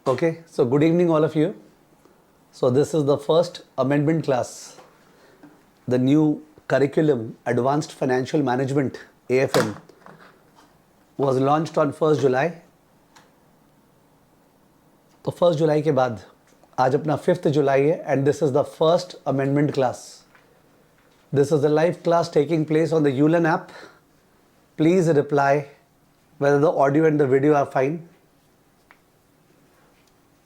Okay, so good evening, all of you. So, this is the first amendment class. The new curriculum, Advanced Financial Management, AFM, was launched on 1st July. तो 1st जुलाई के बाद आज अपना 5th जुलाई है and this is the first amendment class. This is the live class taking place on the ULEN app. Please reply whether the audio and the video are fine.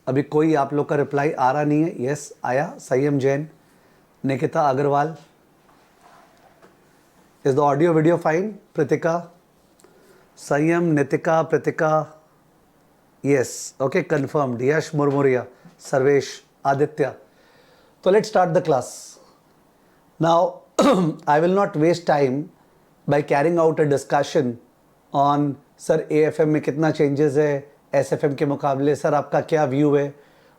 अभी कोई आप लोग का रिप्लाई आ रहा नहीं है. यस आया. Sanyam Jain, Nikita Agarwal. Is the audio video fine? Pritika, Sanyam, Nitika, Pritika. Yes, okay, confirmed. Yash Murmuria, Sarvesh, Aditya. तो let's start the class. Now I will not waste time by carrying out a discussion on sir AFM में कितना चेंजेस है एसएफएम के मुकाबले. सर आपका क्या व्यू है?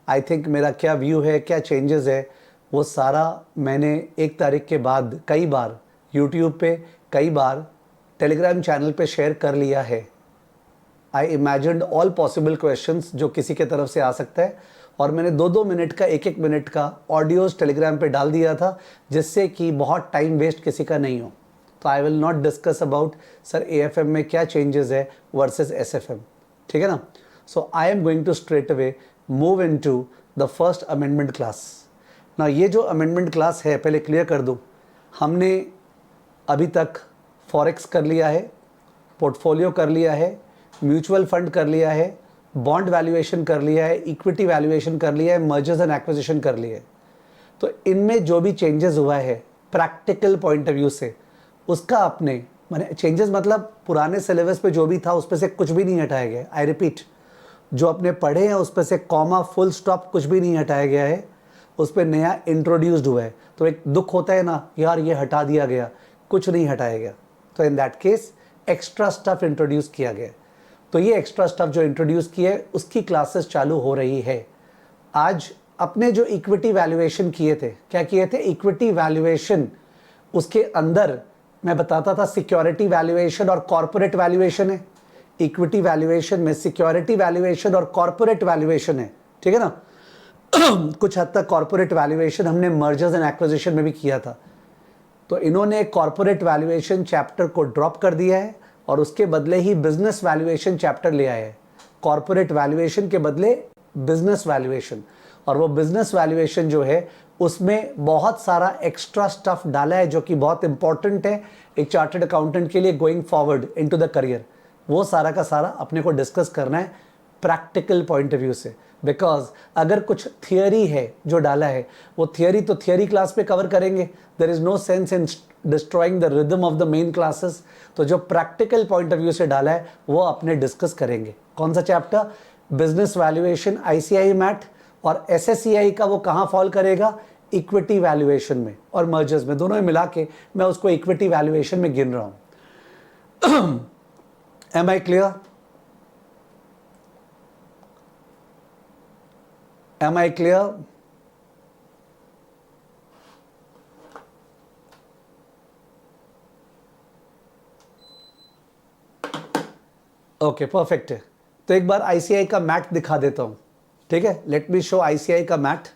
आई थिंक मेरा क्या व्यू है, क्या चेंजेस है, वो सारा मैंने 1 तारीख के बाद कई बार यूट्यूब पे, कई बार टेलीग्राम चैनल पे शेयर कर लिया है. आई इमेजिन्ड ऑल पॉसिबल क्वेश्चंस जो किसी के तरफ से आ सकता है और मैंने 2-2 मिनट का, 1-1 मिनट का ऑडियोज टेलीग्राम पे डाल दिया था जिससे कि बहुत टाइम वेस्ट किसी का नहीं हो. तो I will not discuss about sir AFM में क्या चेंजेस है वर्सेस एसएफएम. ठीक है ना. So I am going to straight away move in to the first amendment class. ना ये जो अमेंडमेंट क्लास है, पहले क्लियर कर दूँ, हमने अभी तक फॉरेक्स कर लिया है, पोर्टफोलियो कर लिया है, म्यूचुअल फंड कर लिया है, बॉन्ड वैल्यूएशन कर लिया है, इक्विटी वैल्यूएशन कर लिया है, मर्जर्स एंड एक्विजिशन कर लिया है. तो इनमें जो भी चेंजेस हुआ है प्रैक्टिकल पॉइंट ऑफ व्यू से, उसका आपने माने चेंजेस मतलब पुराने सिलेबस पे जो भी था उस पर से कुछ भी नहीं हटाया गया. आई रिपीट, जो अपने पढ़े हैं उस पर से कॉमा, फुल स्टॉप कुछ भी नहीं हटाया गया है. उस पर नया इंट्रोड्यूस्ड हुआ है. तो एक दुख होता है ना, यार ये हटा दिया गया, कुछ नहीं हटाया गया. तो in that case extra stuff introduce किया गया. तो ये एक्स्ट्रा स्टफ जो इंट्रोड्यूस किया है उसकी क्लासेस चालू हो रही है. आज अपने जो इक्विटी वैल्यूएशन किए थे, क्या किए थे? इक्विटी वैल्यूएशन, उसके अंदर मैं बताता था सिक्योरिटी वैल्यूएशन और कॉर्पोरेट वैल्यूएशन है. इक्विटी वैल्यूएशन में सिक्योरिटी वैल्यूएशन और कॉर्पोरेट वैल्यूएशन है. ठीक है ना. कुछ हद तक कॉर्पोरेट वैल्यूएशन हमने मर्जर्स एंड एक्विजिशन में भी किया था. तो इन्होंने कॉर्पोरेट वैल्यूएशन चैप्टर को ड्रॉप कर दिया है और उसके बदले ही बिजनेस वैल्यूएशन चैप्टर ले आए हैं. कॉर्पोरेट वैल्यूएशन के बदले बिजनेस वैल्यूएशन, और वो बिजनेस वैल्यूएशन जो है उसमें बहुत सारा एक्स्ट्रा स्टफ डाला है जो कि बहुत इंपॉर्टेंट है एक चार्टर्ड अकाउंटेंट के लिए going forward into the career. वो सारा का सारा अपने को डिस्कस करना है प्रैक्टिकल पॉइंट ऑफ व्यू से. बिकॉज अगर कुछ थियोरी है जो डाला है, वो थियोरी तो थियोरी क्लास पे कवर करेंगे. There is no sense in destroying the rhythm of the main classes. तो जो प्रैक्टिकल पॉइंट ऑफ व्यू से डाला है वो अपने डिस्कस करेंगे. कौन सा chapter? Business valuation, ICAI mat. और एसएससीआई का वो कहाँ फॉल करेगा? इक्विटी वैल्यूएशन में और मर्जर्स में, दोनों में मिला के मैं उसको इक्विटी वैल्यूएशन में गिन रहा हूं. Am I clear? Am I clear? Okay, perfect है. तो एक बार आईसीआई का मैट दिखा देता हूं. ठीक है, लेट मी शो आईसीआई का मैट.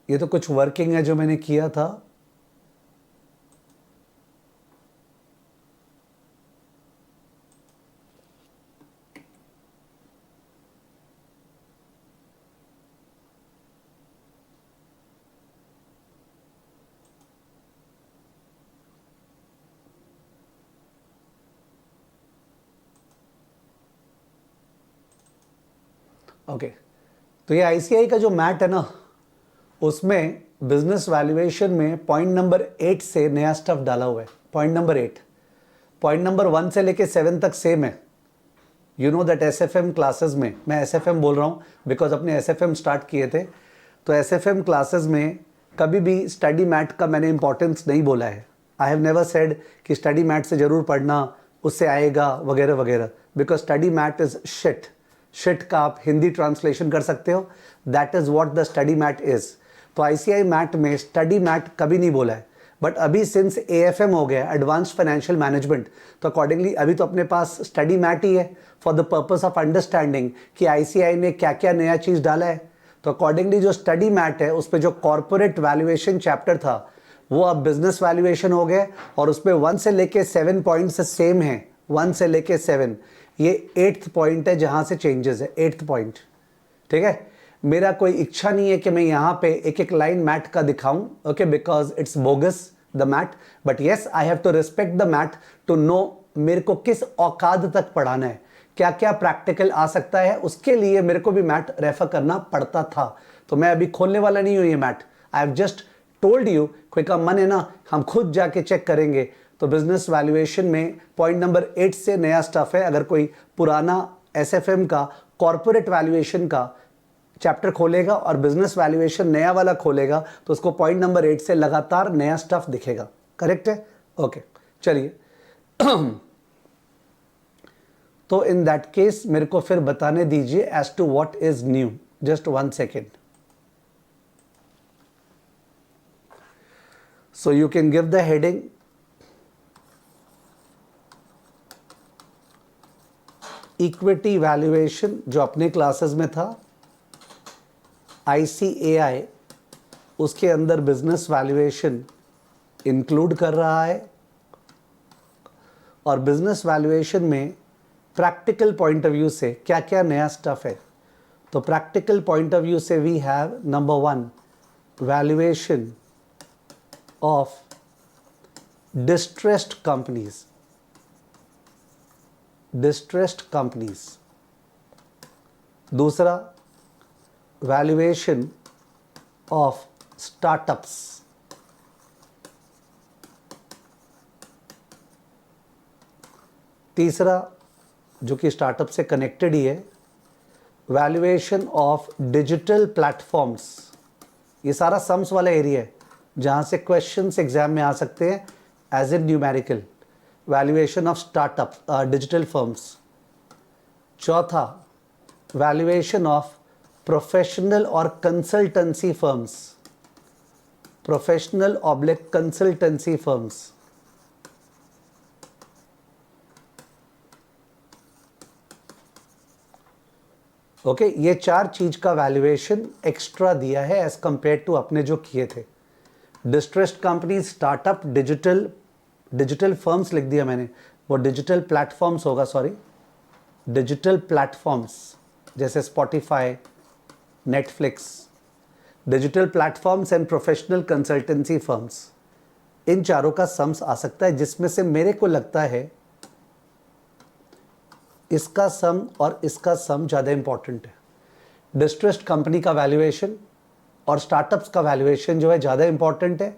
ये तो कुछ वर्किंग है जो मैंने किया था. ओके, तो ये आईसीआई का जो मैट है ना, उसमें बिजनेस वैल्यूएशन में पॉइंट नंबर 8 से नया स्टफ डाला हुआ है. पॉइंट नंबर 8, पॉइंट नंबर 1 से लेके 7 तक सेम है. You know that SFM classes में, मैं एसएफएम बोल रहा हूँ बिकॉज अपने एसएफएम स्टार्ट किए थे. तो एसएफएम क्लासेस में कभी भी स्टडी मैट का मैंने इंपॉर्टेंस नहीं बोला है. आई हैव नेवर सेड कि स्टडी मैट से ज़रूर पढ़ना, उससे आएगा वगैरह वगैरह, because study mat is shit. Shit का आप हिंदी ट्रांसलेशन कर सकते हो। That is what the study mat is. तो आईसीआई मैट में स्टडी मैट कभी नहीं बोला है, बट अभी सिंस एएफएम हो गया, एडवांस्ड फाइनेंशियल मैनेजमेंट, तो अकॉर्डिंगली अभी तो अपने पास स्टडी मैट ही है for the purpose of understanding कि आईसीआई ने क्या क्या नया चीज़ डाला है। तो अकॉर्डिंगली जो स्टडी मैट है उस पर जो कॉर्पोरेट वैल्यूएशन चैप्टर था वो अब बिजनेस वैल्यूएशन हो गया, और उसमें 1 से लेके 7 पॉइंट्स सेम है, 1 से लेके 7। ये 8th पॉइंट है जहां से चेंजेस है, 8th पॉइंट। ठीक है, मेरा कोई इच्छा नहीं है कि मैं यहाँ पे एक एक लाइन मैट का दिखाऊं, okay, because it's bogus the mat, but yes I have to respect the mat to know मेरे को किस औकात तक पढ़ाना है, क्या क्या प्रैक्टिकल आ सकता है, उसके लिए मेरे को भी मैट रेफर करना पड़ता था। तो मैं अभी खोलने वाला नहीं हूँ ये mat, I have just told you, कोई का मन है ना हम खुद जाके चेक करेंगे। तो बिजनेस वैल्यूएशन में पॉइंट नंबर 8 से नया स्टफ है। अगर कोई पुराना एसएफएम का कॉर्पोरेट वैल्यूएशन का चैप्टर खोलेगा और बिजनेस वैल्यूएशन नया वाला खोलेगा तो उसको पॉइंट नंबर 8 से लगातार नया स्टफ दिखेगा। करेक्ट है? ओके, चलिए। तो इन दैट केस मेरे को फिर बताने दीजिए as to what is new. Just 1 second. So you can give the heading equity valuation जो अपने क्लासेस में था, ICAI उसके अंदर बिजनेस वैल्यूएशन इंक्लूड कर रहा है, और बिजनेस वैल्यूएशन में प्रैक्टिकल पॉइंट ऑफ व्यू से क्या क्या नया स्टफ है। तो प्रैक्टिकल पॉइंट ऑफ व्यू से we have number 1 valuation of distressed companies, दूसरा valuation of startups, तीसरा जो कि स्टार्टअप से कनेक्टेड ही है, वैल्यूएशन ऑफ डिजिटल प्लेटफॉर्म्स। ये सारा सम्स वाला एरिया है जहाँ से क्वेश्चंस एग्जाम में आ सकते हैं as a numerical. Valuation of startup digital firms. चौथा वैल्यूएशन ऑफ प्रोफेशनल और consultancy firms, professional oblique consultancy firms. Okay, ये 4 चीज का वैल्यूएशन एक्स्ट्रा दिया है एज कंपेयर टू अपने जो किए थे। Distressed company, startup, digital firms लिख दिया मैंने, वो डिजिटल प्लेटफॉर्म्स होगा, सॉरी, डिजिटल प्लेटफॉर्म्स जैसे Spotify, Netflix, digital platforms and professional consultancy firms. इन चारों का सम्स आ सकता है, जिसमें से मेरे को लगता है इसका सम और इसका सम ज़्यादा इंपॉर्टेंट है। डिस्ट्रेस्ड कंपनी का वैल्यूएशन और स्टार्टअप्स का वैल्यूएशन जो है ज़्यादा इंपॉर्टेंट है।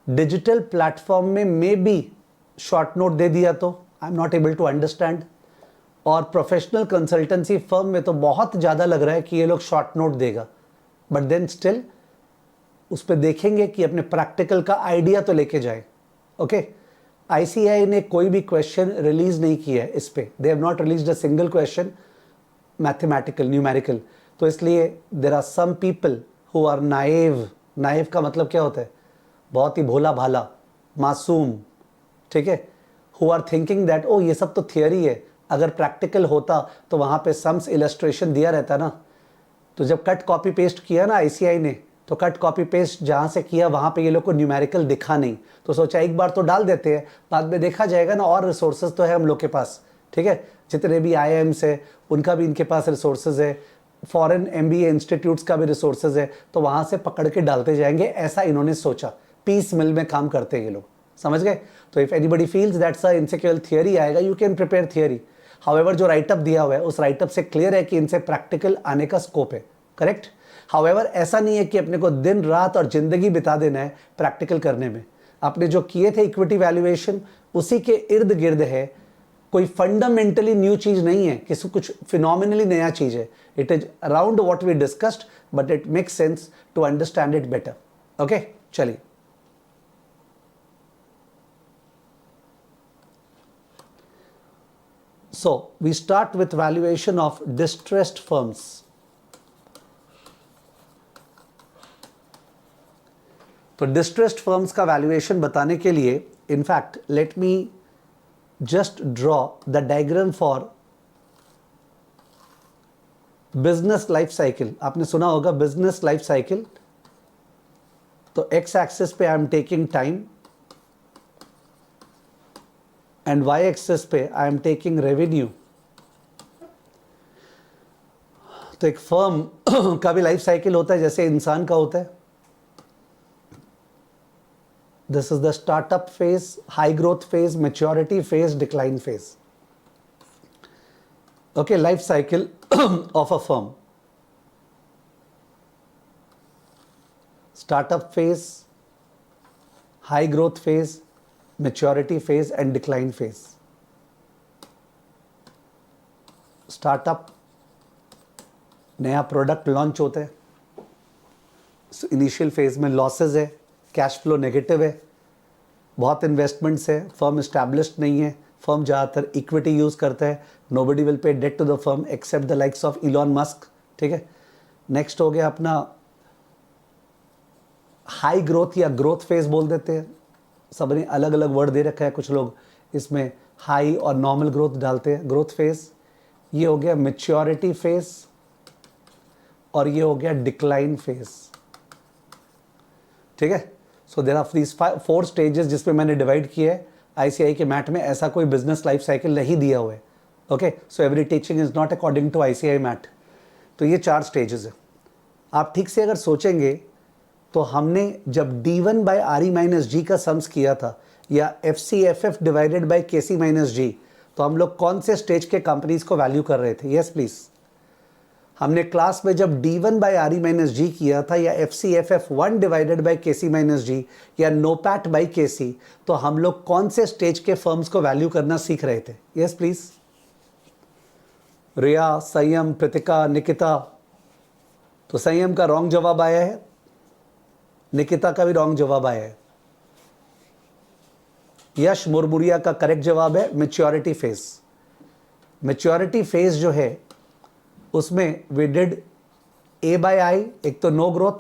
डिजिटल प्लेटफॉर्म में मे बी शॉर्ट नोट दे दिया तो I am not able to understand, और प्रोफेशनल कंसल्टेंसी फर्म में तो बहुत ज़्यादा लग रहा है कि ये लोग शॉर्ट नोट देगा, बट देन स्टिल उस पर देखेंगे कि अपने प्रैक्टिकल का आइडिया तो लेके जाए। ओके, आईसीआई ने कोई भी क्वेश्चन रिलीज नहीं किया है इस पे, they have not released a single question mathematical numerical. तो इसलिए there are some people who are naive. Naive का मतलब क्या होता है? बहुत ही भोला भाला, मासूम, ठीक है, हु आर थिंकिंग दैट ओ ये सब तो थियरी है, अगर प्रैक्टिकल होता तो वहाँ पे सम्स इलस्ट्रेशन दिया रहता ना। तो जब कट कॉपी पेस्ट किया ना आईसीआई ने, तो कट कॉपी पेस्ट जहाँ से किया वहाँ पे ये लोग को न्यूमेरिकल दिखा नहीं, तो सोचा एक बार तो डाल देते हैं, बाद में देखा जाएगा ना, और रिसोर्सेज तो है हम लोग के पास, ठीक है, जितने भी आईआईएम्स है उनका भी इनके पास रिसोर्सेज है, फॉरेन एमबीए इंस्टीट्यूट्स का भी रिसोर्सेज है, तो वहाँ से पकड़ के डालते जाएंगे, ऐसा इन्होंने सोचा। पीस मिल में काम करते हैं ये लोग, समझ गए? तो if anybody feels that's a insecure theory आएगा, you can prepare theory. However जो राइटअप दिया हुआ है उस राइटअप से क्लियर है कि इनसे प्रैक्टिकल आने का स्कोप है, करेक्ट। हाउएवर ऐसा नहीं है कि अपने को दिन रात और जिंदगी बिता देना है प्रैक्टिकल करने में। आपने जो किए थे इक्विटी वैल्यूएशन उसी के इर्द गिर्द है, कोई फंडामेंटली न्यू चीज नहीं है, किसी कुछ फिनोमिनली नया चीज है। It is around what we discussed, but it makes sense to understand it better. Okay, चलिए। So we start with valuation of distressed firms. तो डिस्ट्रेस्ड फर्म्स का वैल्यूएशन बताने के लिए in fact let me just draw the diagram for business life cycle. आपने सुना होगा business life cycle. तो एक्स एक्सिस पे I am taking time and Y axis पे आई एम टेकिंग रेवेन्यू. तो एक फर्म का भी लाइफ साइकिल होता है जैसे इंसान का होता है. This is the startup phase, high growth phase, maturity phase, decline phase. Okay, life cycle of a firm. Startup phase, high growth phase, maturity phase and decline phase. Startup, नया product launch होता है. Initial phase में losses है, cash flow negative है, बहुत investments है, firm established नहीं है, फर्म ज़्यादातर इक्विटी यूज़ करता है. Nobody will pay debt to the firm except the likes of Elon Musk. ठीक है. नेक्स्ट हो गया अपना हाई ग्रोथ या ग्रोथ फेज बोल देते हैं. सबने अलग अलग वर्ड दे रखा है, कुछ लोग इसमें हाई और नॉर्मल ग्रोथ डालते हैं. ग्रोथ फेज ये हो गया मैच्योरिटी फेज और ये हो गया डिक्लाइन फेज. ठीक है. So there are these 4 stages जिसमें मैंने डिवाइड किया है. आईसीआई के मैट में ऐसा कोई बिजनेस लाइफ साइकिल नहीं दिया हुआ है. Okay. So every teaching is not according to ICAI mat. तो ये 4 स्टेजेस है. आप ठीक से अगर सोचेंगे तो हमने जब D1 बाई RE माइनस जी का सम्स किया था या FCFF divided by KC minus g, तो हम लोग कौन से स्टेज के कंपनीज को वैल्यू कर रहे थे? Yes please. हमने क्लास में जब D1 बाई RE माइनस जी किया था या FCFF1 divided by KC minus g या NOPAT बाई KC, तो हम लोग कौन से स्टेज के फर्म्स को वैल्यू करना सीख रहे थे? Yes please. रिया, संयम, कृतिका, निकिता. तो संयम का रॉन्ग जवाब आया है, निकिता का भी रॉन्ग जवाब आया है. यश मुरमुरिया का करेक्ट जवाब है मैच्योरिटी फेज. मैच्योरिटी फेज जो है उसमें we did A by I, एक तो नो ग्रोथ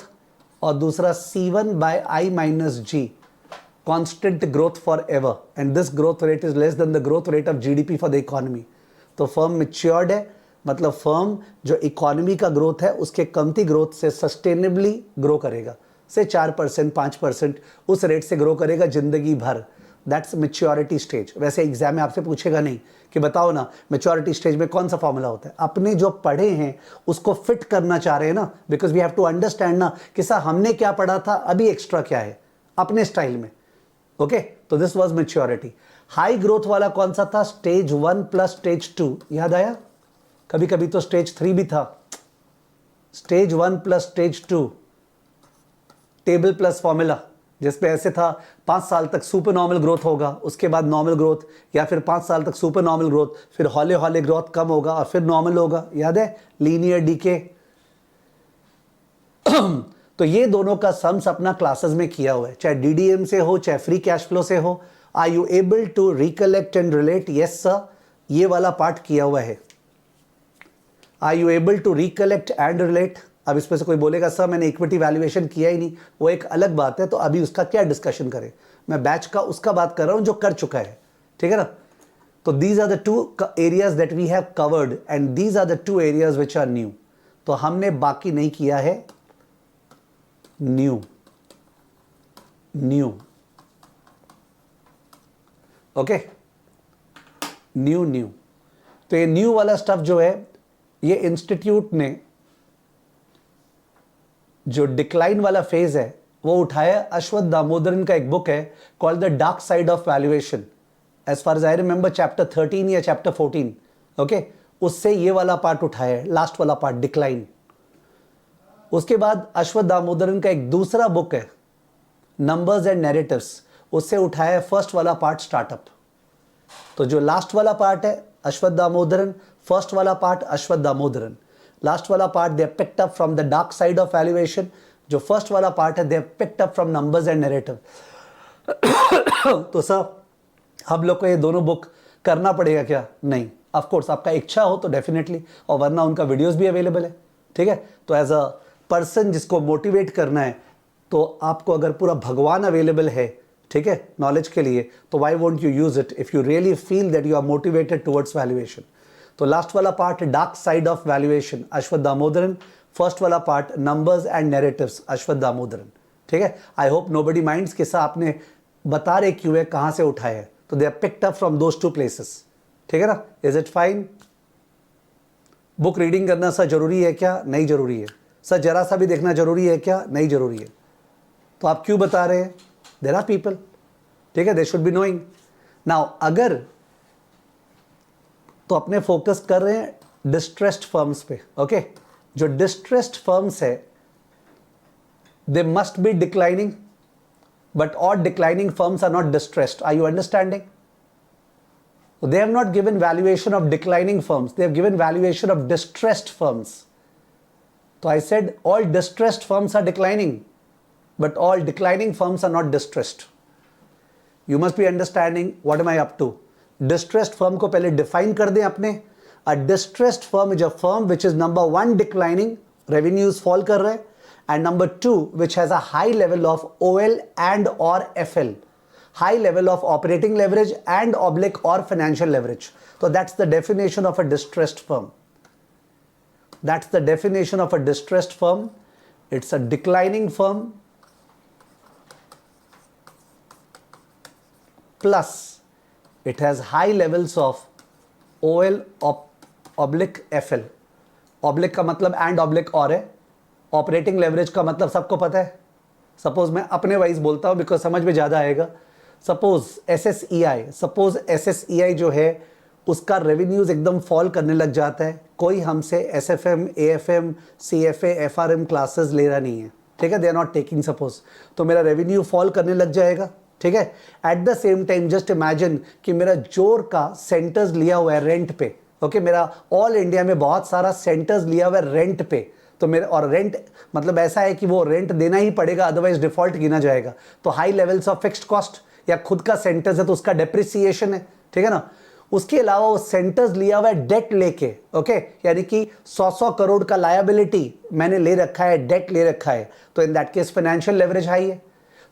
और दूसरा C1 by I minus G, constant growth forever, and this growth rate is less than the growth rate of GDP for the economy. तो firm matured है, मतलब firm जो economy का growth है उसके कमती ग्रोथ से सस्टेनेबली ग्रो करेगा, से 4% 5% उस रेट से ग्रो करेगा जिंदगी भर. That's maturity stage. वैसे एग्जाम में आपसे पूछेगा नहीं कि बताओ ना मैच्योरिटी स्टेज में कौन सा फॉर्मूला होता है. अपने जो पढ़े हैं उसको फिट करना चाह रहे हैं ना, because we have to understand ना कि सर हमने क्या पढ़ा था, अभी एक्स्ट्रा क्या है अपने स्टाइल में. ओके. तो this was maturity. High growth वाला कौन सा था? Stage 1 plus stage 2. याद आया? कभी कभी तो स्टेज 3 भी था. Stage 1 plus stage 2, table plus formula, जिसपे ऐसे था 5 साल तक सुपर नॉर्मल ग्रोथ होगा, उसके बाद नॉर्मल ग्रोथ, या फिर 5 साल तक सुपर नॉर्मल ग्रोथ, फिर हौले हौले ग्रोथ कम होगा और फिर नॉर्मल होगा. याद है? Linear decay. तो ये दोनों का सम्स अपना क्लासेस में किया हुआ है, चाहे DDM से हो चाहे फ्री कैश फ्लो से हो. Are you able to recollect and relate? Yes sir, ये वाला पार्ट किया हुआ है. Are you able to recollect and relate? अब इसमें से कोई बोलेगा सर मैंने इक्विटी वैल्यूएशन किया ही नहीं, वो एक अलग बात है, तो अभी उसका क्या डिस्कशन करें. मैं बैच का उसका बात कर रहा हूं जो कर चुका है. ठीक है ना. तो these are the 2 areas that we have covered and these are the 2 areas which are new. तो हमने बाकी नहीं किया है न्यू. ओके. न्यू. तो ये न्यू वाला स्टफ जो है ये इंस्टीट्यूट ने जो डिक्लाइन वाला फेज है वो उठाया. अश्वत्थ दामोदरन का एक बुक है called the dark side of valuation, as far as I remember chapter 13 या चैप्टर 14. ओके. उससे ये वाला पार्ट उठाया है, लास्ट वाला पार्ट डिक्लाइन. उसके बाद अश्वत्थ दामोदरन का एक दूसरा बुक है नंबर्स एंड नैरेटिव्स, उससे उठाया है फर्स्ट वाला पार्ट स्टार्टअप. तो जो लास्ट वाला पार्ट है अश्वत्थ दामोदरन, फर्स्ट वाला पार्ट अश्वत्थ दामोदरन, लास्ट वाला part they picked up from the dark side of valuation. जो फर्स्ट वाला पार्ट है they picked up from numbers and narrative. तो सर हम लोग को ये दोनों बुक करना पड़ेगा क्या? नहीं, ऑफ कोर्स आपका इच्छा हो तो डेफिनेटली, और वरना उनका वीडियोस भी अवेलेबल है, ठीक है। तो एज अ पर्सन जिसको मोटिवेट करना है, तो आपको अगर पूरा भगवान अवेलेबल है, ठीक है, नॉलेज के लिए, तो why won't you use it if you really feel that you are motivated towards valuation. तो लास्ट वाला part dark side of valuation, Ashwath Damodaran. First वाला part numbers and narratives, Ashwath Damodaran, ठीक है। आई होप नोबडी माइंड्स कि sir आपने बता रहे क्यों है, कहां से उठाए है, तो they are picked up from those two places, ठीक है ना। Is it fine? Book reading करना सर जरूरी है क्या? नहीं जरूरी है। सर जरा सा भी देखना जरूरी है क्या? नहीं जरूरी है। तो आप क्यों बता रहे हैं? देयर आर पीपल, ठीक है, they should be knowing. Now अगर तो अपने फोकस कर रहे हैं डिस्ट्रेस्ड फर्म्स पे, ओके। जो डिस्ट्रेस्ड फर्म्स है they must be declining, but all declining firms are not distressed. Are you understanding? They have not given valuation of declining firms, they have given valuation of distressed firms. So I said all distressed firms are declining, but all declining firms are not distressed. You must be understanding what am I up to. Distressed firm को पहले define कर दें अपने। A distressed firm is a firm which is number one declining, revenues fall कर रहे हैं, and number two which has a high level of OL and or FL. High level of operating leverage and oblique or financial leverage. So that's the definition of a distressed firm. That's the definition of a distressed firm. It's a declining firm plus it has high levels of OL oblique FL. Oblique का मतलब and oblique और है, operating leverage का मतलब सबको पता है। Suppose मैं अपने वाइज बोलता हूँ बिकॉज समझ में ज़्यादा आएगा। सपोज SSEI जो है उसका रेवेन्यूज एकदम फॉल करने लग जाता है, कोई हमसे SFM, AFM, CFA, FRM classes ले रहा नहीं है, ठीक है, they are not taking suppose, तो मेरा रेवेन्यू फॉल करने लग जाएगा, ठीक है। At the same time just imagine कि मेरा जोर का सेंटर्स लिया हुआ है रेंट पे, ओके, मेरा ऑल इंडिया में बहुत सारा सेंटर्स लिया हुआ है रेंट पे, तो मेरे और रेंट मतलब ऐसा है कि वो रेंट देना ही पड़ेगा अदरवाइज डिफॉल्ट गिना जाएगा। तो high levels of fixed cost, या खुद का सेंटर्स है तो उसका डेप्रिसिएशन है, ठीक है ना। उसके अलावा वो सेंटर्स लिया हुआ है डेट लेके, ओके, यानी कि 100 करोड़ का लायबिलिटी मैंने ले रखा है, डेट ले रखा है, तो in that case financial leverage high है।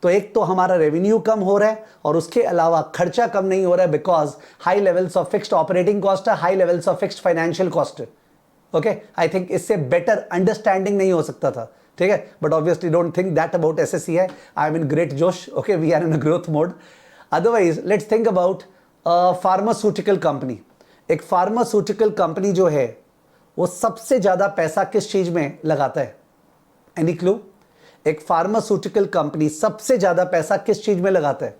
तो एक तो हमारा रेवेन्यू कम हो रहा है और उसके अलावा खर्चा कम नहीं हो रहा है because high levels of fixed operating cost है, high levels of fixed financial cost है, ओके। आई थिंक इससे बेटर अंडरस्टैंडिंग नहीं हो सकता था, ठीक है। But obviously don't think that about SSEI, I am in great जोश, okay, we are in a growth mode. Otherwise let's think about pharmaceutical company. एक फार्मास्यूटिकल कंपनी जो है वो सबसे ज्यादा पैसा किस चीज में लगाता है? Any clue? एक फार्मास्यूटिकल कंपनी सबसे ज्यादा पैसा किस चीज में लगाता है?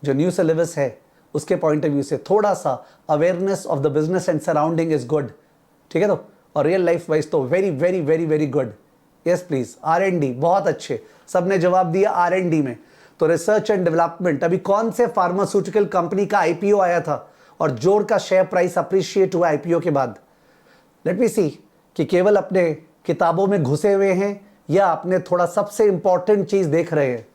जो न्यू सिलेबस है उसके पॉइंट ऑफ व्यू से थोड़ा सा awareness of the business and surrounding is good, ठीक है। तो और रियल लाइफ वाइज तो very very very very good. Yes please, R&D बहुत अच्छे, सबने जवाब दिया R&D में। तो रिसर्च एंड डेवलपमेंट, अभी कौन से फार्मास्यूटिकल कंपनी का IPO आया था और जोर का शेयर प्राइस अप्रिशिएट हुआ IPO के बाद? लेट मी सी कि केवल अपने किताबों में घुसे हुए हैं या अपने थोड़ा सबसे इंपॉर्टेंट चीज देख रहे हैं।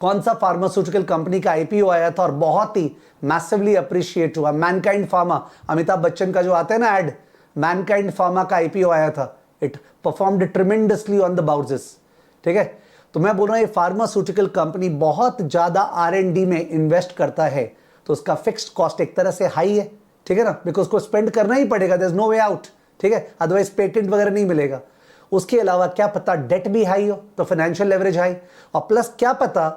कौन सा फार्मास्यूटिकल कंपनी का IPO आया था और बहुत ही मैसिवली अप्रिशिएट हुआ? मैनकाइंड फार्मा, अमिताभ बच्चन का जो आता है ना एड, मैनकाइंड फार्मा का IPO आया था, it performed tremendously on the bourses, ठीक है। तो मैं बोल रहा हूं ये फार्मास्यूटिकल कंपनी बहुत ज्यादा R&D में इन्वेस्ट करता है, तो उसका फिक्स्ड कॉस्ट एक तरह से हाई है, ठीक है ना, बिकॉज उसको स्पेंड करना ही पड़ेगा, there is no way out, ठीक है, अदरवाइज पेटेंट वगैरह नहीं मिलेगा। उसके अलावा क्या पता डेट भी हाई हो तो फाइनेंशियल लेवरेज हाई, और प्लस क्या पता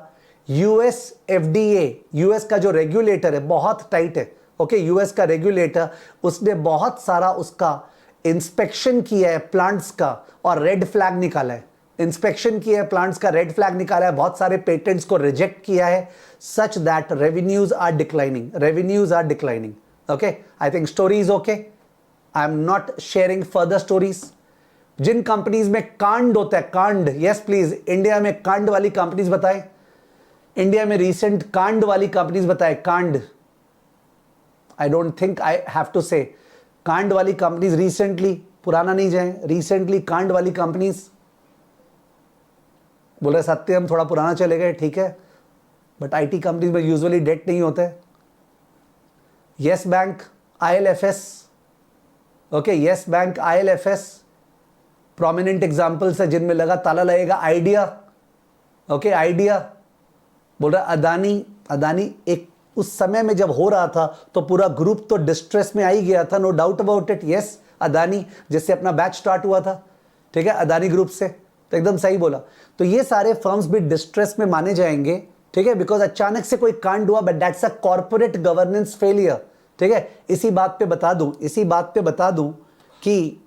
US FDA, US का जो रेगुलेटर है बहुत टाइट है, ओके, US का रेगुलेटर उसने बहुत सारा उसका इंस्पेक्शन किया है प्लांट्स का और रेड फ्लैग निकाला है, इंस्पेक्शन किया है प्लांट्स का, रेड फ्लैग निकाला है, बहुत सारे पेटेंट्स को रिजेक्ट किया है, such that revenues are declining, revenues are declining, okay. I think story is okay, I am not sharing further stories. जिन कंपनीज में कांड होता है, कांड, यस प्लीज, इंडिया में कांड वाली कंपनीज बताएं, इंडिया में रिसेंट कांड वाली कंपनीज बताएं, कांड, I don't think I have to say, कांड वाली कंपनीज रिसेंटली, पुराना नहीं जाए, रिसेंटली कांड वाली कंपनीज। बोल रहे सत्यम थोड़ा पुराना चले गए, ठीक है, बट IT कंपनीज में यूजुअली डेट नहीं होते। Yes bank, ILFS, okay, yes bank, ILFS prominent examples है जिनमें लगा ताला लगेगा। आइडिया, ओके, आइडिया बोल रहा अदानी। अदानी एक उस समय में जब हो रहा था तो पूरा ग्रुप तो डिस्ट्रेस में आ ही गया था, no doubt about it. Yes, Adani जिससे अपना बैच स्टार्ट हुआ था, ठीक है, अदानी ग्रुप से, तो एकदम सही बोला। तो ये सारे फर्म्स भी डिस्ट्रेस में माने जाएंगे, ठीक है, बिकॉज अचानक से कोई कांड हुआ, but that's a corporate governance failure, ठीक है। इसी बात पे बता दूं कि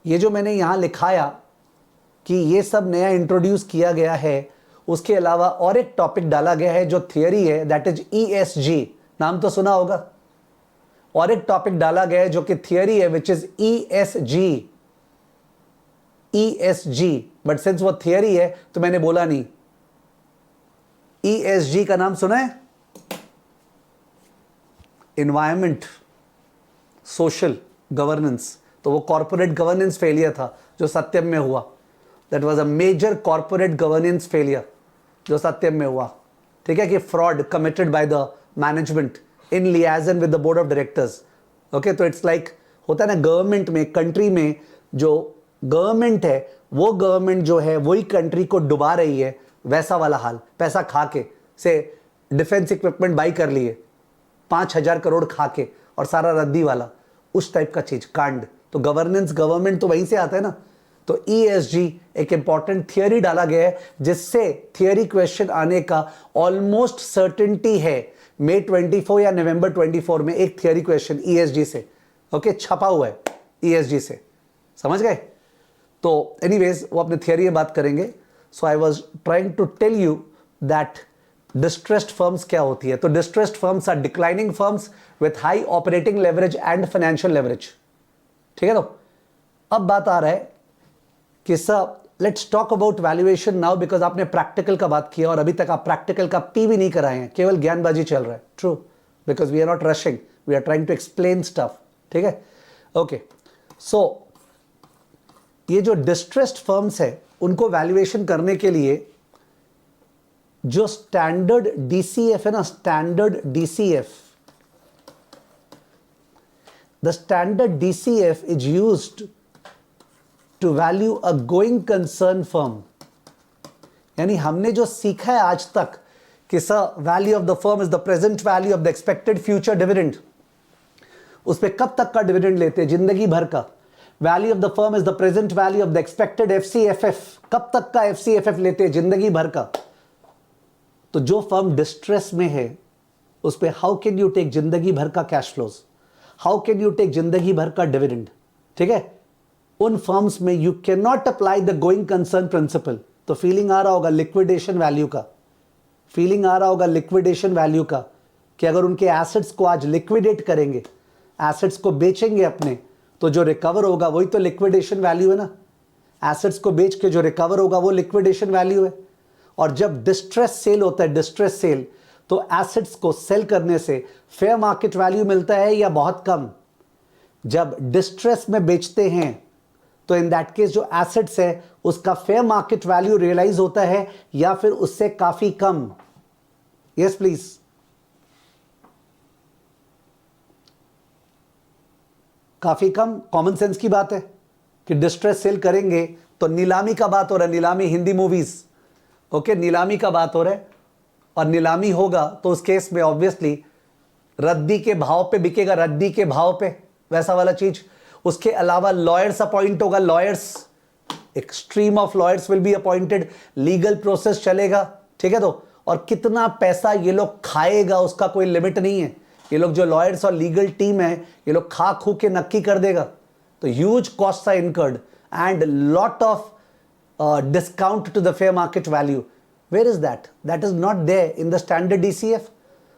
ये जो मैंने यहां लिखाया कि ये सब नया इंट्रोड्यूस किया गया है, उसके अलावा और एक टॉपिक डाला गया है जो थियरी है, दैट इज ESG, नाम तो सुना होगा। और एक टॉपिक डाला गया है जो कि थियरी है, which is ESG, but since वो थियरी है तो मैंने बोला नहीं। ESG का नाम सुना है? Environment, social governance. तो वो कॉर्पोरेट गवर्नेंस फेलियर था जो सत्यम में हुआ। That was a major corporate governance failure जो सत्यम में हुआ, ठीक है, कि fraud committed by the management in liaison with the board of directors. Okay, तो इट्स लाइक होता है ना कंट्री में, कंट्री में जो गवर्नमेंट है, वो गवर्नमेंट जो है वही कंट्री को डुबा रही है, वैसा वाला हाल। पैसा खा के से डिफेंस इक्विपमेंट बाई कर लिए 5,000 करोड़ खा के, और सारा रद्दी वाला, उस टाइप का चीज, कांड। तो गवर्नेंस, गवर्नमेंट तो वहीं से आता है ना। तो ESG एक इंपॉर्टेंट थियरी डाला गया है, जिससे थियरी क्वेश्चन आने का ऑलमोस्ट सर्टेनिटी है। मई 24 या नवंबर 24 में एक थियरी क्वेश्चन ESG से, ओके, छपा हुआ है ESG से, समझ गए। तो एनीवेज वो अपने थियरी में बात करेंगे। So I was trying to tell you that distressed firms क्या होती है। तो distressed firms are declining firms with high operating leverage and financial leverage, ठीक है। तो अब बात आ रहा है कि sir let's talk about valuation now, because आपने प्रैक्टिकल का बात किया और अभी तक आप प्रैक्टिकल का पी भी नहीं कराए हैं, केवल ज्ञानबाजी चल रहा है। True, because we are not rushing, we are trying to explain stuff, ठीक है। ओके, सो ये जो डिस्ट्रेस्ड फर्म्स है उनको वैल्यूएशन करने के लिए जो स्टैंडर्ड DCF है ना, standard DCF, the standard DCF is used to value a going concern firm. यानी हमने जो सीखा है आज तक कि sir value of the firm is the present value of the expected future dividend, उस पे कब तक का डिविडेंड लेते हैं? जिंदगी भर का। Value of the firm is the present value of the expected FCFF, कब तक का FCFF लेते हैं? जिंदगी भर का। तो जो फर्म डिस्ट्रेस में है उस पे हाउ कैन यू टेक जिंदगी भर का cash flows, how can you take जिंदगी भर का डिविडेंड, ठीक है। उन फर्म्स में you can not apply the going concern principle. तो फीलिंग आ रहा होगा लिक्विडेशन वैल्यू का, फीलिंग आ रहा होगा लिक्विडेशन वैल्यू का, कि अगर उनके एसेट्स को आज लिक्विडेट करेंगे, एसेट्स को बेचेंगे अपने, तो जो रिकवर होगा वही तो लिक्विडेशन वैल्यू है ना। एसेट्स को बेच के जो रिकवर होगा वो लिक्विडेशन वैल्यू है। और जब डिस्ट्रेस सेल होता है, डिस्ट्रेस सेल, तो एसेट्स को सेल करने से फेयर मार्केट वैल्यू मिलता है या बहुत कम। जब डिस्ट्रेस में बेचते हैं तो इन दैट केस जो एसेट्स है उसका फेयर मार्केट वैल्यू रियलाइज होता है या फिर उससे काफी कम। Yes please. काफी कम, कॉमन सेंस की बात है कि डिस्ट्रेस सेल करेंगे तो नीलामी का बात हो रहा है, नीलामी, हिंदी मूवीज, ओके, नीलामी का बात हो रहा है। और नीलामी होगा तो उस केस में ऑब्वियसली रद्दी के भाव पे बिकेगा, रद्दी के भाव पे, वैसा वाला चीज। उसके अलावा लॉयर्स अपॉइंट होगा, लॉयर्स, एक stream of lawyers will be appointed, legal process चलेगा, ठीक है। तो और कितना पैसा ये लोग खाएगा उसका कोई लिमिट नहीं है। ये लोग जो लॉयर्स और लीगल टीम है, ये लोग खा खू के नक्की कर देगा। तो huge cost are incurred and lot of discount to the fair market value. Where is that? That is not there in the standard DCF.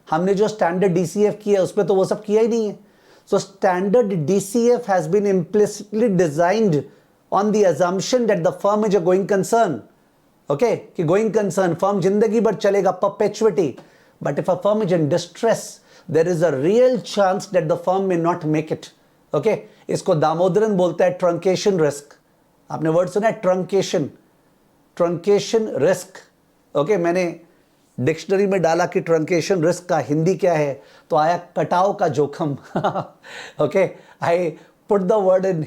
हमने जो standard DCF किया उस पर तो वो सब किया ही नहीं है। So standard DCF has been implicitly designed on the assumption that the firm is a going concern. Okay, कि going concern firm जिंदगी भर चलेगा, perpetuity. But if a firm is in distress, there is a real chance that the firm may not make it. Okay, इसको दामोदरन बोलता है truncation risk. आपने word सुना है ट्रंकेशन, ट्रंकेशन रिस्क, ओके। मैंने डिक्शनरी में डाला कि ट्रंकेशन रिस्क का हिंदी क्या है, तो आया कटाव का जोखम। Okay, I put the word in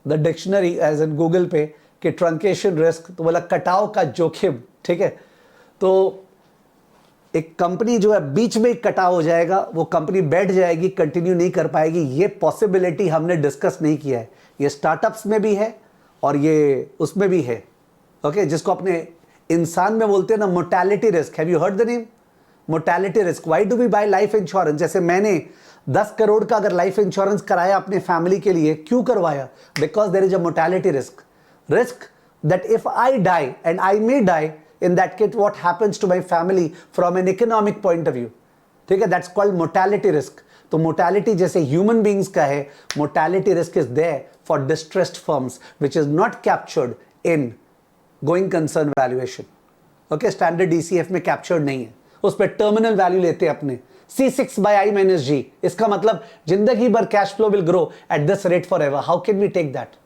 the dictionary as in Google पे कि ट्रंकेशन रिस्क, तो बोला कटाव का जोखिम। ठीक है, तो एक कंपनी जो है बीच में कटाव हो जाएगा, वो कंपनी बैठ जाएगी, कंटिन्यू नहीं कर पाएगी, ये पॉसिबिलिटी हमने डिस्कस नहीं किया है। ये स्टार्टअप्स में भी है और ये उसमें भी है। ओके, जिसको अपने इंसान में बोलते हैं ना mortality risk. Have you heard the name mortality risk? Why do we buy life insurance? जैसे मैंने 10 करोड़ का अगर लाइफ इंश्योरेंस कराया अपने फैमिली के लिए, क्यों करवाया? Because there is a mortality risk. Risk that if I die and I may die, in that case what happens to my family from an economic point of view, ठीक है, that's called mortality risk। तो mortality जैसे human beings का है, mortality risk is there for distressed firms which is not captured in going concern valuation। okay, standard DCF में captured नहीं है, उस पर terminal value लेते हैं अपने C6 by I minus G। इसका मतलब जिंदगी भर cash flow will grow at this rate forever। how can we take that?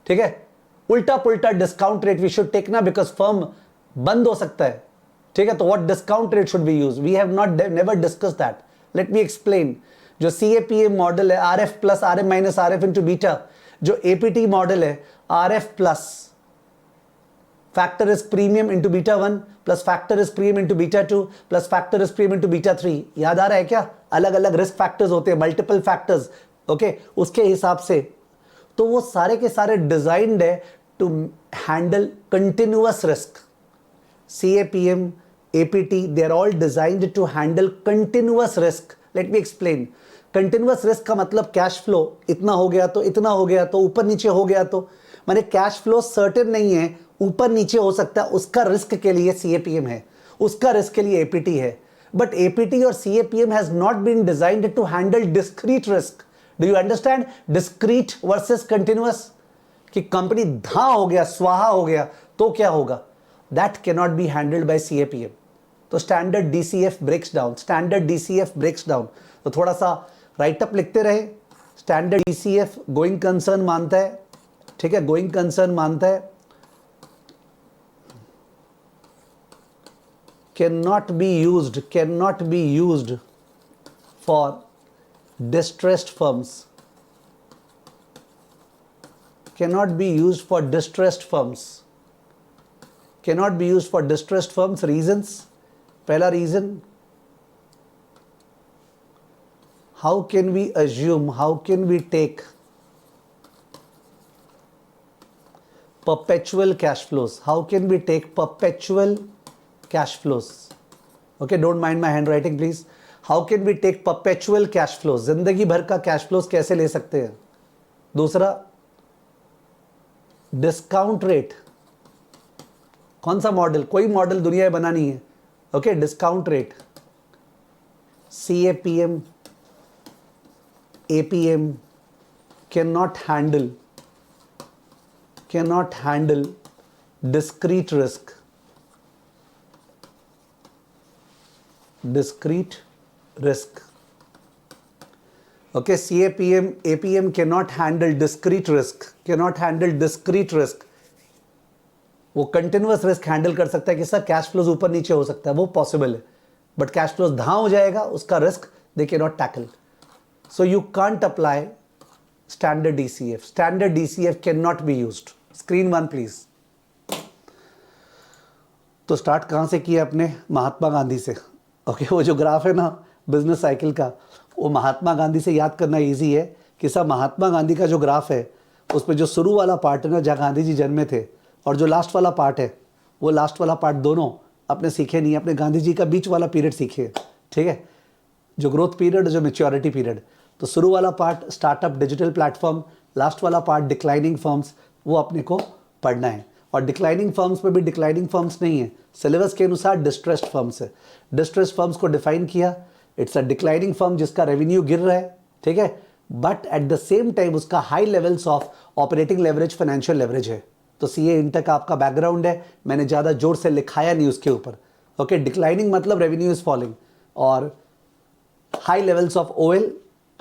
ठीक है, उल्टा पुल्टा discount rate we should take ना, बिकॉज फर्म बंद हो सकता है। ठीक है, तो what discount rate should be use? We have not never discuss that. Let me explain. जो CAPM मॉडल है RF plus RM minus RF into beta, जो APT मॉडल है RF plus factor is premium into beta 1 plus factor is premium into beta 2 plus factor is premium into beta 3। याद आ रहा है क्या? अलग अलग रिस्क फैक्टर्स होते हैं, मल्टीपल फैक्टर्स। ओके, उसके हिसाब से तो वो सारे के सारे डिजाइन्ड है to handle continuous risk. CAPM, APT, they are all designed to handle continuous risk। Let me explain। Continuous risk का मतलब कैश फ्लो इतना हो गया तो इतना हो गया तो ऊपर नीचे हो गया तो, माने कैश फ्लो सर्टेन नहीं है, ऊपर नीचे हो सकता है, उसका रिस्क के लिए CAPM है, उसका रिस्क के लिए APT है। बट APT और CAPM has not been designed to handle discrete risk. Do you understand? Discrete versus continuous. कि कंपनी धा हो गया, स्वाहा हो गया तो क्या होगा? That cannot be handled by CAPM। तो standard DCF breaks down, standard DCF breaks down. तो थोड़ा सा राइटअप लिखते रहे। स्टैंडर्ड DCF गोइंग कंसर्न मानता है, ठीक है, गोइंग कंसर्न मानता है cannot be used for distressed firms, cannot be used for distressed firms, cannot be used for distressed firms। reasons, पहला reason, how can we assume, how can we take perpetual cash flows? How can we take perpetual cash flows? Okay, don't mind my handwriting please। how can we take perpetual cash flows? जिंदगी भर का cash flows कैसे ले सकते हैं? दूसरा, discount rate. कौन सा मॉडल? कोई मॉडल दुनिया में बना नहीं है। Okay, discount rate. CAPM, APM cannot handle discrete risk, discrete risk। okay, CAPM, APM cannot handle discrete risk, cannot handle discrete risk। वो कंटिन्यूअस रिस्क हैंडल कर सकता है कि सर कैश फ्लोज ऊपर नीचे हो सकता है, वो पॉसिबल है, बट कैश फ्लोज धा हो जाएगा, उसका risk they can not tackle. So you can't apply standard DCF। Standard DCF can not be used. Screen 1 please. तो स्टार्ट कहाँ से किया अपने? महात्मा गांधी से। ओके, वो जो ग्राफ है ना बिजनेस साइकिल का, वो महात्मा गांधी से याद करना ईजी है कि सब महात्मा गांधी का जो ग्राफ है उसमें जो शुरू वाला पार्ट है ना, जहाँ गांधी जी जन्मे थे, और जो लास्ट वाला पार्ट है, वो लास्ट वाला पार्ट दोनों अपने सीखे नहीं, अपने गांधी जी का बीच वाला पीरियड सीखे। ठीक है, जो ग्रोथ पीरियड, जो मैच्योरिटी पीरियड। तो शुरू वाला part startup digital platform, last वाला पार्ट डिक्लाइनिंग फर्म्स, वो अपने को पढ़ना है। और डिक्लाइनिंग फर्म्स में भी डिक्लाइनिंग फर्म्स नहीं है, सिलेबस के अनुसार डिस्ट्रेस्ड फर्म्स है। डिस्ट्रेस्ड फर्म्स को डिफाइन किया, इट्स अ डिक्लाइनिंग फर्म जिसका रेवेन्यू गिर रहा है, ठीक है, but at the same time उसका high levels of operating leverage, financial leverage है। तो CA इंटर का आपका बैकग्राउंड है, मैंने ज़्यादा जोर से लिखाया नहीं उसके ऊपर। ओके, डिक्लाइनिंग मतलब रेवेन्यू इज फॉलिंग, और high levels of OL,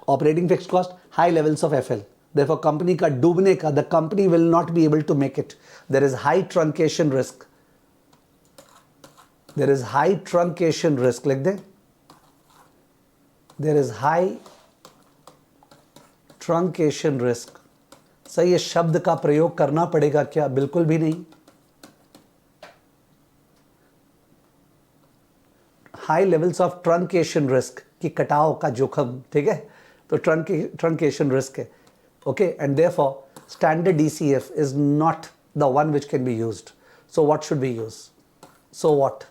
operating fixed cost, high levels of FL। देखो कंपनी का डूबने का, the company will not be able to make it, there is high truncation risk. There is high truncation risk, लिख दें, there is high truncation risk. सही, ये शब्द का प्रयोग करना पड़ेगा क्या? बिल्कुल भी नहीं। High levels of truncation risk, कि कटाव का जोखिम, ठीक है, तो ट्रंकेशन रिस्क है। Okay, and therefore standard DCF is not the one which can be used. So what should be use? So what?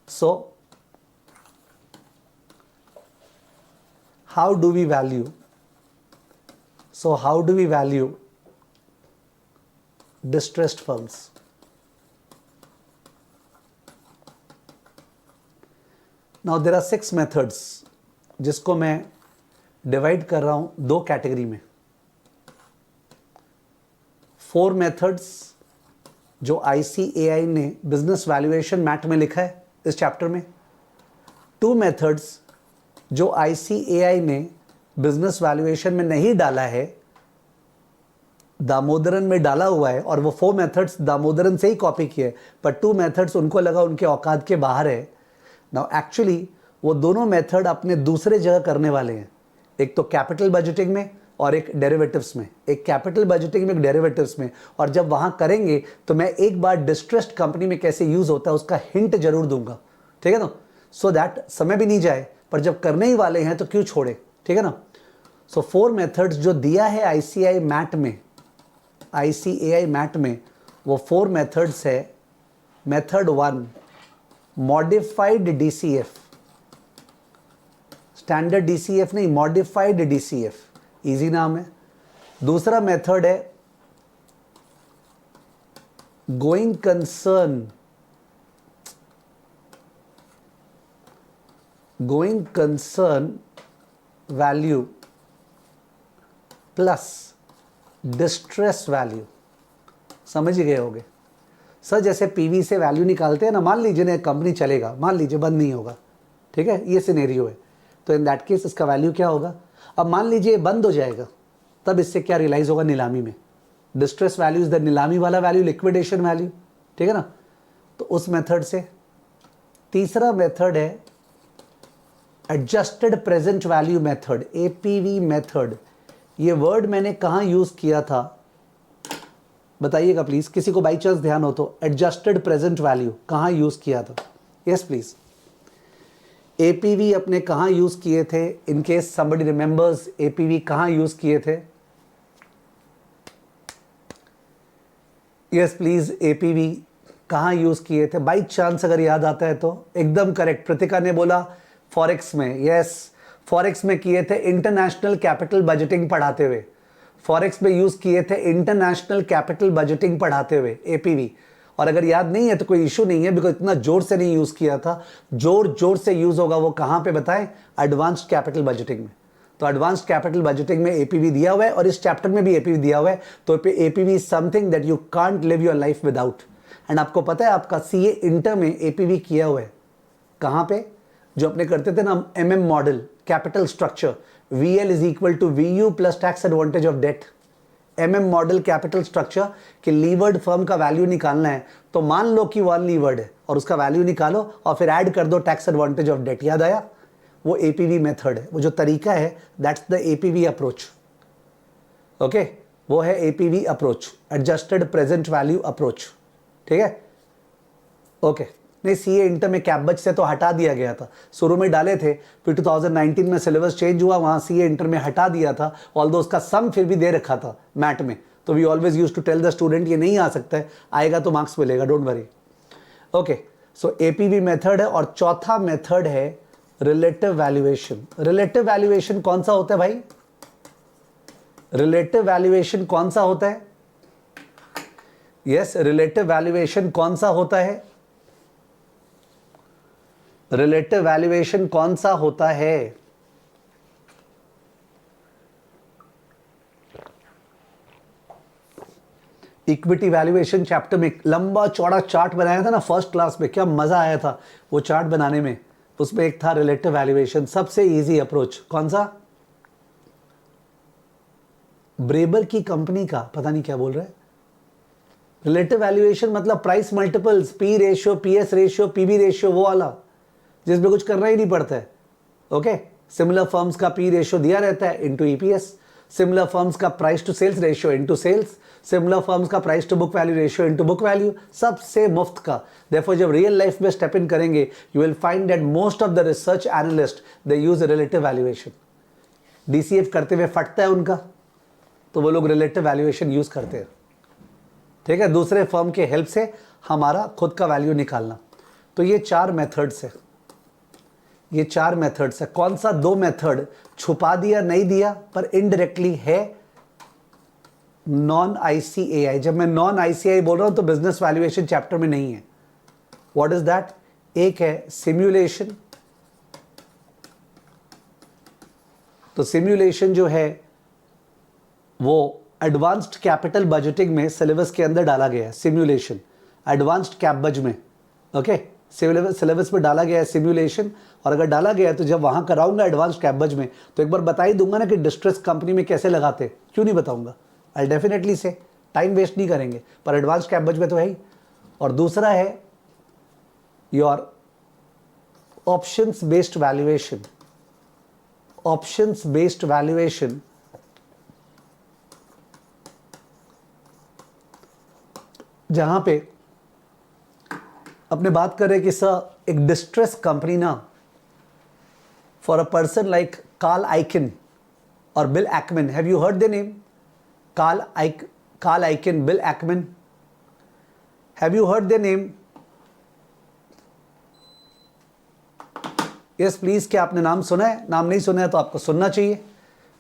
So how do we value? So how do we value distressed firms? Now there are 6 methods जिसको मैं divide कर रहा हूं 2 category में। 4 methods जो ICAI ने business valuation mat में लिखा है इस चैप्टर में, 2 मेथड्स जो ICAI ने बिजनेस वैल्यूएशन में नहीं डाला है, दामोदरन में डाला हुआ है, और वो 4 मेथड्स दामोदरन से ही कॉपी किए, पर 2 मेथड्स उनको लगा उनके औकात के बाहर है। नाउ एक्चुअली वो दोनों मेथड अपने दूसरे जगह करने वाले हैं, एक तो कैपिटल बजटिंग में और एक डेरिवेटिव्स में, एक कैपिटल बजटिंग में, एक डेरिवेटिव्स में। और जब वहां करेंगे तो मैं एक बार डिस्ट्रेस्ड कंपनी में कैसे यूज होता है उसका हिंट जरूर दूंगा, ठीक है ना, सो दैट समय भी नहीं जाए, पर जब करने ही वाले हैं तो क्यों छोड़े, ठीक है ना। सो 4 मेथड्स जो दिया है ICAI मैट में, ICAI मैट में वो 4 मेथड्स है। Method 1 modified DCF, standard DCF नहीं, मॉडिफाइड DCF, इजी नाम है। दूसरा मेथड है going concern value plus distress value. समझ ही गए होगे सर, जैसे PV से वैल्यू निकालते हैं ना, मान लीजिए ना कंपनी चलेगा, मान लीजिए बंद नहीं होगा, ठीक है, ये सिनेरियो है, तो इन दैट केस इसका वैल्यू क्या होगा? अब मान लीजिए बंद हो जाएगा, तब इससे क्या रियलाइज होगा? नीलामी में डिस्ट्रेस वैल्यू इज द नीलामी वाला वैल्यू, लिक्विडेशन वैल्यू, ठीक है ना। तो उस मेथड से। तीसरा मेथड है adjusted present value method, APV method. ये वर्ड मैंने कहाँ यूज किया था बताइएगा प्लीज, किसी को बाई चांस ध्यान हो तो। एडजस्टेड प्रेजेंट वैल्यू कहाँ यूज किया था? Yes please. APV अपने कहाँ यूज किए थे? In case somebody remembers, APV कहाँ यूज किए थे? यस प्लीज, APV कहाँ यूज किए थे? बाई चांस अगर याद आता है तो। एकदम करेक्ट, प्रतिका ने बोला फॉरेक्स में। यस, फॉरेक्स में किए थे, इंटरनेशनल कैपिटल बजटिंग पढ़ाते हुए। फॉरेक्स में यूज किए थे इंटरनेशनल कैपिटल बजटिंग पढ़ाते हुए APV। और अगर याद नहीं है तो कोई इशू नहीं है, बिकॉज इतना जोर से नहीं यूज किया था। जोर से यूज होगा वो कहां पे बताएं? एडवांस्ड कैपिटल बजटिंग में। तो एडवांस्ड कैपिटल बजटिंग में APV दिया हुआ है, और इस चैप्टर में भी APV दिया हुआ है। तो APV is something that you can't live your life without. And आपको पता है आपका CA इंटर में APV किया हुआ है कहां पे? जो अपने करते थे ना MM model, capital structure, VL is equal to VU plus tax advantage of debt. MM model capital structure कि लीवर्ड फर्म का वैल्यू निकालना है, तो मान लो कि 1 लीवर्ड है और उसका वैल्यू निकालो और फिर ऐड कर दो टैक्स एडवांटेज ऑफ डेट। याद आया? वो APV मेथड है, वो जो तरीका है, that's the APV approach. Okay, वो है APV approach, adjusted present value approach, ठीक है। ओके, नहीं CA इंटर में कैपबच से तो हटा दिया गया था, शुरू में डाले थे, फिर 2019 में सिलेबस चेंज हुआ, वहां CA इंटर में हटा दिया था, ऑल्दो उसका सम फिर भी दे रखा था मैट में। तो we always use to tell the student ये नहीं आ सकता है, आएगा तो मार्क्स मिलेगा, don't worry. Okay, so APV method है। और चौथा मेथड है रिलेटिव वैल्यूएशन। रिलेटिव वैल्यूएशन कौन सा होता है भाई? रिलेटिव वैल्यूएशन कौन सा होता है? यस, रिलेटिव वैल्यूएशन कौन सा होता है? रिलेटिव वैल्यूएशन कौन सा होता है? इक्विटी वैल्यूएशन चैप्टर में लंबा चौड़ा चार्ट बनाया था ना फर्स्ट क्लास में, क्या मजा आया था वो चार्ट बनाने में। उसमें एक था रिलेटिव वैल्यूएशन, सबसे इजी अप्रोच। कौन सा? ब्रेबर की कंपनी का, पता नहीं क्या बोल रहे हैं, रिलेटिव वैल्यूएशन मतलब price multiples, P ratio, PS ratio, PB ratio, वो वाला जिसमें कुछ करना ही नहीं पड़ता है। ओके, सिमिलर फर्म्स का पी रेशियो दिया रहता है इनटू ईपीएस, सिमिलर फर्म्स का price to sales ratio into sales, similar firms का price to book value ratio into book value, सबसे मुफ्त का। देयरफॉर जब रियल लाइफ में स्टेप इन करेंगे you will find that most of the research analyst they use relative valuation. DCF करते हुए फटता है उनका, तो वो लोग रिलेटिव वैल्यूएशन यूज करते हैं। ठीक है, दूसरे फर्म के हेल्प से हमारा खुद का वैल्यू निकालना। तो ये 4 मेथड्स है, ये 4 मेथड्स है। कौन सा 2 मेथड छुपा दिया नहीं दिया पर इनडायरेक्टली है? Non ICAI. जब मैं नॉन आईसीआई बोल रहा हूं तो बिजनेस वैल्यूएशन चैप्टर में नहीं है। What is that? एक है सिम्युलेशन। तो सिम्युलेशन जो है वो एडवांस्ड कैपिटल बजटिंग में सिलेबस के अंदर डाला गया है। सिम्युलेशन एडवांस्ड कैप बज में, ओके, सिलेबस में डाला गया है सिम्युलेशन। और अगर डाला गया है तो जब वहां कराऊंगा एडवांस्ड कैप बज में तो एक बार बता ही दूंगा ना कि डिस्ट्रेस कंपनी में कैसे लगाते। क्यों नहीं बताऊंगा? आई डेफिनेटली से, टाइम वेस्ट नहीं करेंगे, पर एडवांस्ड कैप बज में तो है ही। और दूसरा है your options based valuation. Options based valuation जहां पे अपने बात कर रहे हैं कि सर एक डिस्ट्रेस कंपनी ना, for a person like Carl Icahn और Bill Ackman, have you heard the name? Carl Icahn, Bill Ackman, have you heard the name? Yes please, क्या आपने नाम सुना है? नाम नहीं सुना है तो आपको सुनना चाहिए।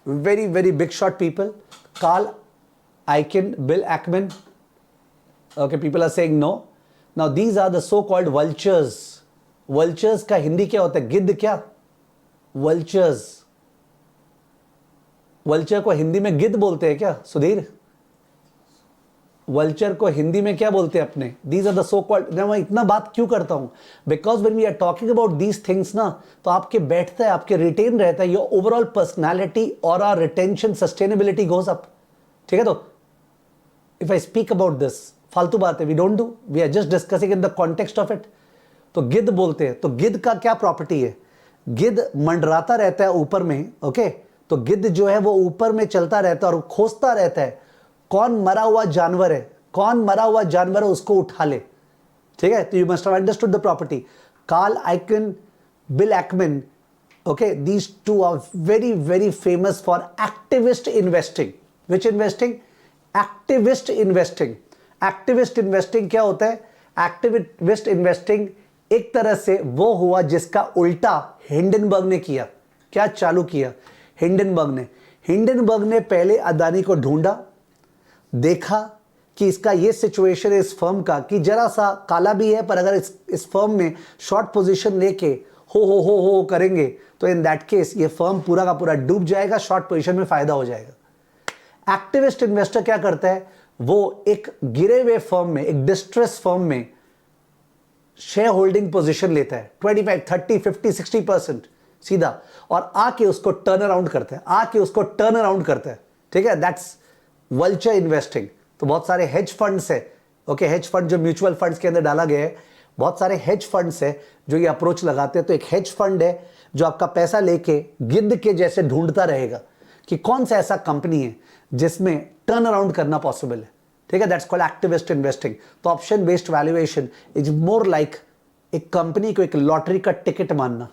Very very big shot people, Carl Icahn, Bill Ackman. Okay, people are saying no. Now these are the so-called vultures. Vultures का हिंदी क्या होता है? गिद्ध क्या? Vultures. Vulture को हिंदी में गिद्ध बोलते हैं क्या सुधीर? Vulture को हिंदी में क्या बोलते हैं अपने? These are the so-called. मैं इतना बात क्यों करता हूँ? Because when we are talking about these things ना, तो आपके बैठता है, आपके रिटेन रहता है, your overall personality और our retention sustainability goes up. ठीक है? तो if I speak about this, फालतू बात है, we don't do, we are just discussing in the context of it. तो गिद्ध बोलते हैं, तो गिद्ध का क्या प्रॉपर्टी है? गिद्ध मंडराता रहता है ऊपर में, ओके। तो गिद्ध जो है वो ऊपर में चलता रहता है और खोजता रहता है कौन मरा हुआ जानवर है, कौन मरा हुआ जानवर है, उसको उठा ले। ठीक है, तो you must have understood the property. Carl Icahn, Bill Ackman, okay, these two are very very famous for activist investing. Which investing? Activist investing. Activist investing क्या होता है? एक्टिविस्ट इन्वेस्टिंग एक तरह से वो हुआ जिसका उल्टा हिंडनबर्ग ने किया। क्या चालू किया हिंडनबर्ग ने पहले अदानी को ढूंढा, देखा कि इसका ये सिचुएशन है इस फर्म का कि जरा सा काला भी है, पर अगर इस फर्म में शॉर्ट पोजीशन लेके हो करेंगे तो इन दैट केस ये फर्म पूरा का पूरा डूब जाएगा, शॉर्ट पोजीशन में फायदा हो जाएगा। एक्टिविस्ट इन्वेस्टर क्या करता है? वो एक गिरे हुए फर्म में, एक डिस्ट्रेस फर्म में शेयर होल्डिंग पोजीशन लेता है 25, 30, 50, 60% सीधा, और आके उसको टर्न अराउंड करता है, ठीक है? That's vulture investing. तो बहुत सारे हेज फंड्स है, ओके, हेज फंड जो म्यूचुअल फंड्स के अंदर डाला गया है, बहुत सारे हेज फंड्स है जो ये अप्रोच लगाते हैं। तो एक हेज फंड है जो आपका पैसा लेके गिद्ध के जैसे ढूंढता रहेगा कि कौन सा ऐसा कंपनी है जिसमें टर्न अराउंड करना पॉसिबल है। ठीक है, दैट्स कॉल्ड एक्टिविस्ट इन्वेस्टिंग। तो option based valuation is more like एक कंपनी को एक लॉटरी का टिकट मानना,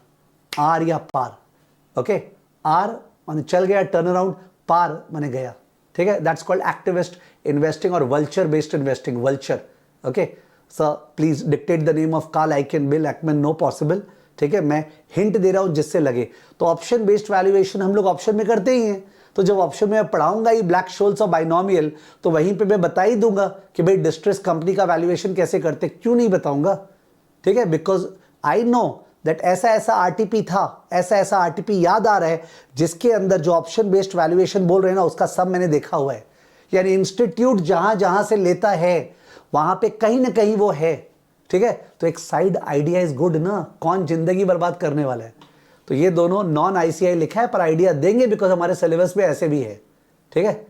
आर या पार। ओके, आर माने चल गया टर्न अराउंड, पार माने गया। ठीक है, दैट्स कॉल्ड एक्टिविस्ट इन्वेस्टिंग और vulture based investing. Vulture, okay sir, please dictate the name of Carl Icahn, Bill Ackman, no possible. ठीक है, मैं हिंट दे रहा हूं जिससे लगे। तो ऑप्शन बेस्ड वैल्यूएशन हम लोग ऑप्शन में करते ही हैं, तो जब ऑप्शन में पढ़ाऊंगा ही ब्लैक शोल्स और बाइनोमियल, तो वहीं पे मैं बता ही दूंगा कि भाई डिस्ट्रेस कंपनी का वैल्यूएशन कैसे करते। क्यों नहीं बताऊंगा? ठीक है, बिकॉज आई नो दैट ऐसा आरटीपी था, ऐसा आरटीपी याद आ रहा है जिसके अंदर जो ऑप्शन बेस्ड वैल्यूएशन बोल रहे हैं ना, उसका सब मैंने देखा हुआ है। यानी इंस्टीट्यूट जहां जहां से लेता है वहां पे कहीं ना कहीं वो है। ठीक है, तो एक साइड आइडिया इज गुड ना, कौन जिंदगी बर्बाद करने वाला है। तो ये दोनों नॉन आईसीआई लिखा है पर आइडिया देंगे बिकॉज हमारे सिलेबस में ऐसे भी है। ठीक है,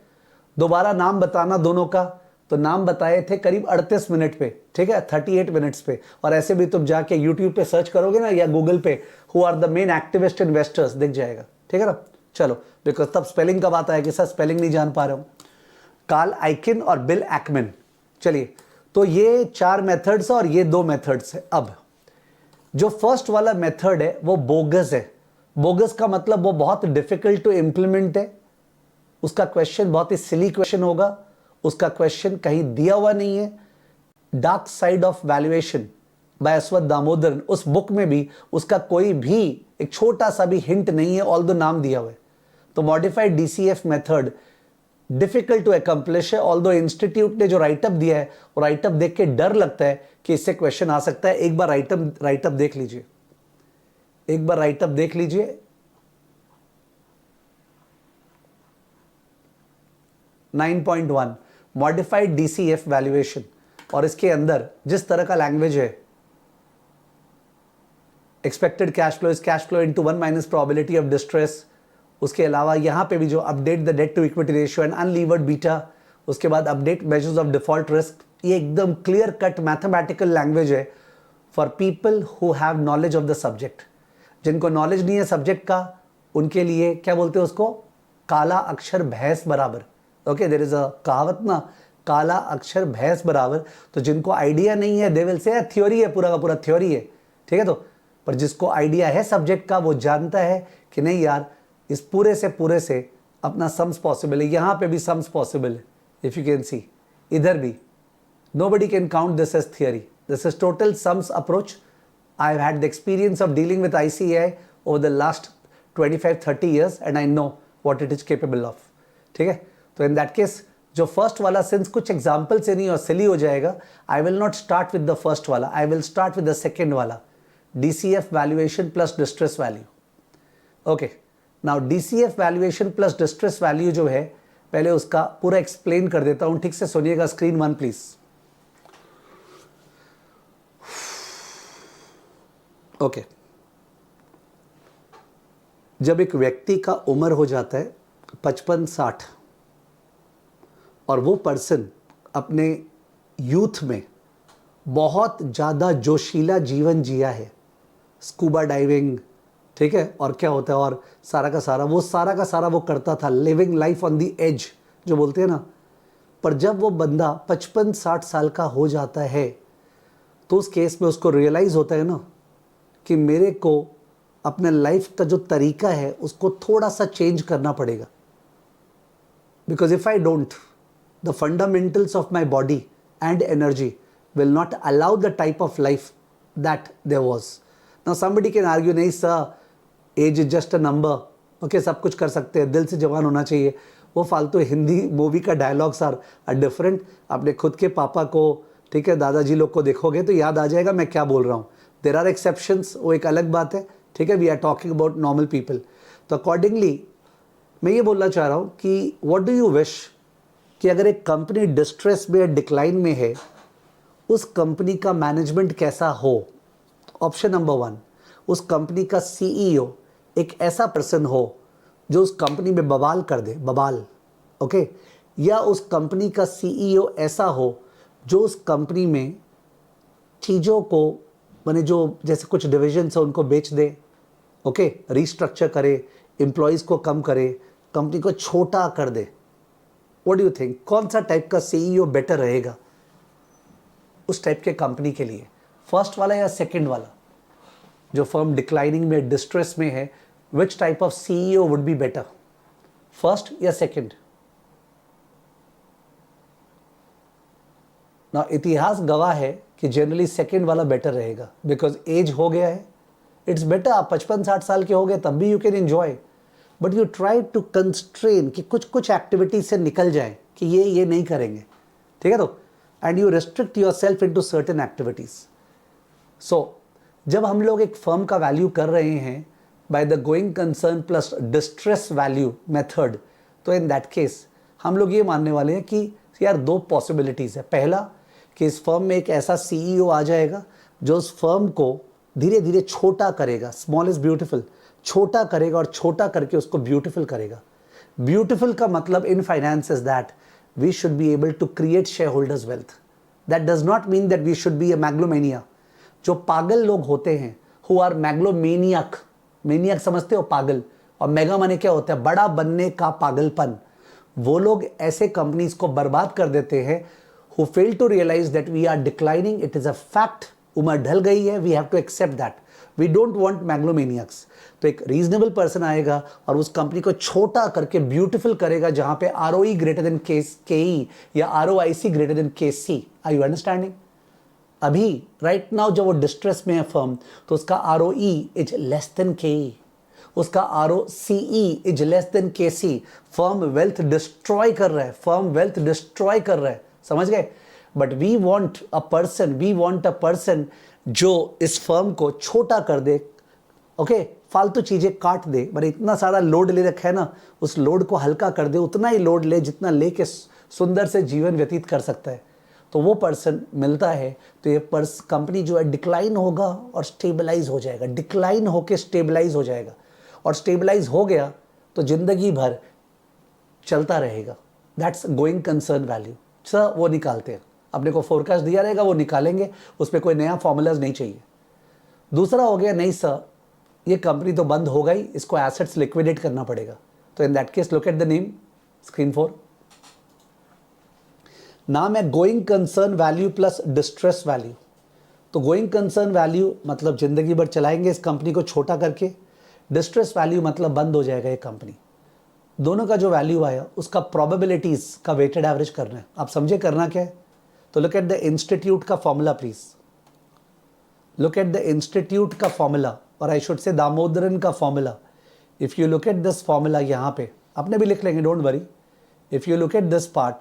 दोबारा नाम बताना दोनों का, तो नाम बताए थे करीब 38 मिनट पे, ठीक है, 38 मिनट्स पे। और ऐसे भी तुम जाके यूट्यूब पे सर्च करोगे ना या गूगल पे, who are the main activist investors, दिख जाएगा, ठीक है ना। चलो, बिकॉज तब स्पेलिंग का बात आया कि सर स्पेलिंग नहीं जान पा रहा हूं। कार्ल आइकिन और बिल एक्मैन। चलिए, तो ये 4 मेथड्स और ये 2 मेथड्स है। अब जो फर्स्ट वाला मेथड है वो बोगस है। बोगस का मतलब वो बहुत डिफिकल्ट टू इंप्लीमेंट है, उसका क्वेश्चन बहुत ही सिली क्वेश्चन होगा, उसका क्वेश्चन कहीं दिया हुआ नहीं है। Dark side of valuation by Ashwath Damodaran, उस बुक में भी उसका कोई भी एक छोटा सा भी हिंट नहीं है, ऑल द नाम दिया हुआ है। तो modified DCF method difficult to accomplish है, ऑल दो इंस्टीट्यूट ने जो राइटअप दिया है वो राइटअप देख के डर लगता है कि इससे क्वेश्चन आ सकता है। एक बार राइटअप देख लीजिए, एक बार राइटअप देख लीजिए। 9.1 मॉडिफाइड डीसीएफ वैल्यूएशन, और इसके अंदर जिस तरह का लैंग्वेज है, expected cash flow is cash flow into 1 minus probability of distress. उसके अलावा यहां पे भी जो update the debt to equity ratio and unlevered beta, उसके बाद update measures of default risk. ये एकदम क्लियर कट मैथमेटिकल लैंग्वेज है for people who have knowledge of the subject. जिनको नॉलेज नहीं है सब्जेक्ट का, उनके लिए क्या बोलते हैं उसको, काला अक्षर भैंस बराबर। ओके, देयर इज अ कहावत ना, काला अक्षर भैंस बराबर। तो जिनको आइडिया नहीं है दे विल से थ्योरी है, पूरा का पूरा थ्योरी है, ठीक है। तो पर जिसको आइडिया है सब्जेक्ट का, वो जानता है कि नहीं यार, इस पूरे से अपना सम्स पॉसिबल है। यहां पे भी सम्स पॉसिबल है, इफ यू कैन सी, इधर भी nobody can count this as theory. This is total sums approach. I've had the experience of dealing with ICAI over the last 25-30 years and I know what it is capable of. ठीक है, तो in that case जो first वाला since कुछ example से नहीं और silly हो जाएगा, I will not start with the first वाला, I will start with the second वाला, DCF valuation plus distress value. Okay, now DCF valuation plus distress value जो है, पहले उसका पूरा एक्सप्लेन कर देता हूं, ठीक से सुनिएगा। Screen 1 please. ओके, जब एक व्यक्ति का उम्र हो जाता है 55-60 और वो पर्सन अपने यूथ में बहुत ज़्यादा जोशीला जीवन जिया है, स्कूबा डाइविंग, ठीक है, और क्या होता है, और सारा का सारा वो करता था, living life on the edge जो बोलते हैं ना। पर जब वो बंदा 55-60 साल का हो जाता है तो उस केस में उसको रियलाइज़ होता है ना कि मेरे को अपने लाइफ का जो तरीका है उसको थोड़ा सा चेंज करना पड़ेगा। Because if I don't, the fundamentals of my body and energy will not allow the type of life that there was. Now somebody can argue, नहीं sir, age is just a number, okay, सब कुछ कर सकते हैं, दिल से जवान होना चाहिए। वो फालतू हिंदी मूवी का डायलॉग्स आर डिफरेंट। अपने खुद के पापा को, ठीक है, दादाजी लोग को देखोगे तो याद आ जाएगा मैं क्या बोल रहा हूँ। देर आर एक्सेप्शंस, वो एक अलग बात है, ठीक है। We are talking about normal people. तो अकॉर्डिंगली मैं ये बोलना चाह रहा हूँ कि व्हाट डू यू विश, कि अगर एक कंपनी डिस्ट्रेस में या डिक्लाइन में है, उस कंपनी का मैनेजमेंट कैसा हो। ऑप्शन नंबर 1, उस कंपनी का CEO एक ऐसा पर्सन हो जो उस कंपनी में बवाल कर दे, बवाल, ओके, या उस कंपनी का CEO ऐसा हो जो उस कंपनी में चीज़ों को, माने जो जैसे कुछ डिविजन्स है उनको बेच दे, ओके, रीस्ट्रक्चर करे, एम्प्लॉयज़ को कम करे, कंपनी को छोटा कर दे। व्हाट डू यू थिंक, कौन सा टाइप का CEO बेटर रहेगा उस टाइप के कंपनी के लिए, फर्स्ट वाला या सेकंड वाला? जो फर्म डिक्लाइनिंग में, डिस्ट्रेस में है, which type of CEO would be better, first या सेकंड? ना इतिहास गवाह है कि जनरली सेकंड वाला बेटर रहेगा, बिकॉज एज हो गया है, इट्स बेटर। आप 55-60 साल के हो गए तब भी you can enjoy, but you try to constrain कि कुछ एक्टिविटी से निकल जाए कि ये नहीं करेंगे, ठीक है। तो and you restrict yourself into certain activities. So जब हम लोग एक फर्म का वैल्यू कर रहे हैं by the going concern plus distress value method, तो इन दैट केस हम लोग ये मानने वाले हैं कि यार 2 पॉसिबिलिटीज़ है। पहला कि इस फर्म में एक ऐसा CEO आ जाएगा जो उस फर्म को धीरे धीरे छोटा करेगा, स्मॉल इज ब्यूटीफुल, छोटा करेगा और छोटा करके उसको ब्यूटीफुल करेगा। ब्यूटीफुल का मतलब in finance is that we should be able to create shareholders wealth. That does not mean that we should be a megalomania. जो पागल लोग होते हैं, who are megalomaniac, maniac समझते हो पागल, और मेगा माने क्या होता है, बड़ा बनने का पागलपन, वो लोग ऐसे कंपनीज को बर्बाद कर देते हैं who fail to realize that we are declining. It is a fact. उम्र ढल गई है, we have to accept that. We don't want megalomaniacs. तो एक रीजनेबल पर्सन आएगा और उस कंपनी को छोटा करके ब्यूटीफुल करेगा जहां पे ROE ग्रेटर देन KE या ROIC greater than KC. Are you understanding? अभी राइट नाउ जब वो डिस्ट्रेस में है फर्म, तो उसका ROE is less than KE, उसका ROCE is less than KC. Firm wealth destroy कर रहा है, फर्म वेल्थ डिस्ट्रॉय कर रहा है, समझ गए? But we want a person जो इस फर्म को छोटा कर दे, ओके, फालतू चीजें काट दे, पर इतना सारा लोड ले रखा है ना, उस लोड को हल्का कर दे, उतना ही लोड ले जितना लेके सुंदर से जीवन व्यतीत कर सकता है. तो वो पर्सन मिलता है तो ये कंपनी जो है डिक्लाइन होगा और स्टेबलाइज हो जाएगा, डिक्लाइन होके स्टेबलाइज हो जाएगा, और स्टेबलाइज हो गया तो जिंदगी भर चलता रहेगा. That's going concern value. Sir वो निकालते हैं, अपने को फोरकास्ट दिया रहेगा, वो निकालेंगे, उस पर कोई नया फॉर्मूलाज नहीं चाहिए. दूसरा हो गया, नहीं सर ये कंपनी तो बंद हो गई, इसको एसेट्स लिक्विडेट करना पड़ेगा. तो in that case look at the name, screen 4. नाम है going concern value plus distress value. तो गोइंग कंसर्न वैल्यू मतलब जिंदगी भर चलाएंगे इस कंपनी को छोटा करके, डिस्ट्रेस वैल्यू मतलब बंद हो जाएगा ये कंपनी. दोनों का जो वैल्यू आया उसका प्रोबेबिलिटीज का वेटेड एवरेज करना है. आप समझे करना क्या है? तो लुक एट द इंस्टीट्यूट का formula please, look at the institute का फॉर्मूला, और आई शुड से दामोदरन का formula. If you look at this formula, यहाँ पे अपने भी लिख लेंगे, don't worry. If you look at this part,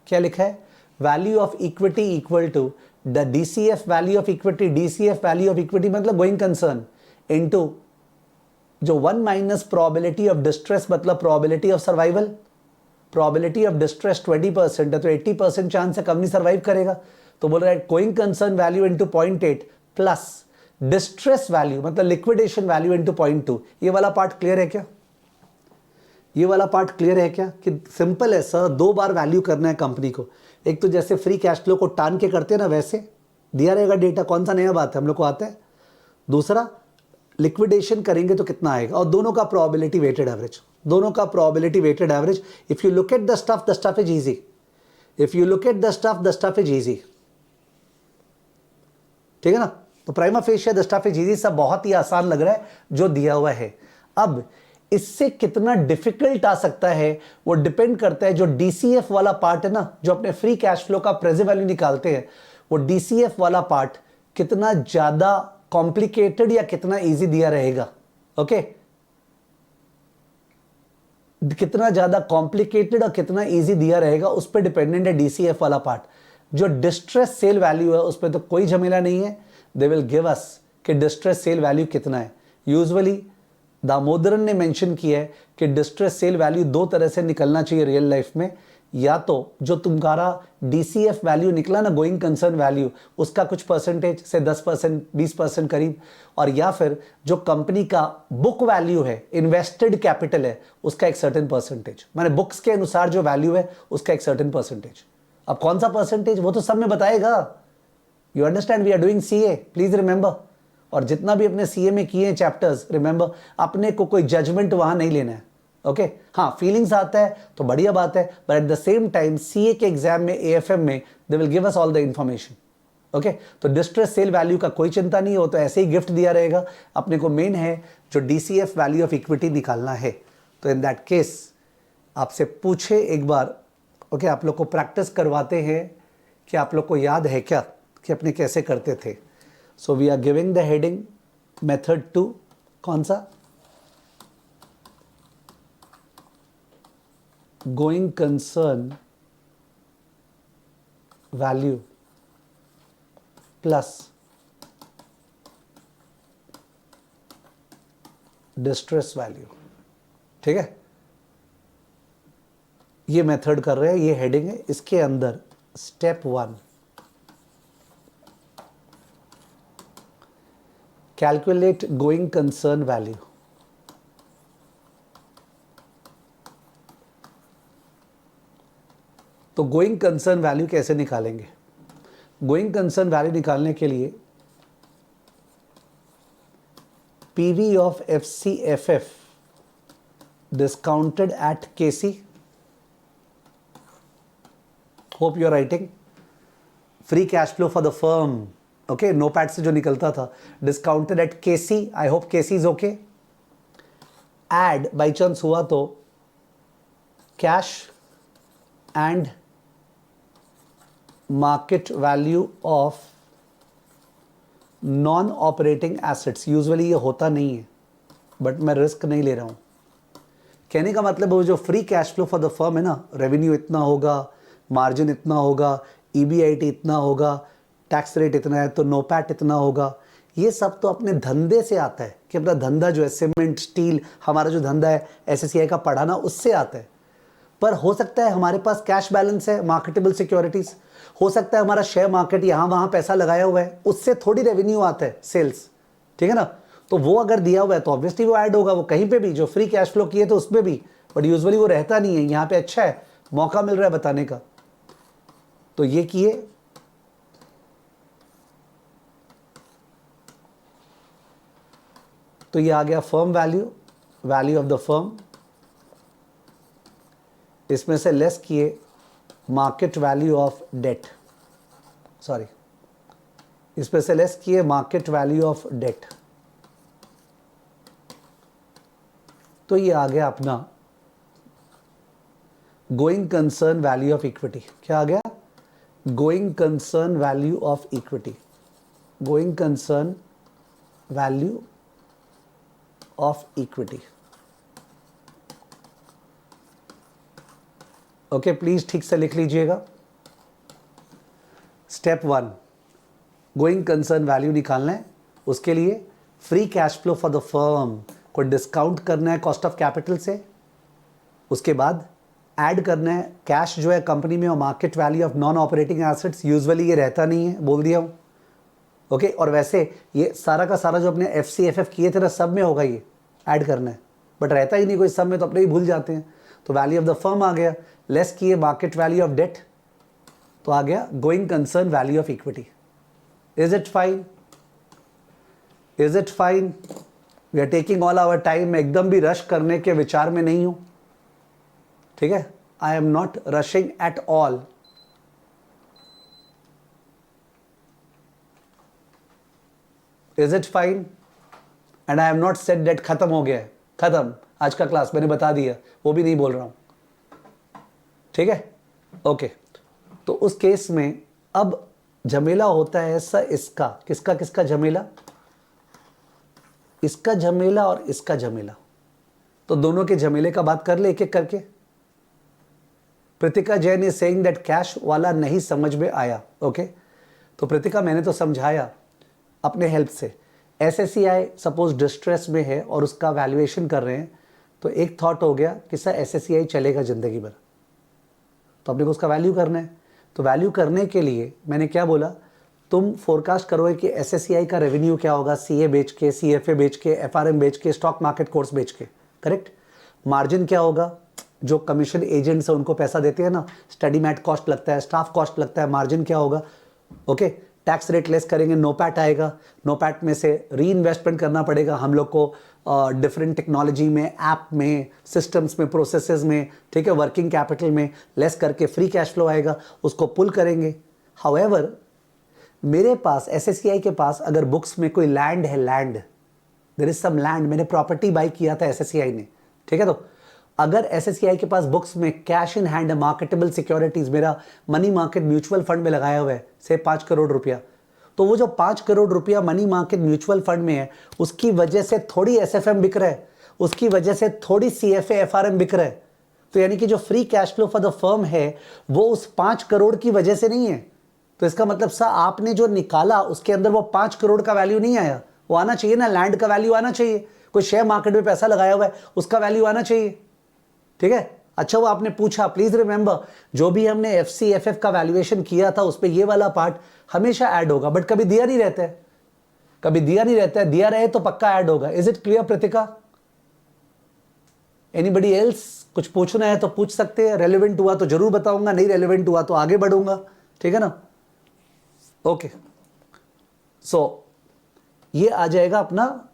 क्या लिखा है? Value of equity equal to the DCF value of equity. DCF value of equity मतलब गोइंग कंसर्न इनटू जो 1 माइनस प्रोबेबिलिटी ऑफ डिस्ट्रेस मतलब probability of survival. Probability of distress 20% है, तो 80% chance है company survive करेगा. तो बोल रहा है going concern value into 0.8 plus distress value मतलब लिक्विडेशन वैल्यू इनटू 0.2. ये वाला पार्ट क्लियर है क्या? ये वाला पार्ट क्लियर है क्या? कि सिंपल है सर, 2 बार वैल्यू करना है कंपनी को. एक तो जैसे फ्री कैश फ्लो को टान के करते हैं ना, वैसे दिया रहेगा डेटा, कौन सा नया बात है, हम लोग को आता है. दूसरा लिक्विडेशन करेंगे तो कितना आएगा, और दोनों का प्रोबेबिलिटी वेटेड एवरेज, दोनों का probability weighted average. If you look at the stuff is easy. If you look at the stuff is easy, ठीक है ना? तो prima facie the stuff is easy सब बहुत ही आसान लग रहा है जो दिया हुआ है. अब इससे कितना डिफिकल्ट आ सकता है वो डिपेंड करता है, जो DCF वाला पार्ट है ना, जो अपने फ्री कैश फ्लो का प्रेजेंट वैल्यू निकालते हैं, वो DCF वाला पार्ट कितना ज्यादा कॉम्प्लिकेटेड या कितना इजी दिया रहेगा. ओके, कितना ज्यादा कॉम्प्लिकेटेड और कितना इजी दिया रहेगा उस पर डिपेंडेंट है DCF वाला पार्ट. जो डिस्ट्रेस सेल वैल्यू है उस पर तो कोई झमेला नहीं है. दे विल गिव अस कि डिस्ट्रेस सेल वैल्यू कितना है. यूजुअली दामोदरन ने मेंशन किया है कि डिस्ट्रेस सेल वैल्यू 2 तरह से निकलना चाहिए रियल लाइफ में. या तो जो तुम्हारा DCF वैल्यू निकला ना, गोइंग कंसर्न वैल्यू, उसका कुछ परसेंटेज से 10% 20% करीब, और या फिर जो कंपनी का बुक वैल्यू है, इन्वेस्टेड कैपिटल है, उसका एक सर्टेन परसेंटेज, माने बुक्स के अनुसार जो वैल्यू है उसका एक सर्टेन परसेंटेज. अब कौन सा परसेंटेज वो तो सब में बताएगा. You understand, we are doing CA, please remember. और जितना भी अपने CA में किए चैप्टर्स, रिमेंबर अपने को कोई जजमेंट वहां नहीं लेना है. ओके हाँ, फीलिंग्स आता है तो बढ़िया बात है, but at the same time CA के एग्जाम में, AFM में, they will give us all the information. Okay, तो डिस्ट्रेस सेल वैल्यू का कोई चिंता नहीं हो, तो ऐसे ही गिफ्ट दिया रहेगा. अपने को मेन है जो DCF वैल्यू ऑफ इक्विटी निकालना है. तो इन दैट केस आपसे पूछे एक बार, ओके, आप लोग को प्रैक्टिस करवाते हैं कि आप लोग को याद है क्या कि अपने कैसे करते थे. So we are giving the heading method 2, कौन सा? Going concern value plus distress value. ठीक है, ये मेथड कर रहे हैं, ये हेडिंग है. इसके अंदर step 1, calculate going concern value. तो तो गोइंग कंसर्न वैल्यू कैसे निकालेंगे? गोइंग कंसर्न वैल्यू निकालने के लिए PV of FCFF discounted at KC, hope you are writing, free cash flow for the firm, okay, NOPAT से जो निकलता था, discounted at KC, I hope KC is okay, add by chance हुआ तो cash and market value of non operating assets. Usually ये होता नहीं है बट मैं रिस्क नहीं ले रहा हूं। कहने का मतलब वो जो free cash flow for the firm है ना, रेवेन्यू इतना होगा, मार्जिन इतना होगा, ईबीआईटी इतना होगा, टैक्स रेट इतना है तो नोपैट इतना होगा, ये सब तो अपने धंधे से आता है कि अपना धंधा जो है सीमेंट स्टील, हमारा जो धंधा है एसएससीआई का पढ़ाना, उससे आता है। पर हो सकता है हमारे पास कैश बैलेंस है, मार्केटेबल सिक्योरिटीज, हो सकता है हमारा शेयर मार्केट यहाँ वहाँ पैसा लगाया हुआ है, उससे थोड़ी रेवेन्यू आता है सेल्स, ठीक है ना। तो वो अगर दिया हुआ है तो ऑब्वियसली वो ऐड होगा, वो कहीं पे भी जो फ्री कैश फ्लो किए तो उसमें भी, बट यूजुअली वो रहता नहीं है। यहाँ पे अच्छा है, मौका मिल रहा है बताने का, तो ये किए। तो ये आ गया firm value, value of the firm, इसमें से लेस किए market value of debt, sorry, इसमें से लेस किए मार्केट वैल्यू ऑफ डेट, तो ये आ गया अपना going concern value of equity. क्या आ गया? Going concern value of equity, going concern value of equity. Okay, please ठीक से लिख लीजिएगा। स्टेप 1, गोइंग कंसर्न वैल्यू निकालना है, उसके लिए free cash flow for the firm को डिस्काउंट करना है कॉस्ट ऑफ कैपिटल से, उसके बाद ऐड करना है कैश जो है कंपनी में और market value of non operating assets. Usually ये रहता नहीं है, बोल दिया हूँ, ओके। और वैसे ये सारा का सारा जो अपने एफसीएफएफ किए थे ना, सब में होगा ये ऐड करना है, बट रहता ही नहीं कोई, सब में तो अपने ही भूल जाते हैं। तो वैल्यू ऑफ द फर्म आ गया, लेस किए मार्केट वैल्यू ऑफ डेट, तो आ गया going concern value of equity. Is it fine? Is it fine? We are taking all our time, मैं एकदम भी रश करने के विचार में नहीं हूं, ठीक है। I am not rushing at all. Is it fine? And I am not said debt खत्म हो गया है, खत्म आज का क्लास, मैंने बता दिया, वो भी नहीं बोल रहा हूं, ठीक है, ओके। तो उस केस में अब झमेला होता है ऐसा, इसका किसका किसका झमेला, इसका झमेला और इसका झमेला। तो दोनों के झमेले का बात कर ले एक एक करके। Pritika Jain is saying that cash वाला नहीं समझ में आया, ओके। तो प्रीतिका मैंने तो समझाया अपने हेल्प से। एसएससीआई सपोज डिस्ट्रेस में है और उसका वैल्यूएशन कर रहे हैं, तो एक थॉट हो गया कि सर एसएससीआई चलेगा जिंदगी भर, तो अपने को उसका वैल्यू करना है। तो वैल्यू करने के लिए मैंने क्या बोला, तुम फोरकास्ट करोगे कि एसएससीआई का रेवेन्यू क्या होगा, सीए बेच के, सीएफए बेच के, एफआरएम बेच के, स्टॉक मार्केट कोर्स बेच के, करेक्ट। मार्जिन क्या होगा, जो कमीशन एजेंट्स है उनको पैसा देते हैं ना, स्टडी मैट कॉस्ट लगता है, स्टाफ कॉस्ट लगता है, मार्जिन क्या होगा, ओके। टैक्स रेट लेस करेंगे, नो पैट आएगा, नो पैट में से री इन्वेस्टमेंट करना पड़ेगा हम लोग को डिफरेंट टेक्नोलॉजी में, ऐप में, सिस्टम्स में, प्रोसेसेस में, ठीक है, वर्किंग कैपिटल में, लेस करके फ्री कैश फ्लो आएगा, उसको पुल करेंगे। हाउएवर मेरे पास एसएससीआई के पास अगर बुक्स में कोई लैंड है, land, there is some land, मैंने प्रॉपर्टी बाई किया था एसएससीआई ने, ठीक है। तो अगर एसएससीआई के पास बुक्स में कैश इन हैंड है, मार्केटेबल सिक्योरिटीज, मेरा मनी मार्केट म्यूचुअल फंड में लगाया हुआ है से 5 करोड़ रुपया, तो वो जो 5 करोड़ रुपया मनी मार्केट म्यूचुअल फंड में है, उसकी वजह से थोड़ी एसएफएम बिक रहा है, उसकी वजह से थोड़ी सीएफए एफआरएम बिक रहा है। तो यानी कि जो free cash flow for the firm है वो उस 5 करोड़ की वजह से नहीं है। तो इसका मतलब सर आपने जो निकाला उसके अंदर वो 5 करोड़ का वैल्यू नहीं आया, वो आना चाहिए ना, लैंड का वैल्यू आना चाहिए, कोई शेयर मार्केट में पैसा लगाया हुआ है उसका वैल्यू आना चाहिए, ठीक है। अच्छा वो आपने पूछा, प्लीज रिमेंबर जो भी हमने एफसीएफएफ का वैल्यूएशन किया था उस पे ये वाला पार्ट हमेशा ऐड होगा, बट कभी दिया नहीं रहता है, कभी दिया नहीं रहता है, दिया रहे तो पक्का ऐड होगा। Is it clear Pritika? Anybody else कुछ पूछना है तो पूछ सकते हैं, रेलेवेंट हुआ तो जरूर बताऊंगा, नहीं रेलेवेंट हुआ तो आगे बढ़ूंगा, ठीक है ना। ओके सो ये आ जाएगा अपना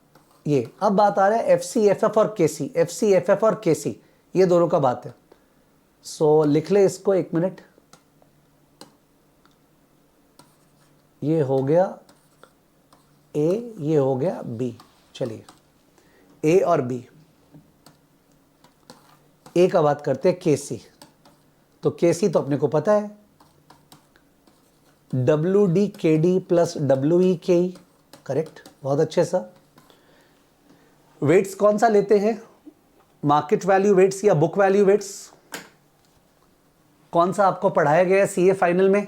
ये। अब बात आ रहा है FCFF और KC, FCFF और KC ये दोनों का बात है। सो लिख ले इसको, एक मिनट, ये हो गया A, ये हो गया B। चलिए A और B, A का बात करते हैं KC। तो KC तो अपने को पता है WDKD प्लस WEKE, करेक्ट, बहुत अच्छे सा। वेट्स कौन सा लेते हैं, मार्केट वैल्यू वेट्स या बुक वैल्यू वेट्स? कौन सा आपको पढ़ाया गया है CA फाइनल में?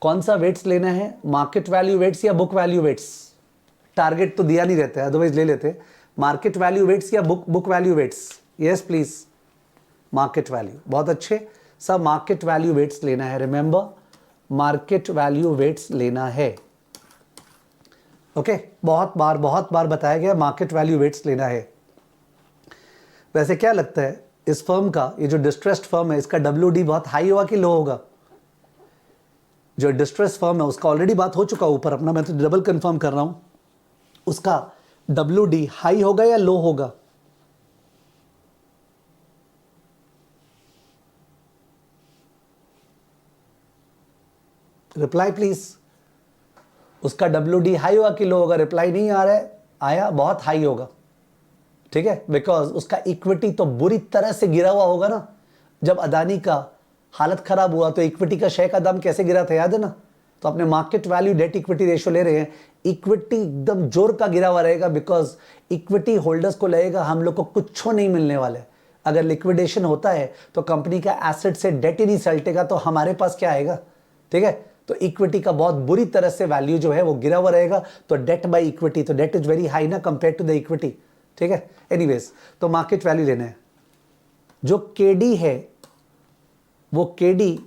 कौन सा वेट्स लेना है, मार्केट वैल्यू वेट्स या बुक वैल्यू वेट्स? टारगेट तो दिया नहीं रहता है, अदरवाइज ले लेते। मार्केट वैल्यू वेट्स या book value weights? Yes please, market value, बहुत अच्छे। सब मार्केट वैल्यू वेट्स लेना है, रिमेंबर मार्केट वैल्यू वेट्स लेना है। ओके बहुत बार बताया गया मार्केट वैल्यू वेट्स लेना है। वैसे क्या लगता है इस फर्म का, ये जो डिस्ट्रेस्ड फर्म है, इसका WD बहुत हाई होगा कि लो होगा? जो डिस्ट्रेस फर्म है उसका ऑलरेडी बात हो चुका ऊपर अपना, मैं तो डबल कंफर्म कर रहा हूं, उसका WD हाई होगा या लो होगा? रिप्लाई प्लीज, उसका WD हाई होगा कि लो होगा? रिप्लाई नहीं आ रहा है, आया, बहुत हाई होगा, ठीक है, बिकॉज उसका इक्विटी तो बुरी तरह से गिरा हुआ होगा ना। जब अदानी का हालत खराब हुआ तो इक्विटी का शेयर का दाम कैसे गिरा था, याद है ना। तो अपने market value date equity ratio ले रहे हैं, इक्विटी एकदम जोर का गिरा हुआ रहेगा, बिकॉज इक्विटी होल्डर्स को लगेगा हम लोग को कुछ नहीं मिलने वाले। अगर लिक्विडेशन होता है तो कंपनी का एसेट से डेट ही नहीं सल्टेगा, तो हमारे पास क्या आएगा, ठीक है। तो इक्विटी का बहुत बुरी तरह से वैल्यू जो है वो गिरा हुआ रहेगा। तो डेट बाय इक्विटी, तो डेट इज वेरी हाई ना कंपेयर टू द इक्विटी, ठीक है। एनीवेज, तो मार्केट वैल्यू लेना है। जो KD है वो KD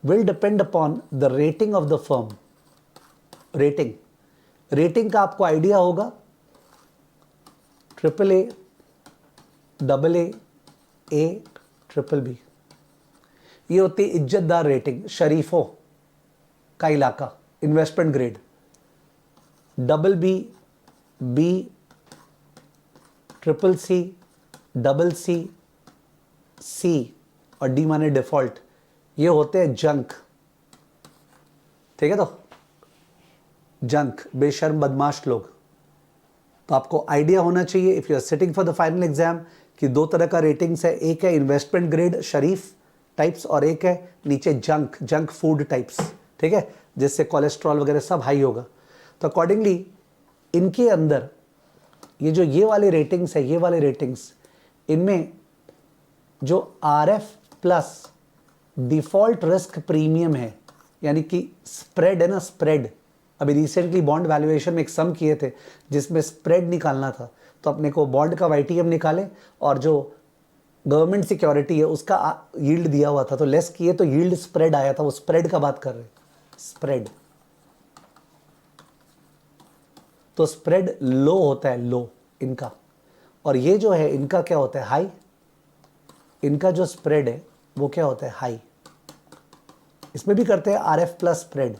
will depend upon the rating of the firm. Rating का आपको आइडिया होगा, AAA, AA, A, BBB, ये होती है इज्जतदार रेटिंग, शरीफों का इलाका, investment grade. BB, B, CCC, CC, C और D माने डिफॉल्ट, ये होते हैं जंक, ठीक है। तो जंक, बेशर्म बदमाश लोग। तो आपको आइडिया होना चाहिए if you are sitting for the final exam कि दो तरह का रेटिंग्स है, एक है इन्वेस्टमेंट ग्रेड शरीफ टाइप्स और एक है नीचे जंक फूड टाइप्स, ठीक है, जिससे कोलेस्ट्रॉल वगैरह सब हाई होगा। तो अकॉर्डिंगली इनके अंदर ये वाले रेटिंग्स है, ये वाले रेटिंग्स, इनमें जो RF plus default risk premium है, यानी कि स्प्रेड है ना, स्प्रेड। अभी रिसेंटली बॉन्ड वैल्यूएशन में एक सम किए थे जिसमें स्प्रेड निकालना था, तो अपने को बॉन्ड का YTM निकाले और जो गवर्नमेंट सिक्योरिटी है उसका यील्ड दिया हुआ था, तो लेस किए तो यील्ड स्प्रेड आया था, वो स्प्रेड का बात कर रहे हैं, स्प्रेड। तो स्प्रेड लो होता है, लो इनका, और ये जो है इनका क्या होता है, हाई। इनका जो स्प्रेड है वो क्या होता है, हाई। इसमें भी करते हैं RF प्लस स्प्रेड,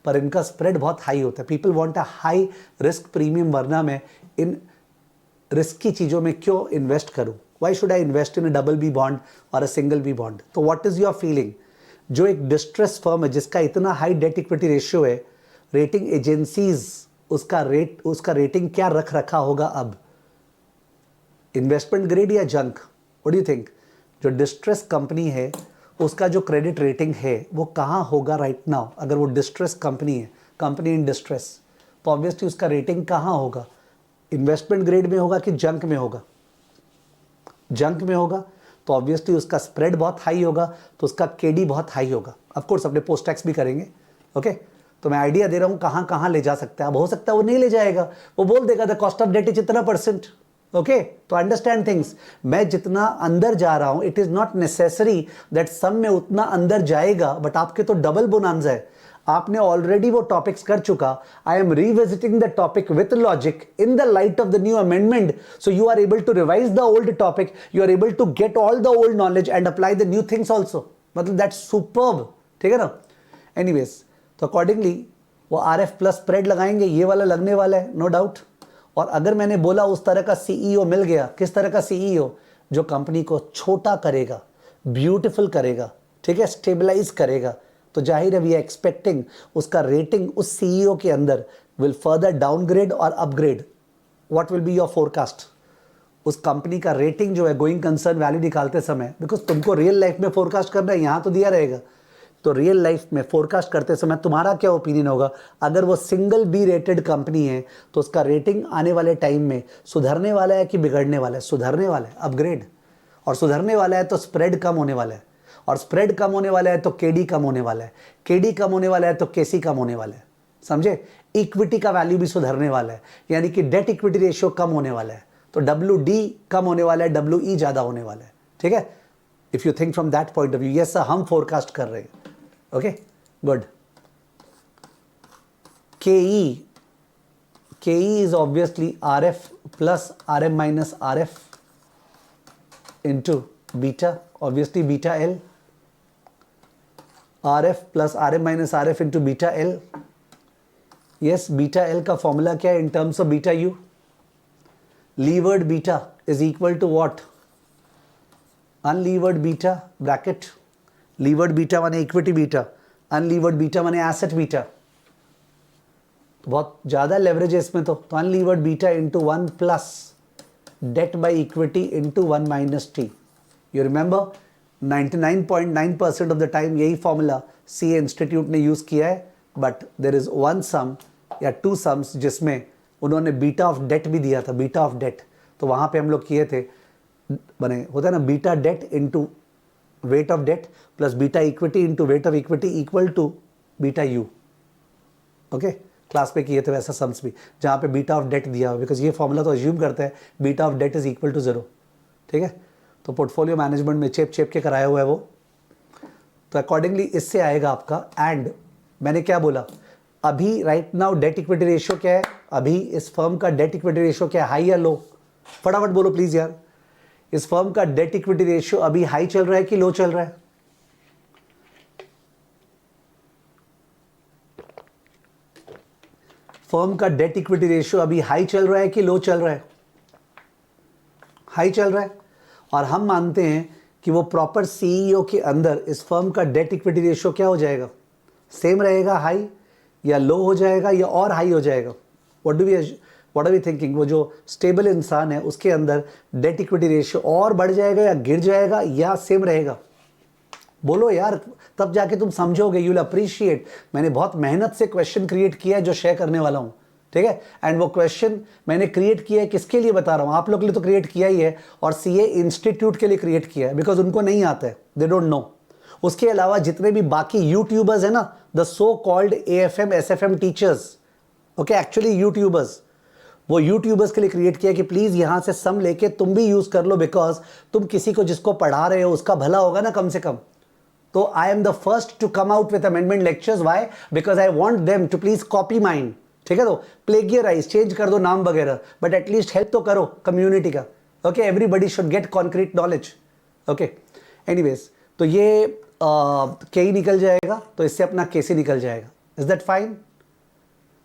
पर इनका स्प्रेड बहुत हाई होता है। People want a high risk premium, वरना मैं इन रिस्की चीज़ों में क्यों इन्वेस्ट करूं? Why should I invest in a BB bond और अ सिंगल B बॉन्ड? तो व्हाट इज योर फीलिंग? जो एक डिस्ट्रेस फर्म है जिसका इतना हाई डेट इक्विटी रेशियो है, रेटिंग एजेंसीज उसका रेटिंग क्या रखा होगा अब, इन्वेस्टमेंट ग्रेड या junk? What do you think? जो डिस्ट्रेस कंपनी है उसका जो क्रेडिट रेटिंग है वो कहाँ होगा राइट नाउ? अगर वो डिस्ट्रेस कंपनी है, कंपनी इन डिस्ट्रेस, तो ऑब्वियसली उसका रेटिंग कहाँ होगा? इन्वेस्टमेंट ग्रेड में होगा कि जंक में होगा? जंक में होगा तो ऑब्वियसली उसका स्प्रेड बहुत हाई होगा, तो उसका KD बहुत हाई होगा। ऑफ कोर्स अपने पोस्ट टैक्स भी करेंगे, ओके। तो मैं आइडिया दे रहा हूँ कहाँ कहाँ ले जा सकता है। अब हो सकता है वो नहीं ले जाएगा, वो बोल देगा the cost of debt is इतना %, ओके। तो अंडरस्टैंड थिंग्स, मैं जितना अंदर जा रहा हूं, it is not necessary that some में उतना अंदर जाएगा, बट आपके तो डबल बोनांजा है। आपने ऑलरेडी वो टॉपिक्स कर चुका. I am revisiting the topic with logic in the light of the new amendment, so you are able to revise the old topic, you are able to get all the old knowledge and apply the new things also. मतलब that's superb. ठीक है ना. Anyways, तो accordingly वो RF plus spread लगाएंगे, ये वाला लगने वाला है, नो डाउट. और अगर मैंने बोला उस तरह का CEO मिल गया, किस तरह का CEO, जो कंपनी को छोटा करेगा, ब्यूटीफुल करेगा, ठीक है, स्टेबलाइज करेगा, तो जाहिर है वी आर एक्सपेक्टिंग उसका रेटिंग उस CEO के अंदर विल फर्दर डाउनग्रेड और upgrade. What will be your forecast? उस कंपनी का रेटिंग जो है गोइंग कंसर्न वैल्यू निकालते समय, बिकॉज तुमको रियल लाइफ में फोरकास्ट करना है, यहाँ तो दिया रहेगा, तो रियल लाइफ में फोरकास्ट करते समय तुम्हारा क्या ओपिनियन होगा? अगर वो सिंगल बी रेटेड कंपनी है तो उसका रेटिंग आने वाले टाइम में सुधरने वाला है कि बिगड़ने वाला है? सुधरने वाला है, अपग्रेड. और सुधरने वाला है तो स्प्रेड कम होने वाला है, और स्प्रेड कम होने वाला है तो केडी कम होने वाला है, केडी कम होने वाला है तो केसी कम होने वाला है. समझे? इक्विटी का वैल्यू भी सुधरने वाला है, यानी कि डेट इक्विटी रेशियो कम होने वाला है, तो WD कम होने वाला है, WE ज़्यादा होने वाला है. ठीक है. If you think from that point of view, yes sir, हम फोरकास्ट कर रहे हैं. Okay, good. KE is obviously RF plus RM minus RF into beta, obviously beta L. RF plus RM minus RF into beta L. Yes, beta L का formula क्या है in terms of beta U? Levered beta is equal to what? Unlevered beta bracket. Levered beta माने equity beta, unlevered beta माने asset beta. बहुत ज़्यादा leverage है इसमें. तो unlevered beta into 1 plus debt by equity into 1 minus T. You remember 99.9% of the time यही formula CA institute ने use किया है, but there is one sum या टू सम्स जिसमें उन्होंने बीटा ऑफ डेट भी दिया था, बीटा ऑफ डेट. तो वहाँ पे हम लोग किए थे, बने होता है ना, beta debt into weight of debt plus beta equity into weight of equity equal to beta u. Okay, class पे किए थे वैसा सम्स भी, जहाँ पे बीटा ऑफ डेट दिया हो, बिकॉज ये फॉर्मूला तो अज्यूम करते हैं beta of debt is equal to 0. ठीक है. तो पोर्टफोलियो मैनेजमेंट में चेप के कराया हुआ है वो. तो अकॉर्डिंगली इससे आएगा आपका. एंड मैंने क्या बोला अभी, right now date equity ratio क्या है अभी इस फर्म का? डेट इक्विटी रेशियो क्या है, हाई या लो? फटाफट बोलो प्लीज यार. इस फर्म का डेट इक्विटी रेशियो अभी हाई चल रहा है कि लो चल रहा है? फर्म का डेट इक्विटी रेशियो अभी हाई चल रहा है कि लो चल रहा है? हाई चल रहा है. और हम मानते हैं कि वो प्रॉपर CEO के अंदर इस फर्म का डेट इक्विटी रेशियो क्या हो जाएगा? सेम रहेगा, हाई, या लो हो जाएगा, या और हाई हो जाएगा? What are we thinking? वो जो स्टेबल इंसान है उसके अंदर डेट इक्विटी रेशियो और बढ़ जाएगा या गिर जाएगा या सेम रहेगा? बोलो यार, तब जाके तुम समझोगे, यू विल अप्रिशिएट. मैंने बहुत मेहनत से क्वेश्चन क्रिएट किया है जो शेयर करने वाला हूँ. ठीक है. एंड वो क्वेश्चन मैंने क्रिएट किया है किसके लिए बता रहा हूँ? आप लोग के लिए तो क्रिएट किया ही है, और CA इंस्टीट्यूट के लिए क्रिएट किया है, बिकॉज उनको नहीं आता है, दे डोंट नो. उसके अलावा जितने भी बाकी यूट्यूबर्स है ना, the so called AFM SFM teachers, okay, actually YouTubers, वो यूट्यूबर्स के लिए क्रिएट किया कि प्लीज़ यहाँ से सम लेके तुम भी यूज़ कर लो, बिकॉज तुम किसी को जिसको पढ़ा रहे हो उसका भला होगा ना कम से कम. तो I am the first to come out with amendment lectures. Why? Because I want them to please copy mine. ठीक है. तो प्लेगियराइज, चेंज कर दो नाम वगैरह, बट एटलीस्ट हेल्प तो करो कम्युनिटी का. Okay, everybody should get concrete knowledge. Okay, anyways, तो ये KE निकल जाएगा, तो इससे अपना KC निकल जाएगा. Is that fine?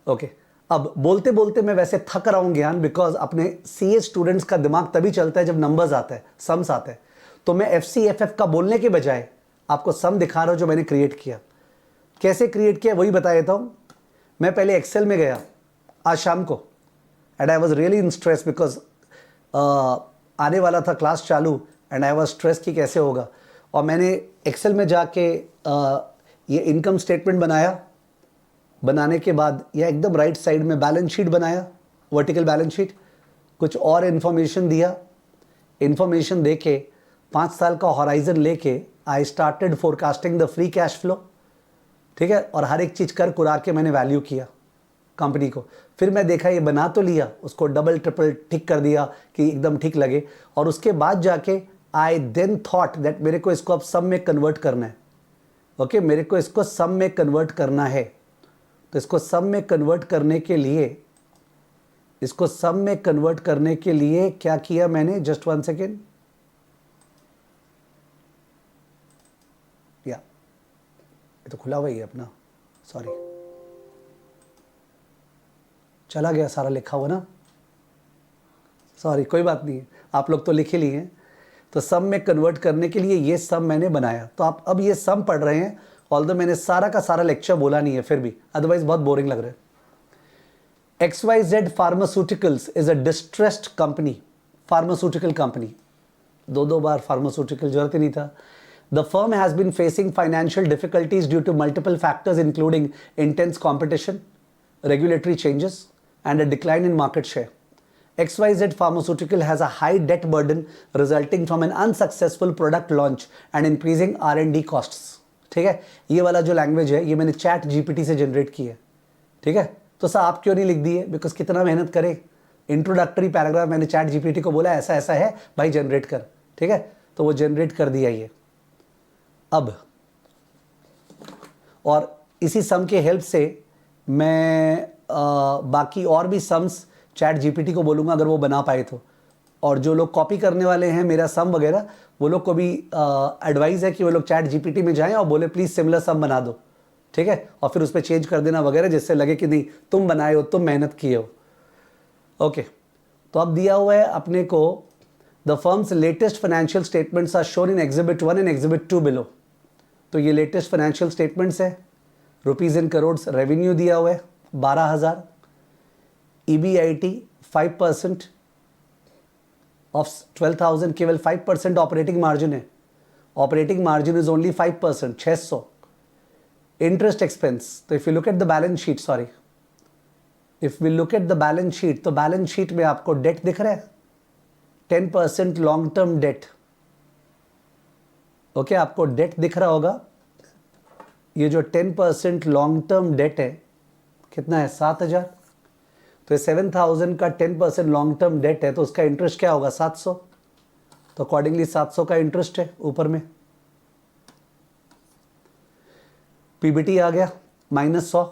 ओके. अब बोलते बोलते मैं वैसे थक रहा हूँ ज्ञान, बिकॉज अपने CA स्टूडेंट्स का दिमाग तभी चलता है जब नंबर्स आता है, सम्स आते हैं. तो मैं FCFF का बोलने के बजाय आपको सम दिखा रहा हूँ जो मैंने क्रिएट किया. कैसे क्रिएट किया वही बता देता हूँ. मैं पहले एक्सेल में गया आज शाम को, and I was really in stress, because आने वाला था क्लास चालू, एंड आई वॉज स्ट्रेस कि कैसे होगा. और मैंने एक्सेल में जाके ये इनकम स्टेटमेंट बनाया. बनाने के बाद यह एकदम राइट साइड में बैलेंस शीट बनाया, वर्टिकल बैलेंस शीट. कुछ और इन्फॉर्मेशन दिया. इन्फॉर्मेशन दे के 5 साल का हॉराइजन लेके I started forecasting the free cash flow. ठीक है. और हर एक चीज़ कर कुरा के मैंने वैल्यू किया कंपनी को. फिर मैं देखा ये बना तो लिया, उसको डबल ट्रिपल टिक कर दिया कि एकदम ठीक लगे. और उसके बाद जाके आई देन थॉट दैट मेरे को इसको अब सब में कन्वर्ट करना है. ओके मेरे को इसको सम में कन्वर्ट करना है, तो इसको सम में कन्वर्ट करने के लिए, इसको सम में कन्वर्ट करने के लिए क्या किया मैंने, जस्ट 1 सेकेंड, या ये तो खुला हुआ ही है अपना, सॉरी चला गया सारा लिखा हुआ ना, सॉरी कोई बात नहीं है, आप लोग तो लिख ही लिए हैं। तो सम में कन्वर्ट करने के लिए ये सम मैंने बनाया, तो आप अब ये सम पढ़ रहे हैं, ऑल्दो मैंने सारा का सारा लेक्चर बोला नहीं है फिर भी, अदरवाइज बहुत बोरिंग लग रहा है। XYZ Pharmaceuticals is a distressed company, pharmaceutical company, दो बार pharmaceutical जरूरत ही नहीं था। The firm has been facing financial difficulties due to multiple factors including intense competition, regulatory changes, and a decline in market share. XYZ Pharmaceutical has a high debt burden resulting from an unsuccessful product launch and increasing R&D costs. ठीक है, ये वाला जो language है ये मैंने chat GPT से generate की है। ठीक है, तो सर आप क्यों नहीं लिख दिए, बिकॉज कितना मेहनत करे, इंट्रोडक्टरी पैराग्राफ मैंने चैट जीपीटी को बोला ऐसा ऐसा है भाई जनरेट कर, ठीक है, तो वो जनरेट कर दिया ये। अब और इसी सम के हेल्प से मैं बाकी और भी सम्स चैट जीपीटी को बोलूँगा अगर वो बना पाए तो, और जो लोग कॉपी करने वाले हैं मेरा सम वगैरह, वो लोग को भी एडवाइस है कि वो लोग चैट जीपीटी में जाएं और बोले प्लीज़ सिमिलर सम बना दो, ठीक है, और फिर उस पर चेंज कर देना वगैरह, जिससे लगे कि नहीं तुम बनाए हो, तुम मेहनत किए हो। ओके, तो अब दिया हुआ है अपने को the firm's latest financial statements are shown in exhibit 1 and exhibit 2 below. तो ये लेटेस्ट फाइनेंशियल स्टेटमेंट्स है, रुपीज़ इन करोड्स रेवेन्यू दिया हुआ है 12,000, EBIT 5% ऑफ 12,000, केवल 5% ऑपरेटिंग मार्जिन है, operating margin is only 5%, 600। Interest expense, तो if you look at the balance sheet, sorry if we look at the balance sheet, तो balance sheet में आपको डेट दिख रहा है 10% लॉन्ग टर्म डेट। ओके, आपको डेट दिख रहा होगा, ये जो 10% लॉन्ग टर्म डेट है कितना है 7,000, तो 7,000 का 10% लॉन्ग टर्म डेट है, तो उसका इंटरेस्ट क्या होगा 700, तो अकॉर्डिंगली 700 का इंटरेस्ट है ऊपर में। पीबीटी आ गया -100,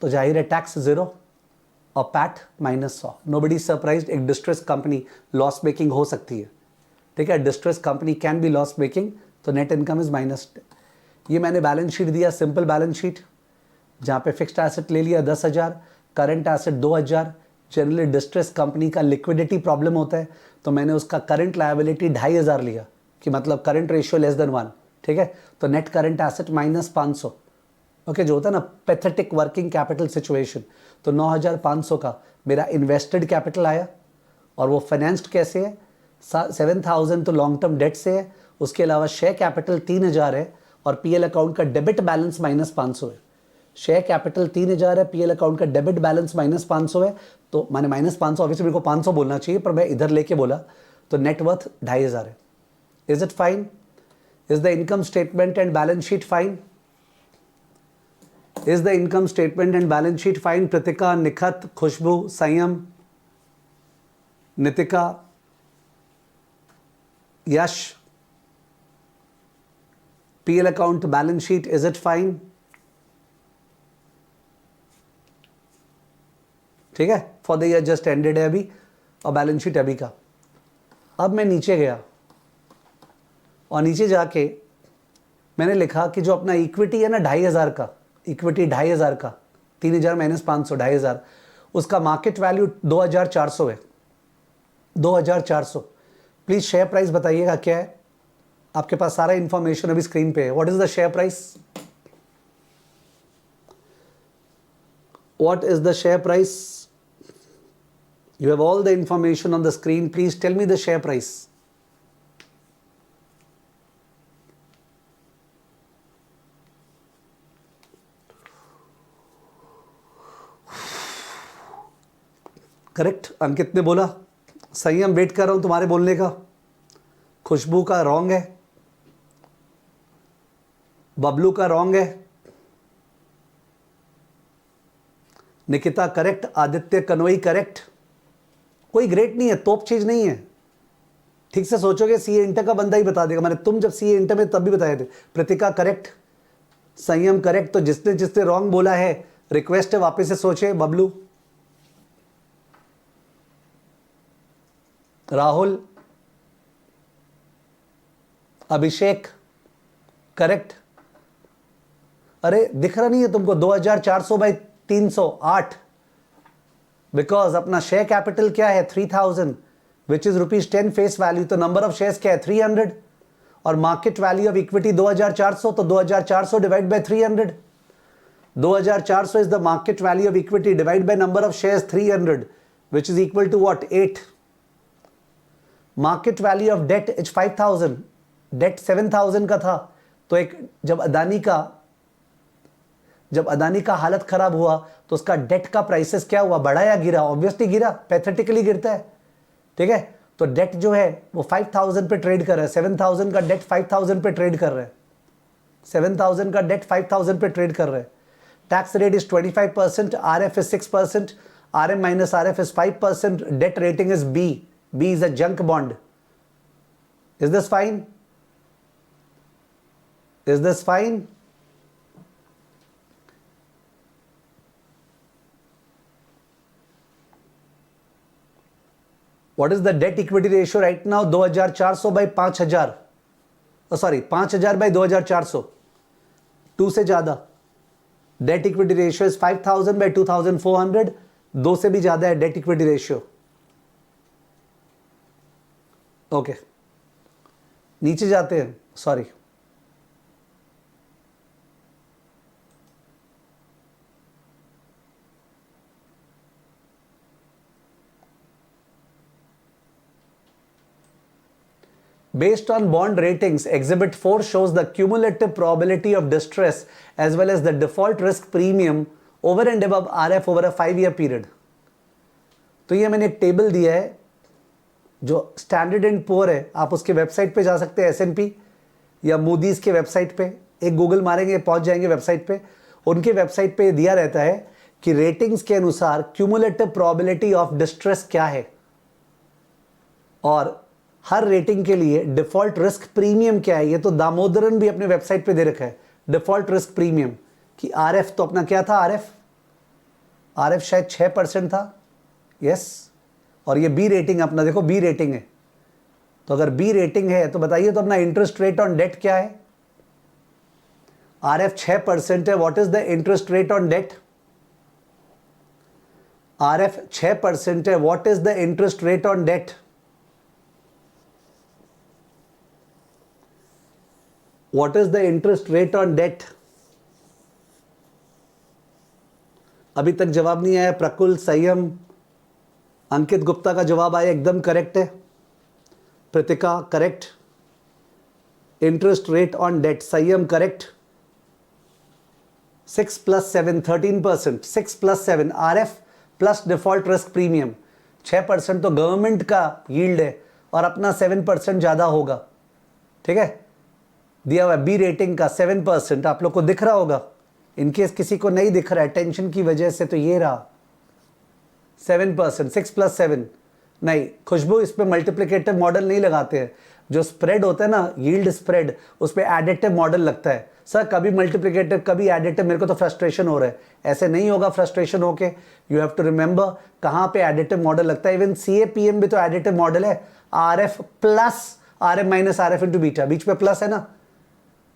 तो जाहिर है टैक्स 0 और पैट -100। नोबडी सरप्राइज्ड, एक डिस्ट्रेस कंपनी लॉस मेकिंग हो सकती है, ठीक है, distress company can be loss making, तो नेट इनकम इज माइनस। ये मैंने बैलेंस शीट दिया, सिंपल बैलेंस शीट, जहाँ पे फिक्स्ड एसेट ले लिया 10,000, current asset 2,000। Generally distress company का लिक्विडिटी प्रॉब्लम होता है, तो मैंने उसका करंट लायबिलिटी 2,500 लिया, कि मतलब करंट रेशियो लेस देन 1, ठीक है, तो नेट करंट एसेट -500। ओके, जो होता है ना पैथेटिक वर्किंग कैपिटल सिचुएशन, तो 9,500 का मेरा इन्वेस्टेड कैपिटल आया, और वो फाइनेंस्ड कैसे है, 7,000 तो लॉन्ग टर्म डेट से है, उसके अलावा शेयर कैपिटल 3,000 है, और पीएल अकाउंट का डेबिट बैलेंस -500 है। शेयर कैपिटल 3,000 है, पीएल अकाउंट का डेबिट बैलेंस -500 है, तो मैंने -500, ऑब्वियसली मेरे को 500 बोलना चाहिए, पर मैं इधर लेके बोला, तो नेटवर्थ 2,500 है। Is it fine? Is the income statement and balance sheet fine? Is the income statement and balance sheet fine? Kritika, Nikhat, Khushboo, Sanyam, Nitika, Yash, PL account, balance sheet, is it fine? ठीक है, for the year just ended है अभी, और balance sheet अभी का। अब मैं नीचे गया, और नीचे जाके मैंने लिखा कि जो अपना इक्विटी है ना 2,500 का, इक्विटी 2,500 का, 3,000 - 500, 2,500, उसका मार्केट वैल्यू 2,400 है, 2,400। प्लीज शेयर प्राइस बताइएगा क्या है, आपके पास सारा इंफॉर्मेशन अभी स्क्रीन पे है। What is the share price? What is the share price? You have all the information on the screen. Please tell me the share price. Correct, Ankit ने बोला। संयम, वेट कर रहा हूं तुम्हारे बोलने का। खुशबू का रॉन्ग है, बबलू का रॉन्ग है, निकिता करेक्ट, आदित्य कनोई करेक्ट। कोई ग्रेट नहीं है, तोप चीज नहीं है। ठीक से सोचोगे सीए इंटर का बंदा ही बता देगा, मैंने तुम जब सीए इंटर में तब भी बताए थे। प्रतिका करेक्ट, संयम करेक्ट। तो जिसने जिसने रॉन्ग बोला है रिक्वेस्ट है वापस से सोचे। बबलू, राहुल, अभिषेक करेक्ट। अरे दिख रहा नहीं है तुमको 2400 बाई 308, बिकॉज अपना शेयर कैपिटल क्या है 3000 विच इज ₹10 फेस वैल्यू। तो नंबर ऑफ शेयर्स क्या है 300 और मार्केट वैल्यू ऑफ इक्विटी 2400, तो 2400 divide by 300। 2400 is the market value of equity divide by number of shares 300 which is equal to what 8। Market value of debt is 5000, debt 7000 का था। तो एक जब अदानी का हालत खराब हुआ तो उसका डेट का प्राइसेस क्या हुआ, बढ़ा या गिरा? ऑब्वियसली गिरा, पैथेटिकली गिरता है। ठीक है, तो डेट जो है वो 5000 पे ट्रेड कर रहा है। 7000 का डेट 5000 पे ट्रेड कर रहा है। 7000 का डेट 5000 पे ट्रेड कर रहा है। Tax rate is 25%, RF is 6%, RM minus RF is 5%, debt rating is B. B is a junk bond. Is this fine? Is this fine? What is the debt equity ratio right now? 2400 by 5000. Oh, sorry, 5000 by 2400. 2 से ज्यादा. Debt equity ratio is 5000 by 2400. 2 से भी ज्यादा है debt equity ratio. Okay, नीचे जाते हैं। Sorry, based on bond ratings, Exhibit 4 shows the cumulative probability of distress as well as the default risk premium over and above RF over a 5-year period. तो ये मैंने एक table दिया है जो स्टैंडर्ड एंड पुअर है। आप उसके वेबसाइट पे जा सकते हैं, S&P या मूडीज के वेबसाइट पे एक गूगल मारेंगे पहुंच जाएंगे वेबसाइट पे। उनके वेबसाइट पे दिया रहता है कि रेटिंग्स के अनुसार क्यूमुलेटिव प्रोबेबिलिटी ऑफ डिस्ट्रेस क्या है और हर रेटिंग के लिए डिफॉल्ट रिस्क प्रीमियम क्या है। ये तो दामोदरन भी अपने वेबसाइट पे दे रखा है डिफॉल्ट रिस्क प्रीमियम कि RF तो अपना क्या था, RF शायद 6% था। यस, और ये बी रेटिंग अपना देखो, बी रेटिंग है। तो अगर बी रेटिंग है तो बताइए तो अपना इंटरेस्ट रेट ऑन डेट क्या है? RF 6% है। What is the interest rate on debt? RF 6% है। What is the interest rate on debt? What is the interest rate on debt? अभी तक जवाब नहीं आया। प्रकुल, संयम, अंकित गुप्ता का जवाब आया, एकदम करेक्ट है। Pratika correct. Interest rate on debt, Sanyam correct. 6 + 7 13%, 6 + 7 RF plus default risk premium. 6% तो गवर्नमेंट का यील्ड है और अपना 7% ज्यादा होगा। ठीक है, दिया हुआ बी रेटिंग का 7%, आप लोग को दिख रहा होगा। इनकेस किसी को नहीं दिख रहा है टेंशन की वजह से, तो ये रहा 7%, 6 + 7। नहीं खुशबू, इस पे मल्टीप्लिकेटिव मॉडल नहीं लगाते हैं। जो स्प्रेड होता है ना, यील्ड स्प्रेड, उस पे एडिटिव मॉडल लगता है। सर कभी मल्टीप्लिकेटिव कभी एडिटिव, मेरे को तो फ्रस्ट्रेशन हो रहा है। ऐसे नहीं होगा फ्रस्ट्रेशन होके। यू हैव टू रिमेंबर कहाँ पे एडिटिव मॉडल लगता है। इवन CAPM भी तो एडिटिव मॉडल है। RF plus RM minus RF into beta, बीच में प्लस है ना।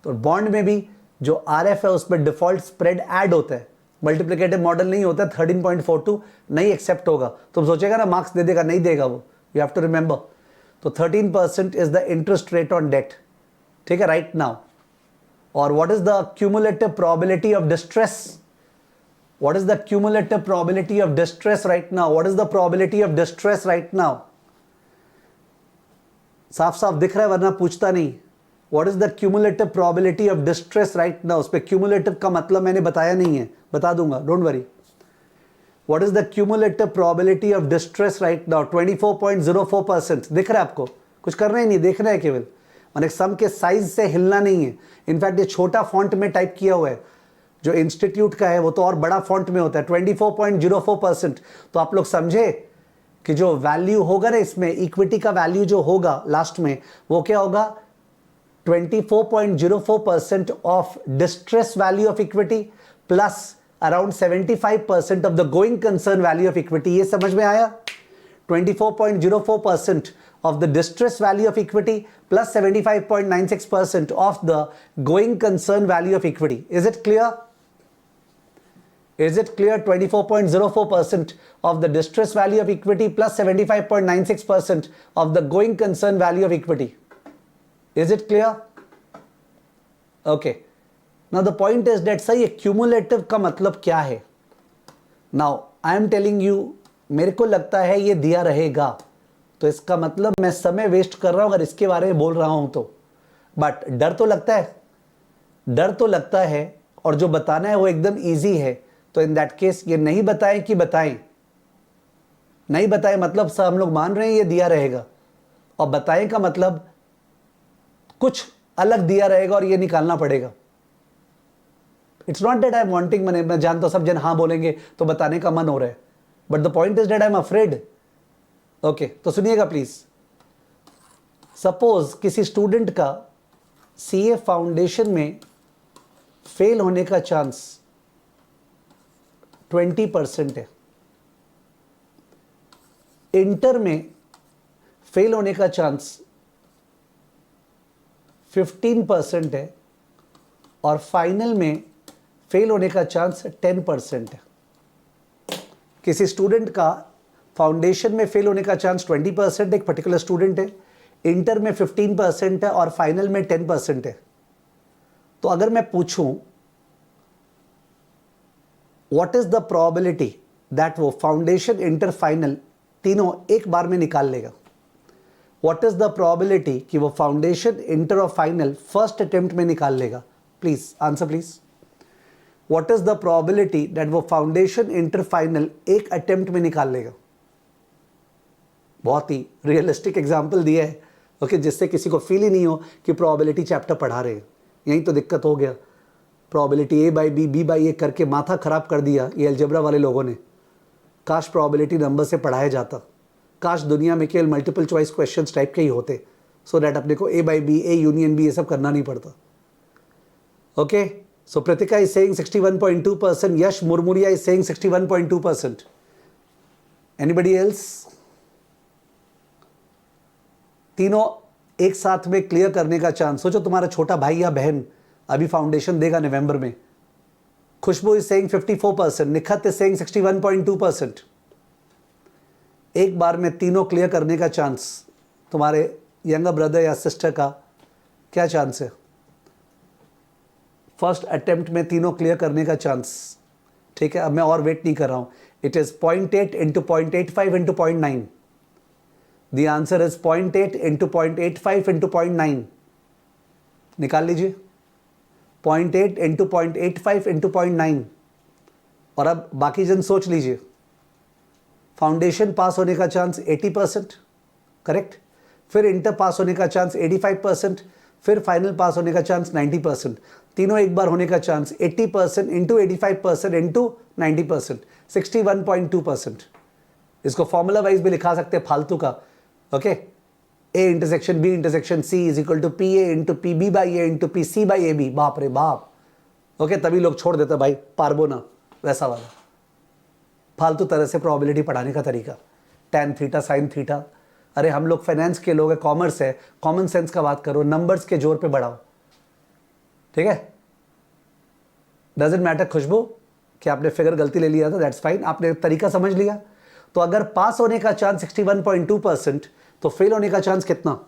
तो बॉन्ड में भी जो RF है उस पर डिफॉल्ट स्प्रेड ऐड होता है, मल्टीप्लिकेटिव मॉडल नहीं होता। 13.42 नहीं एक्सेप्ट होगा। तुम सोचेगा ना मार्क्स दे देगा, नहीं देगा वो। You have to remember. तो 13% is the interest rate on debt. ठीक है, राइट नाउ। और what is the cumulative probability of distress? What is the cumulative probability of distress right now? What is the probability of distress right now? साफ साफ दिख रहा है वरना पूछता नहीं। What is the cumulative probability of distress right now? उस पे cumulative का मतलब मैंने बताया नहीं है, बता दूंगा, don't worry. What is the cumulative probability of distress right now? 24.04%। दिख रहा है आपको? कुछ करना ही नहीं, देखना है केवल। मैंने सम के साइज से हिलना नहीं है। इनफैक्ट ये छोटा फॉन्ट में टाइप किया हुआ है, जो इंस्टीट्यूट का है वो तो और बड़ा फॉन्ट में होता है। 24.04%। तो आप लोग समझे कि जो वैल्यू होगा ना इसमें, इक्विटी का वैल्यू जो होगा लास्ट में, वो क्या होगा? 24.04% of distress value of equity plus around 75% of the going concern value of equity. ये समझ में आया? 24.04% of the distress value of equity plus 75.96% of the going concern value of equity. Is it clear? Is it clear? 24.04% of the distress value of equity plus 75.96% of the going concern value of equity. Is it clear? Okay. Now the point is that सही cumulative का मतलब क्या है? Now I am telling you, मेरे को लगता है ये दिया रहेगा, तो इसका मतलब मैं समय वेस्ट कर रहा हूं अगर इसके बारे में बोल रहा हूं तो. बट डर तो लगता है, डर तो लगता है, और जो बताना है वो एकदम इजी है. तो इन दैट केस ये नहीं बताएं कि बताएं, नहीं बताएं मतलब सब हम लोग मान रहे हैं ये दिया रहेगा, और बताएं का मतलब कुछ अलग दिया रहेगा और ये निकालना पड़ेगा. It's not that I am wanting, मैं जानता हूं सब जन हाँ बोलेंगे तो बताने का मन हो रहा है, but the point is that I am afraid. Okay, तो सुनिएगा प्लीज. सपोज किसी स्टूडेंट का सीए फाउंडेशन में फेल होने का चांस 20% है, इंटर में फेल होने का चांस 15% है, और फाइनल में फेल होने का चांस 10% है. किसी स्टूडेंट का फाउंडेशन में फेल होने का चांस 20%, एक पर्टिकुलर स्टूडेंट है, इंटर में 15% है और फाइनल में 10% है. तो अगर मैं पूछूं what is the probability that वो फाउंडेशन इंटर फाइनल तीनों एक बार में निकाल लेगा, व्हाट इज द प्रोबेबिलिटी कि वो फाउंडेशन इंटर और फाइनल फर्स्ट अटेम्प्ट में निकाल लेगा? Please answer please. What is the probability that वो फाउंडेशन इंटर फाइनल एक अटेम्प्ट में निकाल लेगा? बहुत ही रियलिस्टिक एग्जाम्पल दिया है, ओके, जिससे किसी को फील ही नहीं हो कि प्रोबेबिलिटी चैप्टर पढ़ा रहे हैं. यही तो दिक्कत हो गया. Probability A by B by A करके माथा खराब कर दिया ये अलजेब्रा वाले लोगों ने. काश प्रोबेबिलिटी नंबर से पढ़ाया जाता, काश दुनिया में केवल मल्टीपल चॉइस क्वेश्चंस टाइप के ही होते, सो दैट अपने को A by B, A union B, ये सब करना नहीं पड़ता. Okay, so Pritika is saying 61.2%, Yash Murmuria is saying 61.2%. Anybody else? तीनों एक साथ में क्लियर करने का चांस. सोचो तुम्हारा छोटा भाई या बहन अभी फाउंडेशन देगा नवंबर में. Khushboo is saying 54%, Nikhat is saying 61.2%. एक बार में तीनों क्लियर करने का चांस तुम्हारे यंगर ब्रदर या सिस्टर का क्या चांस है? फर्स्ट अटेम्प्ट में तीनों क्लियर करने का चांस. ठीक है, अब मैं और वेट नहीं कर रहा हूं. It is 0.8 into 0.85 into 0.9. The answer is 0.8 into 0.85 into 0.9. निकाल लीजिए. 0.8 इंटू 0.85 इंटू 0.9. और अब बाकी जन सोच लीजिए. फाउंडेशन पास होने का चांस 80%, करेक्ट. फिर इंटर पास होने का चांस 85%, फिर फाइनल पास होने का चांस 90%. तीनों एक बार होने का चांस 80% इंटू 85% इंटू 90%, 61.2%. इसको फॉर्मूला वाइज भी लिखा सकते हैं फालतू का. Okay, A intersection B intersection C is equal to P A into P B by A into P C by A B. बाप रे बाप. ओके, तभी लोग छोड़ देते भाई, पारबोना वैसा वाला फालतू तरह से प्रोबेबिलिटी पढ़ाने का तरीका. tan theta sine theta. अरे हम लोग फाइनेंस के लोग हैं, कॉमर्स है, कॉमन सेंस का बात करो, नंबर्स के जोर पे बढ़ाओ. ठीक है, डजंट मैटर खुशबू कि आपने फिगर गलती ले लिया था, दैट्स फाइन, आपने तरीका समझ लिया. तो अगर पास होने का चांस 61.2%, तो फेल होने का चांस कितना?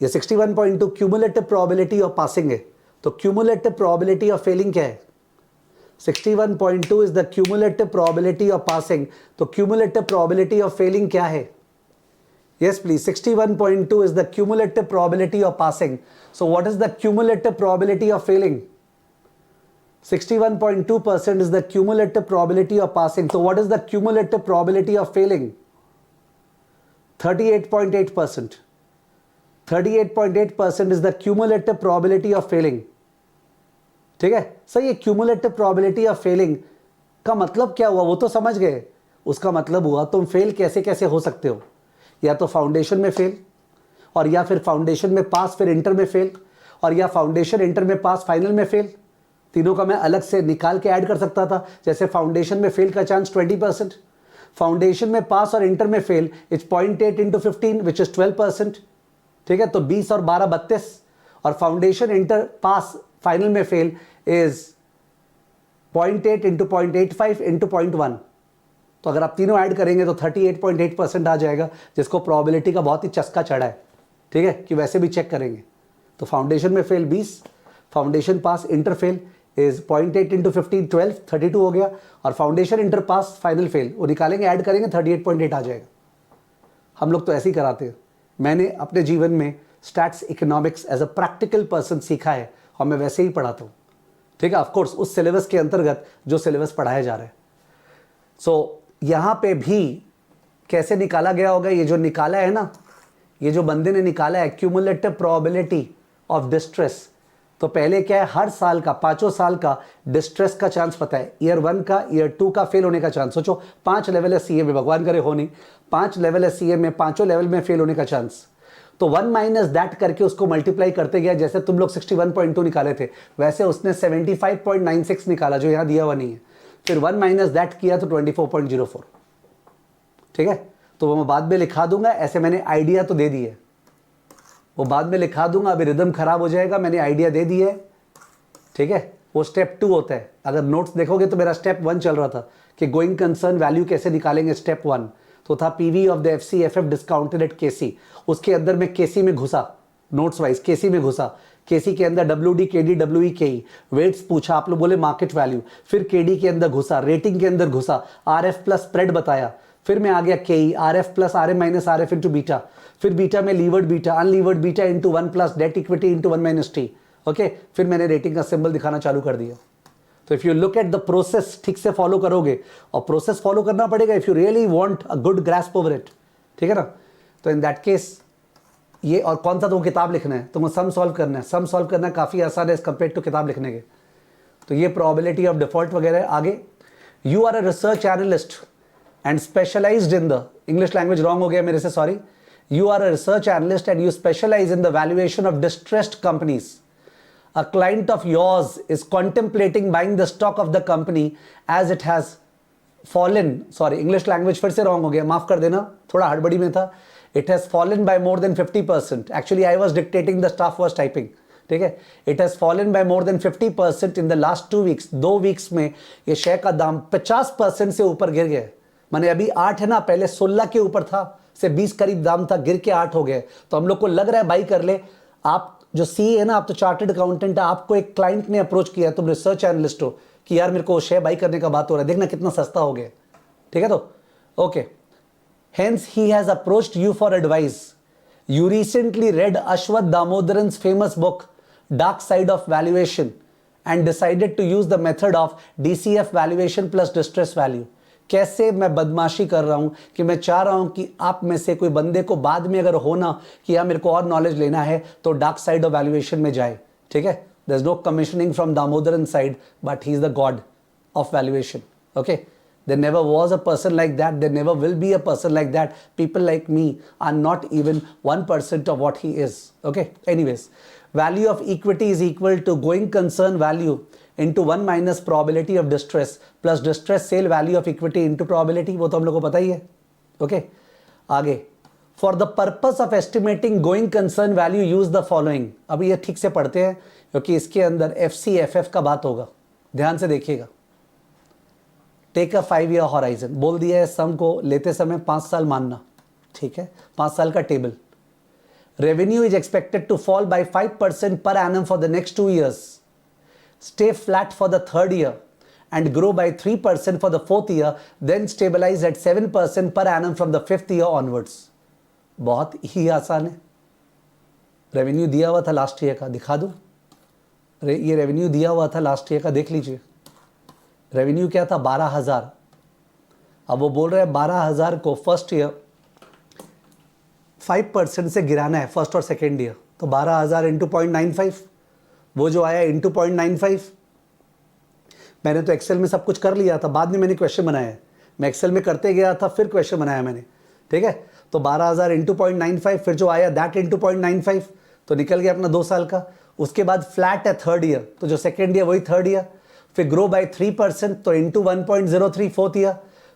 ये 61.2 क्यूमुलेटिव प्रोबेबिलिटी ऑफ पासिंग है. तो क्यूमुलेटिव प्रोबेबिलिटी ऑफ फेलिंग क्या है? 61.2 is the cumulative probability of passing. तो क्यूमुलेटिव प्रोबेबिलिटी ऑफ फेलिंग क्या है? Yes, please. 61.2 is the cumulative probability of passing. So what is the cumulative probability of failing? 61.2% is the cumulative probability of passing. So what is the cumulative probability of failing? 38.8%. 38.8% is the cumulative probability of failing. ठीक है, सही है. cumulative probability of failing का मतलब क्या हुआ वो तो समझ गए. उसका मतलब हुआ तुम फेल कैसे कैसे हो सकते हो. या तो फाउंडेशन में फेल, और या फिर फाउंडेशन में पास, फिर इंटर में फेल, और या फाउंडेशन इंटर में पास फाइनल में फेल, तीनों का मैं अलग से निकाल के ऐड कर सकता था। जैसे फाउंडेशन में फेल का चांस 20%, फाउंडेशन में पास और इंटर में fail is 0.8 into 15 which is 12%। ठीक है, तो 20 और 12 32, और फाउंडेशन इंटर पास फाइनल में फेल इज 0.8 इंटू 0.85 इंटू 0.1। तो अगर आप तीनों ऐड करेंगे तो 38.8% आ जाएगा, जिसको प्रोबेबिलिटी का बहुत ही चस्का चढ़ा है। ठीक है, कि वैसे भी चेक करेंगे तो फाउंडेशन में fail 20, foundation pass inter fail is 0.8 into 15 12 32 हो गया, और foundation inter pass final fail वो निकालेंगे ऐड करेंगे 38.8 आ जाएगा। हम लोग तो ऐसे ही कराते हैं। मैंने अपने जीवन में stats economics as a practical person सीखा है और मैं वैसे ही पढ़ाता हूँ। ठीक है, ऑफकोर्स उस सिलेबस के अंतर्गत जो सिलेबस पढ़ाया जा रहा है। सो यहाँ पे भी कैसे निकाला गया होगा, ये जो निकाला है ना, ये जो बंदे ने निकाला है क्यूमुलेटिव प्रोबेबिलिटी ऑफ डिस्ट्रेस, तो पहले क्या है, हर साल का 5 साल का डिस्ट्रेस का चांस पता है, ईयर 1 का ईयर 2 का फेल होने का चांस। सोचो 5 लेवल है सीए में, भगवान करे हो नहीं, 5 लेवल है सीए में, 5 लेवल में फेल होने का चांस। तो 1 माइनस दैट करके उसको मल्टीप्लाई करते गया। जैसे तुम लोग 61.2 निकाले थे, वैसे उसने 75.96 निकाला जो यहाँ दिया हुआ नहीं है, फिर 1 माइनस दैट किया तो 24.04। ठीक है, तो वो मैं बाद में लिखा दूंगा, ऐसे मैंने आइडिया तो दे दी है, वो बाद में लिखा दूंगा, अभी रिदम खराब हो जाएगा, मैंने आइडिया दे दी है। ठीक है, वो स्टेप 2 होता है। अगर नोट्स देखोगे तो मेरा स्टेप 1 चल रहा था कि गोइंग कंसर्न वैल्यू कैसे निकालेंगे। स्टेप 1 तो था PV of the FCFF discounted at KC, उसके अंदर मैं केसी में घुसा, नोट्स वाइज केसी में घुसा, केसी के अंदर डब्ल्यूडी केडी डब्ल्यूई केई वेट्स पूछा, आप लोग बोले मार्केट वैल्यू, फिर केडी के अंदर घुसा, रेटिंग के अंदर घुसा, आरएफ प्लस स्प्रेड बताया, फिर मैं आ गया K E, RF plus RM minus RF into beta, फिर बीटा में levered beta unlevered beta into 1 plus debt equity into 1 minus T. Okay, फिर मैंने रेटिंग का सिंबल दिखाना चालू कर दिया। तो if you look at the process, ठीक से फॉलो करोगे, और प्रोसेस फॉलो करना पड़ेगा if you really want a good grasp over it. ठीक है ना, तो इन दैट केस ये, और कौन सा तो किताब लिखना है, तुम्हें सम सॉल्व करना है, सम सॉल्व करना काफ़ी आसान है एज कम्पेयर टू किताब लिखने के। तो ये प्रोबेबिलिटी ऑफ डिफॉल्ट वगैरह। आगे, you are a research analyst and specialized in the, English language wrong हो गया मेरे से, sorry, you are a research analyst and you specialize in the valuation of distressed companies. A client of yours is contemplating buying the stock of the company as it has fallen, sorry English language फिर से wrong हो गया, माफ कर देना, थोड़ा हड़बड़ी में था। It has fallen by more than 50%. Actually I was dictating, the staff was typing. ठीक है, it has fallen by more than 50% in the last 2 weeks. 2 weeks में ये शेयर का दाम 50% से ऊपर गिर गया। माने अभी 8 है ना, पहले 16 के ऊपर था, से 20 करीब दाम था, गिर के 8 हो गए। तो हम लोग को लग रहा है बाई कर ले। आप जो सी है ना, आप तो चार्टर्ड अकाउंटेंट है, आपको एक क्लाइंट ने अप्रोच किया, तुम रिसर्च एनालिस्ट हो, कि यार मेरे को शेयर बाई करने का बात हो रहा है, देखना कितना सस्ता हो गया। ठीक है, तो okay, hence he has approached you for advice. You recently read Ashwath Damodaran's famous book dark side of valuation and decided to use the method of DCF valuation plus distress value. कैसे मैं बदमाशी कर रहा हूं कि मैं चाह रहा हूं कि आप में से कोई बंदे को बाद में अगर होना कि यार मेरे को और नॉलेज लेना है तो डार्क साइड ऑफ वैल्यूएशन में जाए। ठीक है, there is no commissioning from Damodaran side, but he is the god of valuation. Okay, there never was a person like that, there never will be a person like that. People like me are not even 1% of what he is. Okay, anyways, value of equity is equal to going concern value into 1 minus probability of distress plus distress sale value of equity into probability, वो तो हम लोग को पता ही है। Okay, आगे, for the purpose of estimating going concern value use the following। अब ये ठीक से पढ़ते हैं क्योंकि इसके अंदर FCFF का बात होगा, ध्यान से देखिएगा। टेक अ 5 year horizon, बोल दिया है सम को लेते समय 5 साल मानना। ठीक है, 5 साल का table. Revenue is expected to fall by 5% per annum for the next 2 years, stay flat for the 3rd year and grow by 3% for the 4th year, then stabilize at 7% per annum from the 5th year onwards। बहुत ही आसान है। Revenue दिया हुआ था last year का, दिखा दूं? ये रेवेन्यू दिया हुआ था लास्ट ईयर का, देख लीजिए। रेवेन्यू क्या था? 12,000। अब वो बोल रहे हैं 12,000 को फर्स्ट ईयर 5% से गिराना है, फर्स्ट और सेकेंड ईयर। तो 12,000 इंटू 0.95, वो जो आया इंटू 0.95। मैंने तो एक्सेल में सब कुछ कर लिया था, बाद में मैंने क्वेश्चन बनाया है। मैं एक्सेल में करते गया था, फिर क्वेश्चन बनाया मैंने। ठीक है, तो 12,000 इंटू 0.95, फिर जो आया दैट इंटू 0.95, तो निकल गया अपना 2 साल का। उसके बाद फ्लैट है थर्ड ईयर, तो जो सेकेंड ईयर वही थर्ड ईयर, फिर ग्रो बाय 3% तो इंटू 1.03 फोर्थ ईयर,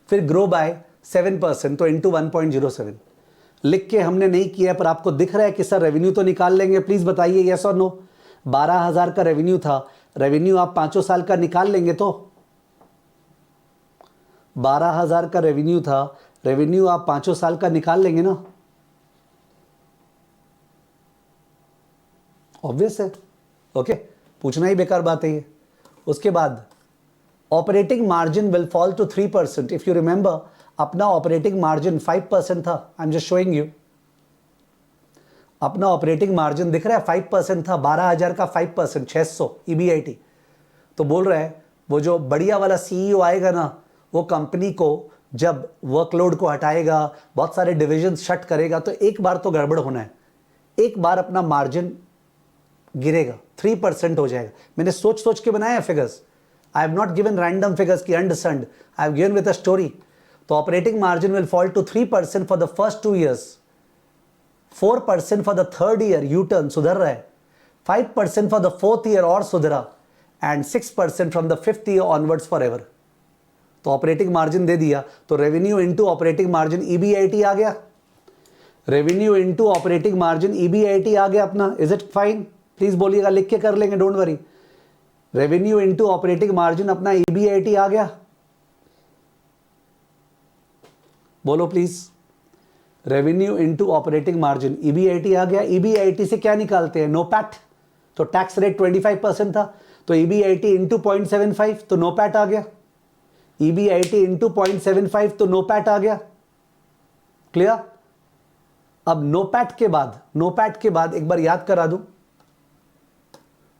फिर ग्रो बाय 7% तो इंटू 1.07। लिख के हमने नहीं किया, पर आपको दिख रहा है कि सर रेवेन्यू तो निकाल लेंगे, प्लीज बताइए यस और नो। 12,000 का रेवेन्यू था, रेवेन्यू आप 5 साल का निकाल लेंगे तो 12,000 का रेवेन्यू था, रेवेन्यू आप 5 साल का निकाल लेंगे ना, ऑब्वियस है। ओके, पूछना ही बेकार बात है ये। उसके बाद operating margin will fall to 3%। If you remember, अपना ऑपरेटिंग मार्जिन 5% था। I am just showing you, अपना ऑपरेटिंग मार्जिन दिख रहा है 5% था। 12,000 का 5%, 600 EBIT। तो बोल रहा है वो जो बढ़िया वाला CEO आएगा ना, वो कंपनी को जब वर्कलोड को हटाएगा, बहुत सारे डिविजन शट करेगा, तो एक बार तो गड़बड़ होना है, एक बार अपना मार्जिन गिरेगा, 3% हो जाएगा। मैंने सोच सोच के बनाया figures, I have not given random figures की understand, I have given with a story. तो operating margin will fall to 3% for the first 2 years, 4% for the third year, you turn सुधर रहा है, 5% फॉर द फोर्थ ईयर और सुधरा, and 6% from the fifth year onwards for ever. तो operating margin they दिया, तो revenue into operating margin EBIT आ गया, revenue into operating margin EBIT आ गया अपना। Is it fine? प्लीज बोलिएगा, लिख के कर लेंगे, don't worry. Revenue into operating margin अपना EBIT आ गया, बोलो please. Revenue into operating margin EBIT आ गया। EBIT से क्या निकालते हैं? NOPAT. तो टैक्स रेट 25% था, तो EBIT इंटू 0.75 तो नो पैट आ गया, EBIT इंटू 0.75 तो नो पैट आ गया। क्लियर? अब नो पैट के बाद, नो पैट के बाद एक बार याद करा दूं,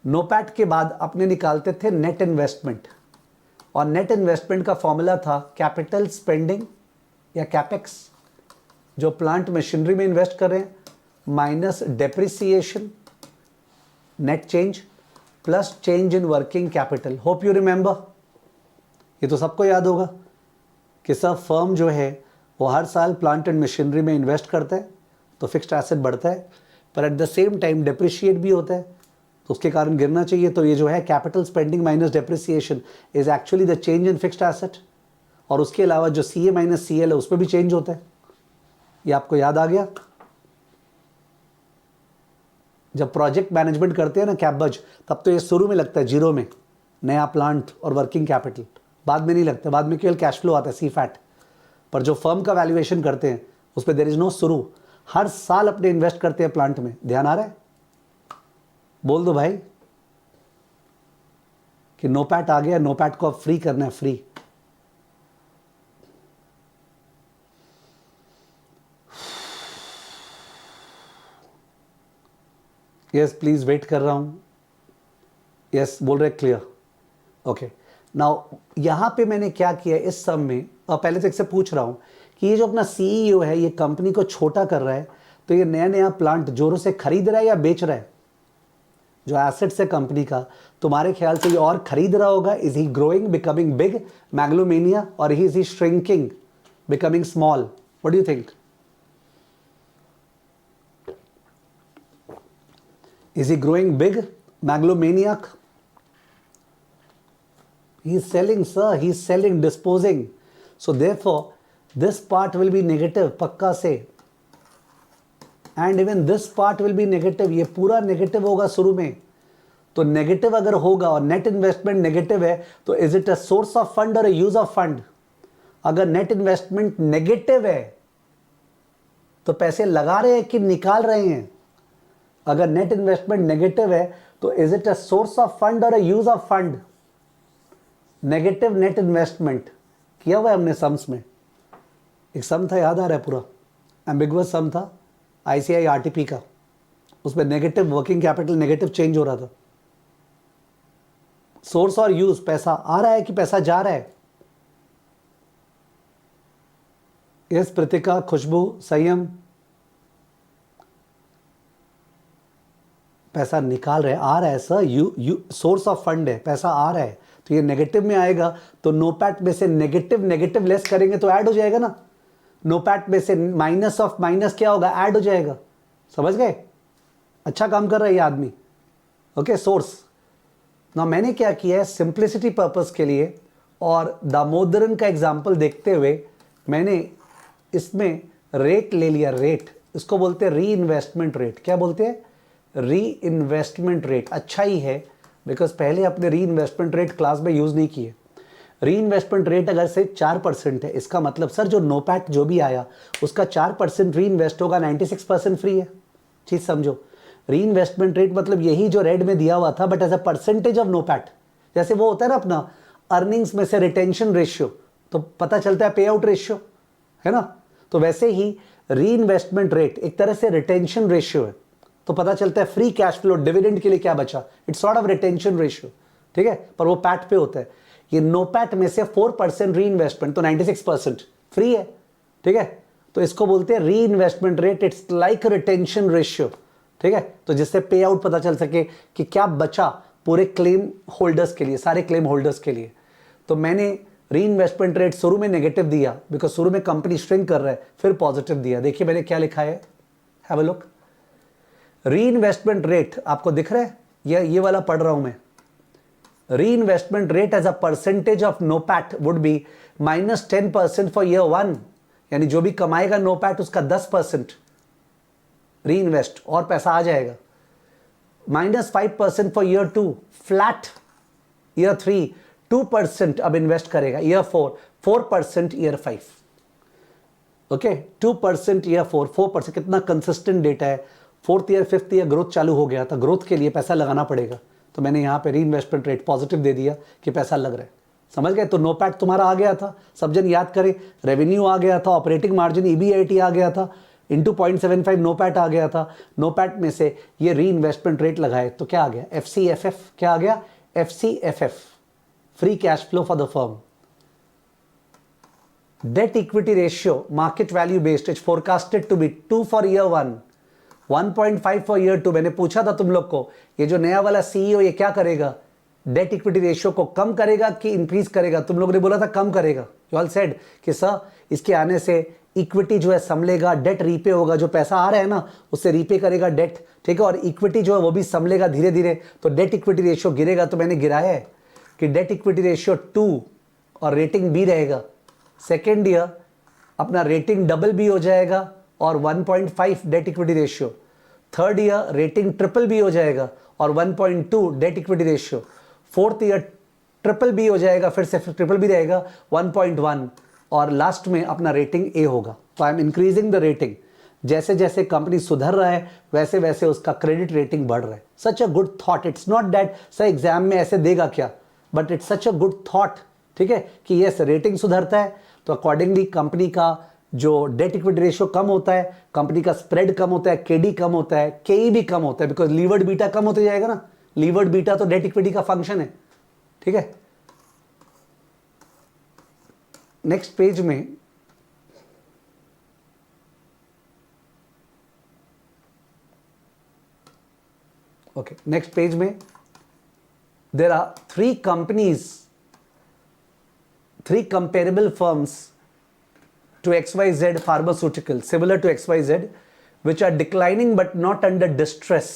नो पैट के बाद अपने निकालते थे नेट इन्वेस्टमेंट, और नेट इन्वेस्टमेंट का फॉर्मूला था कैपिटल स्पेंडिंग या कैपेक्स, जो प्लांट मशीनरी में इन्वेस्ट कर रहे हैं, minus depreciation net change plus change in working capital. Hope you remember, ये तो सबको याद होगा कि सब फर्म जो है वो हर साल प्लांट एंड मशीनरी में इन्वेस्ट करता है, तो फिक्स्ड एसेट बढ़ता है, पर eight the same time depreciate भी होता है, तो उसके कारण गिरना चाहिए। तो ये जो है capital spending minus depreciation is actually the change in fixed asset, और उसके अलावा जो CA माइनस CL है उसमें भी चेंज होता है। ये आपको याद आ गया? जब प्रोजेक्ट मैनेजमेंट करते हैं ना कैपबज, तब तो ये शुरू में लगता है जीरो में, नया प्लांट और वर्किंग कैपिटल, बाद में नहीं लगता, बाद में केवल कैश फ्लो आता है, CFAT। पर जो फर्म का वैल्यूएशन करते हैं उस पर देयर इज नो शुरू, हर साल अपने इन्वेस्ट करते हैं प्लांट में। ध्यान आ रहा है? बोल दो भाई कि नो पैट आ गया, नो पैट को अब फ्री करना है, फ्री। यस प्लीज, वेट कर रहा हूं। यस बोल रहे, क्लियर, ओके। नाउ यहां पे मैंने क्या किया इस सम में, और पहले तो इससे पूछ रहा हूं कि ये जो अपना CEO है, ये कंपनी को छोटा कर रहा है, तो ये नया नया प्लांट जोरों से खरीद रहा है या बेच रहा है? जो एसेट्स है कंपनी का, तुम्हारे ख्याल से ये और खरीद रहा होगा? Is he growing, becoming big, megalomania, और is he shrinking, becoming small? What do you think? Is he growing big? Megalomaniac? He is selling, sir. He is selling, disposing. So therefore, this part will be negative, पक्का से. And even this part will be negative. ये पूरा negative होगा शुरू में. तो negative अगर होगा और net investment negative है, तो is it a source of fund or a use of fund? अगर net investment negative है, तो पैसे लगा रहे हैं कि निकाल रहे हैं? अगर नेट इन्वेस्टमेंट नेगेटिव है, तो is it a source of fund और a use of fund? Negative net investment किया हुआ है हमने सम्स में, एक सम था, याद आ रहा है पूरा, एम्बिगुअस सम था ICI RTP का, उसमें negative working capital negative change हो रहा था। सोर्स और यूज, पैसा आ रहा है कि पैसा जा रहा है? यस प्रतिका, खुशबू, संयम, पैसा निकाल रहे, आ रहा है sir, you source of fund है, पैसा आ रहा है, तो ये नेगेटिव में आएगा, तो नो पैट में से नेगेटिव नेगेटिव लेस करेंगे तो ऐड हो जाएगा ना। नो पैट में से माइनस ऑफ माइनस क्या होगा? ऐड हो जाएगा। समझ गए? अच्छा काम कर रहा है ये आदमी। Okay, source. ना मैंने क्या किया है सिंप्लिसिटी पर्पस के लिए और दामोदरन का एग्जाम्पल देखते हुए मैंने इसमें रेट ले लिया। रेट, इसको बोलते हैं री इन्वेस्टमेंट रेट। क्या बोलते हैं? री इन्वेस्टमेंट रेट। अच्छा ही है, बिकॉज पहले अपने री इन्वेस्टमेंट रेट क्लास में यूज़ नहीं किए। री इन्वेस्टमेंट रेट अगर से 4% है, इसका मतलब सर जो नोपैट जो भी आया उसका 4% री इन्वेस्ट होगा, 96% फ्री है। चीज़ समझो, री इन्वेस्टमेंट रेट मतलब यही जो रेड में दिया हुआ था, but as a percentage of NOPAT. जैसे वो होता है ना अपना अर्निंग्स में से रिटेंशन रेशियो, तो पता चलता है पे आउट रेशियो, है ना? तो वैसे ही री इन्वेस्टमेंट रेट एक तरह से रिटेंशन रेशियो है, तो पता चलता है फ्री कैश फ्लो डिविडेंड के लिए क्या बचा। It's sort of retention ratio, ठीक है, पर वो पैट पे होता है। ये नो पैट में से 4% री इन्वेस्टमेंट, तो 96% फ्री है, ठीक है। तो इसको बोलते हैं री investment rate. It's like retention ratio, ठीक है। तो जिससे पे आउट पता चल सके कि क्या बचा पूरे क्लेम होल्डर्स के लिए, सारे क्लेम होल्डर्स के लिए। तो मैंने री इन्वेस्टमेंट रेट शुरू में नेगेटिव दिया, बिकॉज शुरू में कंपनी श्रिंक कर रहा है, फिर पॉजिटिव दिया। देखिए मैंने क्या लिखा है, हैव अ लुक। री इन्वेस्टमेंट रेट आपको दिख रहा है, ये वाला पढ़ रहा हूं मैं। Reinvestment rate as a percentage of NOPAT would be -10% for year 1, यानी जो भी कमाएगा नोपैट उसका 10% री इन्वेस्ट और पैसा आ जाएगा। -5% फॉर ईयर 2, फ्लैट। ईयर 3 2% अब इन्वेस्ट करेगा। Year 4 4%, year 5 okay 2%, year 4 4%। कितना कंसिस्टेंट डेटा है। 4th year 5th year growth चालू हो गया था, ग्रोथ के लिए पैसा लगाना पड़ेगा, तो मैंने यहाँ पे री इन्वेस्टमेंट रेट पॉजिटिव दे दिया कि पैसा लग रहा है। समझ गए? तो नोपैट तुम्हारा आ गया था, सब जन याद करें। रेवेन्यू आ गया था, ऑपरेटिंग मार्जिन EBIT आ गया था, इंटू 0.75 नोपैट आ गया था। नोपैट में से ये री इन्वेस्टमेंट रेट लगाए तो क्या आ गया? FCFF। क्या आ गया? FCFF, free cash flow for the firm. Debt equity ratio market value based is forecasted to be 2 for year 1, 1.5 for year 2। मैंने पूछा था तुम लोग को, ये जो नया वाला CEO ये क्या करेगा? डेट इक्विटी रेशियो को कम करेगा कि इंक्रीज करेगा? तुम लोगों ने बोला था कम करेगा। यू ऑल सेड कि सर इसके आने से इक्विटी जो है संभलेगा, डेट रीपे होगा, जो पैसा आ रहा है ना उससे रीपे करेगा डेट, ठीक है, और इक्विटी जो है वो भी संभलेगा धीरे धीरे, तो डेट इक्विटी रेशियो गिरेगा। तो मैंने गिराया है कि डेट इक्विटी रेशियो 2 और रेटिंग B रहेगा। सेकेंड ईयर अपना रेटिंग BB हो जाएगा और 1.5 date equity ratio. Third year rating BBB हो जाएगा और 1.2 date equity ratio. Fourth year BBB हो जाएगा, फिर से BBB रहेगा 1.1, और लास्ट में अपना रेटिंग A होगा। तो I M increasing the rating. जैसे जैसे कंपनी सुधर रहा है वैसे वैसे उसका क्रेडिट रेटिंग बढ़ रहा है। Such a good thought. It's not that sir exam में ऐसे देगा क्या, but it's such a good thought, ठीक है, कि यस रेटिंग सुधरता है तो अकॉर्डिंगली कंपनी का जो डेट इक्विटी रेशियो कम होता है, कंपनी का स्प्रेड कम होता है, KD कम होता है, KE भी कम होता है, बिकॉज लीवर्ड बीटा कम होते जाएगा ना। लीवर्ड बीटा तो डेट इक्विटी का फंक्शन है, ठीक है। नेक्स्ट पेज में ओके नेक्स्ट पेज में there are 3 companies, 3 comparable firms to XYZ pharmaceutical, similar to XYZ, which are declining but not under distress,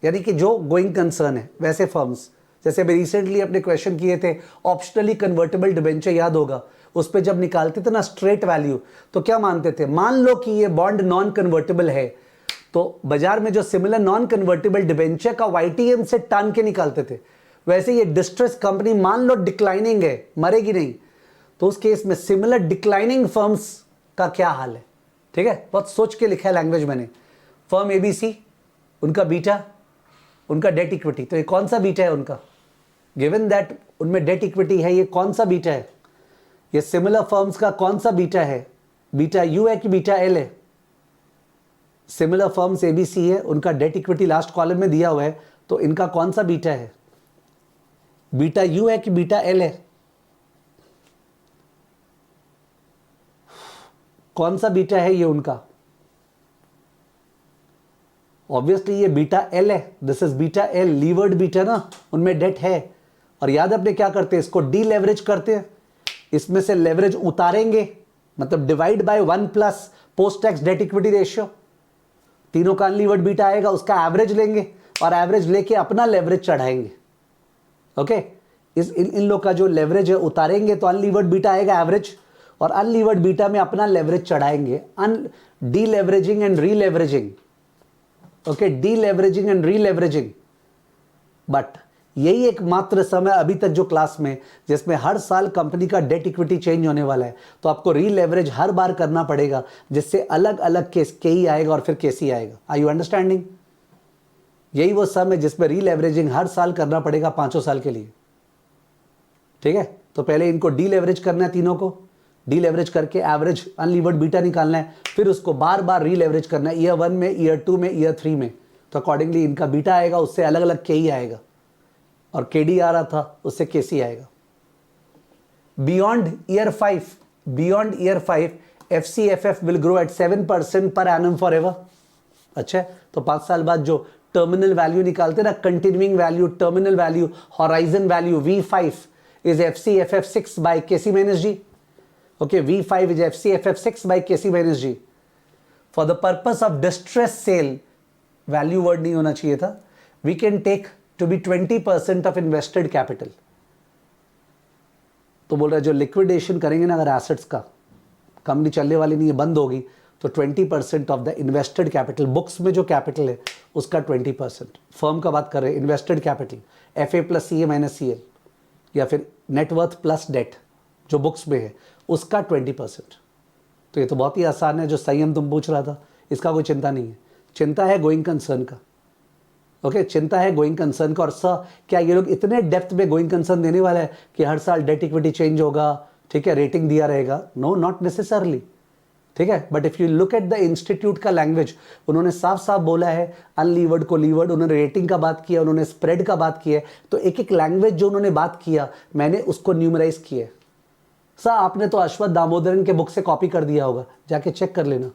यानी कि जो गोइंग कंसर्न है वैसे फर्म्स। जैसे अभी रिसेंटली अपने क्वेश्चन किए थे ऑप्शनली कन्वर्टेबल डिबेंचर, याद होगा, उस पर जब निकालते थे ना स्ट्रेट वैल्यू, तो क्या मानते थे? मान लो कि ये बॉन्ड नॉन कन्वर्टेबल है, तो बाजार में जो सिमिलर नॉन कन्वर्टेबल डिबेंचर का YTM से टान के निकालते थे, वैसे ये डिस्ट्रेस कंपनी मान लो डिक्लाइनिंग है, मरेगी नहीं, तो उस केस में सिमिलर डिक्लाइनिंग फर्म्स का क्या हाल है, ठीक है। बहुत सोच के लिखा है लैंग्वेज मैंने। फर्म ABC, उनका बीटा, उनका डेट इक्विटी, तो ये कौन सा बीटा है उनका? गिवन दैट उनमें डेट इक्विटी है, ये कौन सा बीटा है? ये सिमिलर फर्म्स का कौन सा बीटा है? बीटा U है कि बीटा L है? सिमिलर फर्म्स ABC है, उनका डेट इक्विटी लास्ट कॉलम में दिया हुआ है, तो इनका कौन सा बीटा है? बीटा U है कि बीटा L है? कौन सा बीटा है ये उनका? ऑब्वियसली ये बीटा L है। This is beta L, levered beta ना, उनमें डेट है। और याद अपने क्या करते हैं, इसको डी लेवरेज करते हैं, इसमें से लेवरेज उतारेंगे, मतलब divide by 1 plus post tax debt equity ratio. तीनों का अनलीवर्ड बीटा आएगा, उसका एवरेज लेंगे, और एवरेज लेके अपना लेवरेज चढ़ाएंगे। ओके, इन लोग का जो लेवरेज है उतारेंगे तो अनलीवर्ड बीटा आएगा एवरेज, और अनलीवर्ड बीटा में अपना leverage चढ़ाएंगे। D leveraging and re leveraging, okay, D leveraging and re leveraging. But यही एकमात्र समय अभी तक जो क्लास में जिसमें हर साल कंपनी का डेट इक्विटी चेंज होने वाला है, तो आपको री लेवरेज हर बार करना पड़ेगा, जिससे अलग अलग केस के आएगा और फिर केसी आएगा। Are you understanding? यही वो सम है जिसमें री लेवरेजिंग हर साल करना पड़ेगा 5 साल के लिए। ठीक है, तो पहले इनको डी लेवरेज करना है, तीनों को डी लेवरेज करके एवरेज अनलीवर्ड बीटा निकालना है, फिर उसको बार बार री लेवरेज करना है, ईयर 1 में, ईयर 2 में, ईयर 3 में। तो अकॉर्डिंगली इनका बीटा आएगा, उससे अलग अलग के आएगा, और केडी आ रहा था उससे केसी आएगा। Beyond year 5 FCFF will grow at 7% per annum for ever. अच्छा, तो 5 साल बाद जो टर्मिनल वैल्यू निकालते ना, continuing value, terminal value, horizon value, V5 is FCFF6 by KC minus G. Okay, V5 is FCFF6 by KC minus G. For the purpose of distress sale, value word नहीं होना चाहिए था, we can take to be 20% of invested capital. तो बोल रहा है जो liquidation करेंगे ना अगर एसेट्स का, कंपनी चलने वाली नहीं है, बंद होगी, तो 20% of the invested capital, books में जो कैपिटल है उसका 20%, फर्म का बात कर रहे हैं, invested capital FA plus CA minus CL, या फिर नेटवर्थ प्लस डेट जो बुक्स में है उसका 20%। तो ये तो बहुत ही आसान है, जो संयम तुम पूछ रहा था इसका कोई चिंता नहीं है, चिंता है गोइंग कंसर्न का। ओके, चिंता है गोइंग कंसर्न का। और क्या ये लोग इतने डेप्थ में गोइंग कंसर्न देने वाला है कि हर साल डेट इक्विटी चेंज होगा, ठीक है, रेटिंग दिया रहेगा? No, not necessarily. ठीक है, but if you look at the institute का लैंग्वेज, उन्होंने साफ साफ बोला है अनलीवर्ड को लीवर्ड, उन्होंने रेटिंग का बात किया, उन्होंने स्प्रेड का बात किया है। तो एक एक लैंग्वेज जो उन्होंने बात किया मैंने उसको न्यूमराइज किया। सर आपने तो अश्वत्थ दामोदरन के बुक से कॉपी कर दिया होगा, जाके चेक कर लेना।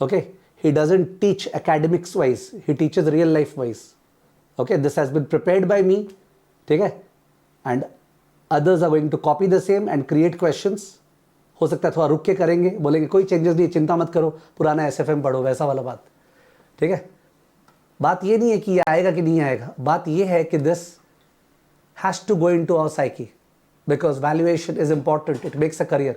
Okay, he doesn't teach academics wise, he teaches real life wise. Okay, this has been prepared by me, ठीक है, and others are going to copy the same and create questions. हो सकता है थोड़ा रुक के करेंगे, बोलेंगे कोई चेंजेस नहीं, चिंता मत करो, पुराना SFM पढ़ो, वैसा वाला बात। ठीक है, बात ये नहीं है कि ये आएगा कि नहीं आएगा, बात ये है कि this has to go into our psyche because valuation is important, it makes a career.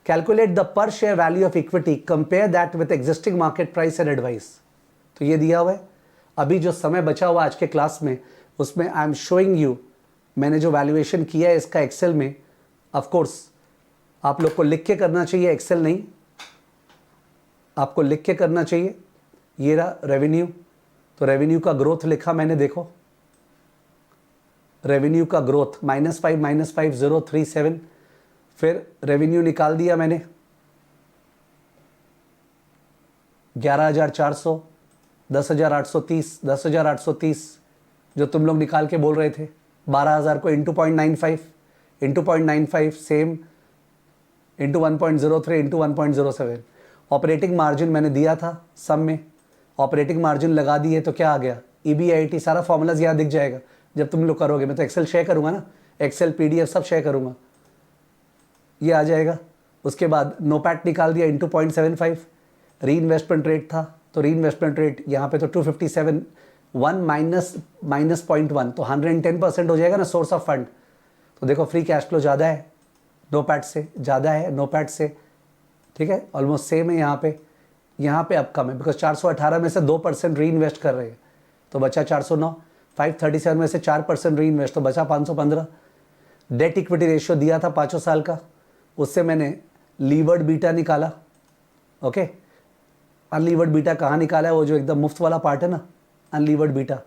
Calculate the per share value of equity, compare that with existing market price and advice. तो ये दिया हुआ है। अभी जो समय बचा हुआ आज के क्लास में, उसमें आई एम शोइंग यू, मैंने जो वैल्यूएशन किया है इसका एक्सेल में। ऑफ कोर्स आप लोग को लिख के करना चाहिए, एक्सेल नहीं, आपको लिख के करना चाहिए। ये रहा रेवेन्यू, तो रेवेन्यू का ग्रोथ लिखा मैंने, देखो रेवेन्यू का ग्रोथ -5 फिर रेवेन्यू निकाल दिया मैंने 11,400, 10,830, 10,830 जो तुम लोग निकाल के बोल रहे थे, 12,000 को into 0.95 same into 1.03 into 1.07। Operating margin मैंने दिया था सम में, ऑपरेटिंग मार्जिन लगा दिए तो क्या आ गया, EBIT, सारा फॉर्मूलाज यहाँ दिख जाएगा जब तुम लोग करोगे। मैं तो एक्सेल शेयर करूँगा ना, एक्सेल PDF सब शेयर करूँगा, ये आ जाएगा। उसके बाद नोपैट निकाल दिया इंटू 0.75, री इन्वेस्टमेंट रेट था तो री इन्वेस्टमेंट रेट यहाँ पे तो 257, 1 माइनस 0.1 तो 110% हो जाएगा ना सोर्स ऑफ फंड। तो देखो फ्री कैश फ्लो ज़्यादा है नोपैट से, ज़्यादा है नोपैट से, ठीक है, ऑलमोस्ट सेम है यहाँ पे अब कम है बिकॉज 418 में से 2% री इन्वेस्ट कर रहे हैं तो बचा 409, 537 में से 4% री इन्वेस्ट तो बचा 515। डेट इक्विटी रेशियो दिया था 5 साल का, उससे मैंने लीवर्ड बीटा निकाला। ओके, अनलीवर्ड बीटा कहाँ निकाला है, वो जो एकदम मुफ्त वाला पार्ट है ना अनलीवर्ड बीटा,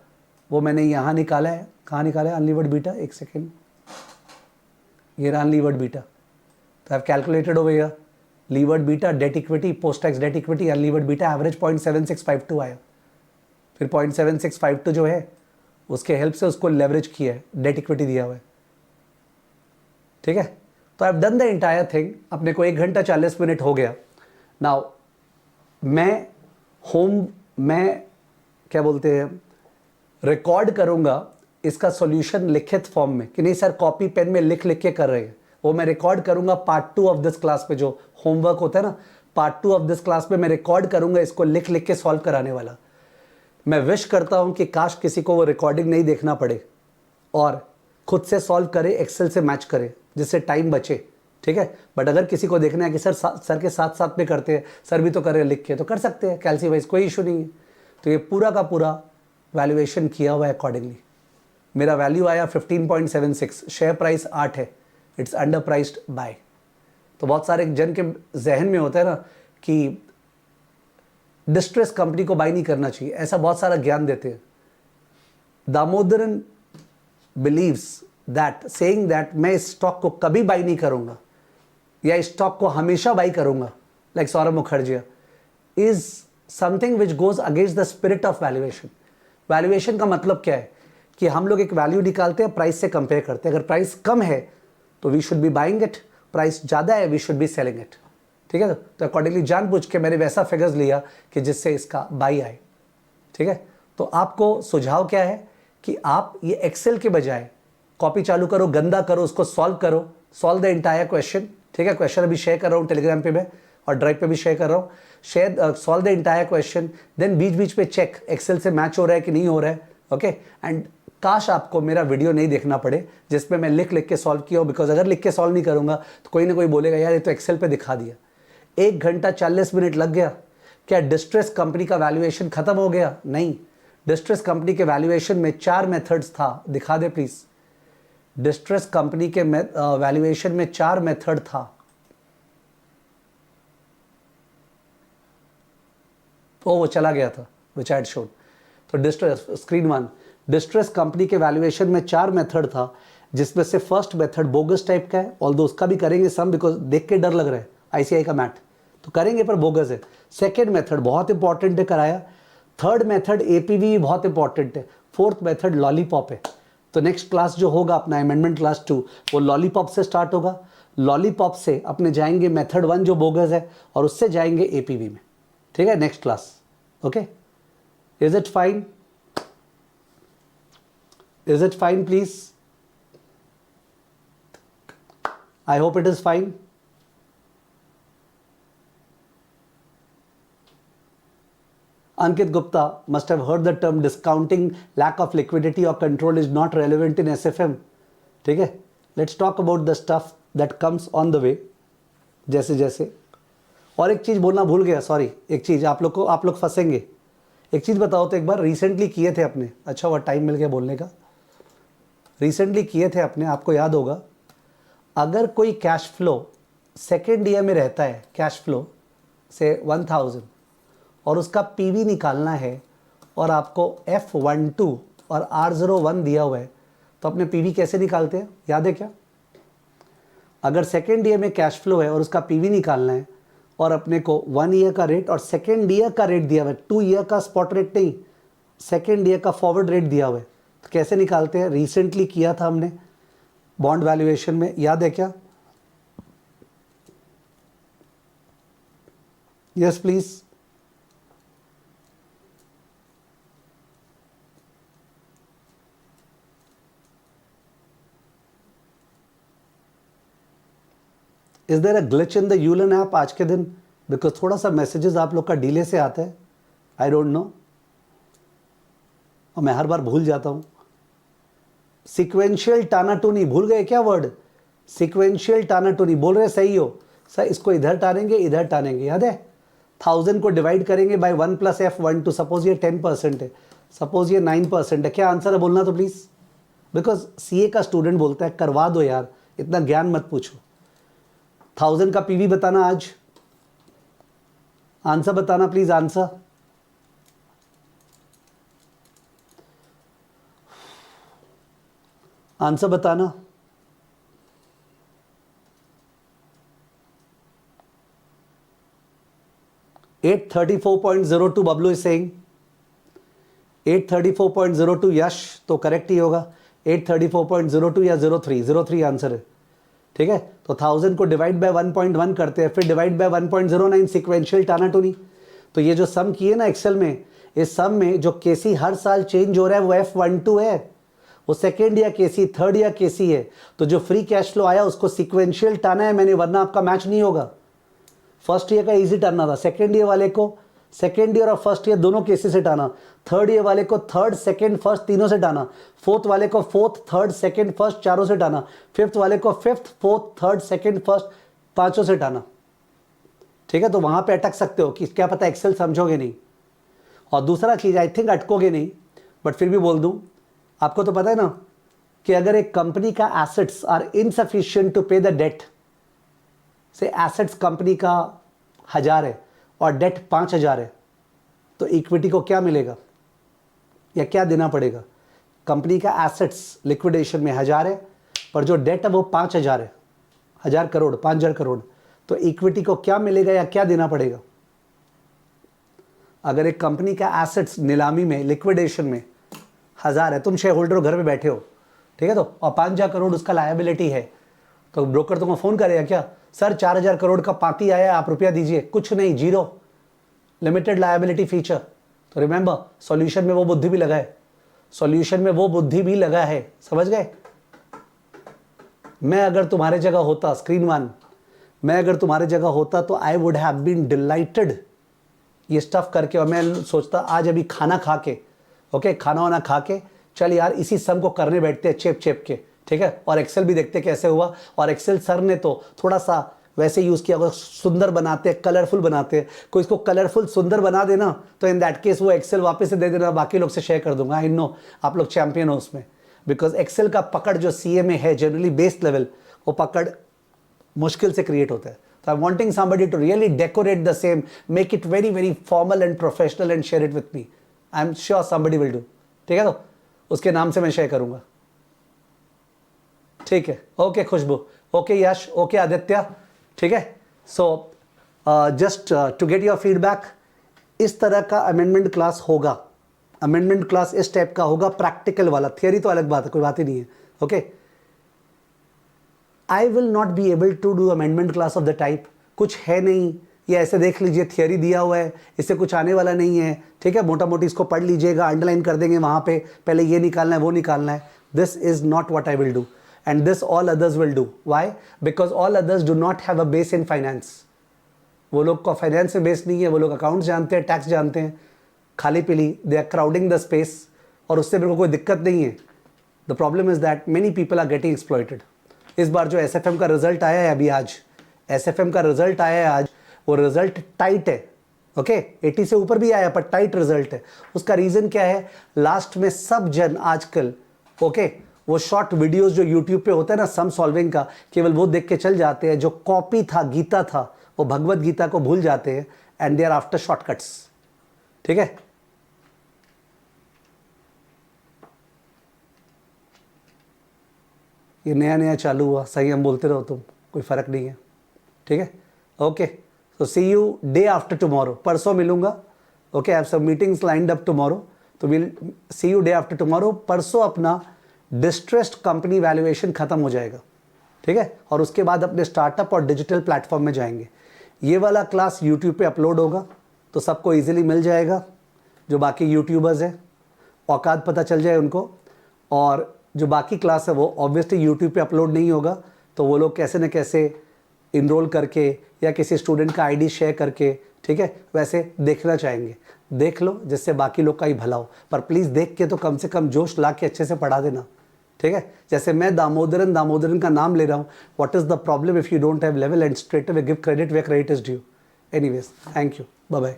वो मैंने यहाँ निकाला है। कहाँ निकाला है अनलीवर्ड बीटा, एक सेकेंड, ये रहा अनलीवर्ड बीटा। तो I calculated over here levered beta, debt equity, post tax debt equity, unlevered beta average 0.7652 आया। फिर 0.7652 जो है उसके हेल्प से उसको लेवरेज किया है, डेट इक्विटी दिया हुआ है। ठीक है, तो I have done the entire thing. अपने को 1 घंटा 40 मिनट हो गया। नाउ मैं क्या बोलते हैं, रिकॉर्ड करूंगा इसका सॉल्यूशन लिखित फॉर्म में, कि नहीं सर कॉपी पेन में लिख के कर रहे हैं, वो मैं रिकॉर्ड करूंगा पार्ट 2 ऑफ दिस क्लास पे, जो होमवर्क होता है ना पार्ट 2 ऑफ दिस क्लास में मैं रिकॉर्ड करूंगा इसको लिख के सॉल्व कराने वाला। मैं विश करता हूं कि काश किसी को वो रिकॉर्डिंग नहीं देखना पड़े और खुद से सॉल्व करे, एक्सेल से मैच करे, जिससे टाइम बचे, ठीक है। बट अगर किसी को देखना है कि सर के साथ साथ में करते हैं, सर भी तो कर रहे हैं लिख के, तो कर सकते हैं कैलसी वाइज, कोई इशू नहीं है। तो ये पूरा का पूरा वैल्यूएशन किया हुआ है अकॉर्डिंगली। मेरा वैल्यू आया 15.76, शेयर प्राइस 8 है, इट्स अंडर प्राइस्ड बाय। तो बहुत सारे जन के जहन में होता है ना कि डिस्ट्रेस कंपनी को बाय नहीं करना चाहिए, ऐसा बहुत सारा ज्ञान देते हैं। Damodaran believes that, saying that मैं इस स्टॉक को कभी बाय नहीं करूंगा या इस स्टॉक को हमेशा बाय करूंगा, like Saurabh Mukherjee, is something which goes against the spirit of valuation. Valuation का मतलब क्या है कि हम लोग एक वैल्यू निकालते हैं, प्राइस से कंपेयर करते हैं। अगर प्राइस कम है तो we should be buying it, price ज़्यादा है we should be selling it, ठीक है। तो अकॉर्डिंगली जानबूझ के मैंने वैसा फिगर्स लिया कि जिससे इसका बाई आए, ठीक है। तो आपको सुझाव क्या है कि आप ये एक्सेल के बजाय कॉपी चालू करो, गंदा करो, उसको सॉल्व करो, सॉल्व द एंटायर क्वेश्चन, ठीक है। क्वेश्चन अभी शेयर कर रहा हूँ टेलीग्राम पे मैं और ड्राइव पे भी शेयर कर रहा हूँ। Share, solve the entire question, then बीच बीच पे चेक एक्सेल से मैच हो रहा है कि नहीं हो रहा है, ओके। एंड काश आपको मेरा वीडियो नहीं देखना पड़े जिसमें मैं लिख लिख के सॉल्व किया हो, बिकॉज अगर लिख के सॉल्व नहीं करूंगा तो कोई ना कोई बोलेगा यार ये तो एक्सेल पे दिखा दिया। 1 घंटा 40 मिनट लग गया। क्या डिस्ट्रेस कंपनी का वैल्यूएशन खत्म हो गया? नहीं, डिस्ट्रेस कंपनी के वैल्यूएशन में 4 मेथड्स था, दिखा दे प्लीज। डिस्ट्रेस कंपनी के वैल्यूएशन में 4 मेथड था। वो चला गया था विच आई हैड शोड। तो डिस्ट्रेस, स्क्रीन 1, डिस्ट्रेस कंपनी के वैल्यूएशन में 4 मेथड था, जिसमें से फर्स्ट मेथड बोगस टाइप का है, ऑल्दो उसका भी करेंगे सम, बिकॉज देख के डर लग रहा है आईसीआई का मैट, तो करेंगे पर बोगस है। सेकेंड मेथड बहुत इंपॉर्टेंट है, कराया। थर्ड मेथड एपीवी बहुत इंपॉर्टेंट है। फोर्थ मेथड लॉलीपॉप है। तो नेक्स्ट क्लास जो होगा अपना अमेंडमेंट क्लास 2, वो लॉलीपॉप से स्टार्ट होगा। लॉलीपॉप से अपने जाएंगे मेथड 1 जो बोगस है, और उससे जाएंगे एपीवी में, ठीक है, next class, okay. Is it fine? Is it fine, please? I hope it is fine. Ankit Gupta must have heard the term discounting, lack of liquidity or control is not relevant in SFM. ठीक है? Let's talk about the stuff that comes on the way. जैसे जैसे, और एक चीज बोलना भूल गया, सॉरी, एक चीज आप लोग फंसेंगे। एक चीज बताओ तो, एक बार रिसेंटली किए थे अपने, अच्छा हुआ टाइम मिल गया बोलने का, रिसेंटली किए थे अपने, आपको याद होगा। अगर कोई कैश फ्लो सेकेंड ईयर में रहता है, कैश फ्लो से 1000 और उसका पीवी निकालना है, और आपको F12 और R01 दिया हुआ है, तो अपने पीवी कैसे निकालते हैं, याद है क्या? अगर सेकेंड ईयर में कैश फ्लो है और उसका पीवी निकालना है, और अपने को 1 ईयर का रेट और सेकेंड ईयर का रेट दिया हुआ है, 2 ईयर का स्पॉट रेट नहीं, सेकेंड ईयर का फॉरवर्ड रेट दिया हुआ है, तो कैसे निकालते हैं? रिसेंटली किया था हमने बॉन्ड वैल्यूएशन में, याद है क्या? Yes please. Is there a glitch in the Yulan app आज के दिन? बिकॉज थोड़ा सा मैसेजेस आप लोग का डिले से आता है, आई डोंट नो, और मैं हर बार भूल जाता हूं। सीक्वेंशियल टानाटोनी भूल गए क्या वर्ड? सीक्वेंशियल टानाटोनी बोल रहे सही हो सर, इसको इधर टानेंगे इधर टानेंगे, याद है? 1000 को डिवाइड करेंगे बाय 1 + F12, सपोज ये 10% है, सपोज ये 9% है, क्या आंसर है बोलना तो प्लीज। बिकॉज सीए का स्टूडेंट बोलता है करवा दो यार, इतना ज्ञान मत पूछो। 1000 का पीवी बताना आज, आंसर बताना प्लीज, आंसर। आंसर बताना। $834.02 बबलू इज सेइंग, 834.02 यश, तो करेक्ट ही होगा 834.02 या 03 आंसर है, ठीक है। तो 1000 को डिवाइड बाय 1.1 करते हैं, फिर डिवाइड बाय 1.09 सीक्वेंशियल टानाटोनी। तो ये जो सम किए ना एक्सेल में, इस सम में जो केसी हर साल चेंज हो रहा है वो F12 है, वो सेकेंड ईयर केसी, थर्ड ईयर केसी है। तो जो फ्री कैश फ्लो आया उसको सीक्वेंशियल टाना है मैंने, वरना आपका मैच नहीं होगा। फर्स्ट ईयर का इजी टानना था, सेकेंड ईयर वाले को सेकेंड ईयर और फर्स्ट ईयर दोनों केसेस से हटाना, थर्ड ईयर वाले को थर्ड सेकेंड फर्स्ट तीनों से हटाना, फोर्थ वाले को फोर्थ थर्ड सेकेंड फर्स्ट चारों से हटाना, फिफ्थ वाले को fifth fourth third second first पांचों से हटाना। ठीक है, तो वहां पे अटक सकते हो कि क्या पता एक्सेल समझोगे नहीं। और दूसरा चीज, आई थिंक अटकोगे नहीं, बट फिर भी बोल दूं, आपको तो पता है ना कि अगर एक कंपनी का एसेट्स आर इनसफिशिएंट टू पे द डेट, से एसेट्स कंपनी का 1000 है और डेट 5000 है, तो इक्विटी को क्या मिलेगा या क्या देना पड़ेगा? कंपनी का एसेट्स लिक्विडेशन में 1000 है, पर जो डेट है वो 5000 है, 1000 करोड़, 5000 करोड़, तो इक्विटी को क्या मिलेगा या क्या देना पड़ेगा? अगर एक कंपनी का एसेट्स नीलामी में लिक्विडेशन में 1000 है, तुम शेयर होल्डर घर में बैठे हो, ठीक है, तो और 5000 करोड़ उसका लायबिलिटी है, तो ब्रोकर तुमको फोन करेगा क्या, सर 4000 करोड़ का पाती आया है, आप रुपया दीजिए? कुछ नहीं, जीरो, लिमिटेड लायबिलिटी फीचर। तो रिमेंबर, सॉल्यूशन में वो बुद्धि भी लगा है, सॉल्यूशन में वो बुद्धि भी लगा है, समझ गए? मैं अगर तुम्हारे जगह होता, स्क्रीन वन, मैं अगर तुम्हारे जगह होता तो I would have been delighted ये स्टफ करके, और मैं सोचता आज अभी खाना खा के, ओके, खाना वाना खा के चल यार इसी सम को करने बैठते हैं चेप चेप के, ठीक है, और एक्सेल भी देखते कैसे हुआ। और एक्सेल सर ने तो थोड़ा सा वैसे यूज किया, सुंदर बनाते, कलरफुल बनाते, कोई इसको कलरफुल सुंदर बना देना तो इन दैट केस वो एक्सेल वापस से दे देना, बाकी लोग से शेयर कर दूंगा। आई नो आप लोग चैंपियन हो उसमें, बिकॉज एक्सेल का पकड़ जो सीए में है जनरली बेस लेवल, वो पकड़ मुश्किल से क्रिएट होता है। तो I am wanting somebody to really decorate the same, make it very very formal and professional and share it with me. I am sure somebody will do, ठीक है, तो उसके नाम से मैं शेयर करूंगा, ठीक है। Okay Khushboo, okay Yash, okay Aditya, ठीक है। So just to get your feedback, इस तरह का अमेंडमेंट क्लास होगा, अमेंडमेंट क्लास इस टाइप का होगा, प्रैक्टिकल वाला, थियरी तो अलग बात है, कोई बात ही नहीं है, okay. I will not be able to do amendment class of the type, कुछ है नहीं, ये ऐसे देख लीजिए थियरी दिया हुआ है, इससे कुछ आने वाला नहीं है, ठीक है, मोटा मोटी इसको पढ़ लीजिएगा, अंडरलाइन कर देंगे वहाँ पे, पहले ये निकालना है वो निकालना है। This is not what I will do, and this all others will do. Why? Because all others do not have a base in finance. वो लोग का फाइनेंस में बेस नहीं है, वो लोग अकाउंट्स जानते हैं, टैक्स जानते हैं, खाली पीली, they are crowding the space, और उससे मेरे को कोई दिक्कत नहीं है। The problem is that many people are getting exploited. इस बार जो एसएफएम का रिजल्ट आया है अभी आज, एसएफएम का रिजल्ट आया है आज, वो रिजल्ट टाइट है, ओके, 80 से ऊपर भी आया पर टाइट रिजल्ट है। उसका रीजन क्या है? लास्ट में सब जन आजकल, ओके, वो शॉर्ट वीडियोस जो यूट्यूब पे होता है ना सम सॉल्विंग का, केवल वो देख के चल जाते हैं, जो कॉपी था गीता था, वो भगवत गीता को भूल जाते हैं, and they are after shortcuts, ठीक है। ये नया नया चालू हुआ, सही हम बोलते रहो तुम, कोई फर्क नहीं है, ठीक है, okay. So see you day after tomorrow, परसों मिलूंगा, okay, I have some meetings lined up tomorrow, तो will see you day after tomorrow. परसों अपना डिस्ट्रेस्ड कंपनी वैल्यूएशन खत्म हो जाएगा, ठीक है, और उसके बाद अपने स्टार्टअप और डिजिटल प्लेटफॉर्म में जाएंगे। ये वाला क्लास यूट्यूब पे अपलोड होगा तो सबको इजीली मिल जाएगा, जो बाकी यूट्यूबर्स हैं औकात पता चल जाए उनको, और जो बाकी क्लास है वो ऑब्वियसली यूट्यूब पे अपलोड नहीं होगा, तो वो लोग कैसे न कैसे इनरोल करके या किसी स्टूडेंट का आईडी शेयर करके, ठीक है, वैसे देखना चाहेंगे। देख लो जिससे बाकी लोग का ही भला हो, पर प्लीज़ देख के तो कम से कम जोश ला के अच्छे से पढ़ा देना, ठीक है। जैसे मैं दामोदरन का नाम ले रहा हूँ, what is the problem if you don't have level and straight away give credit where credit is due. Anyways, thank you, bye bye.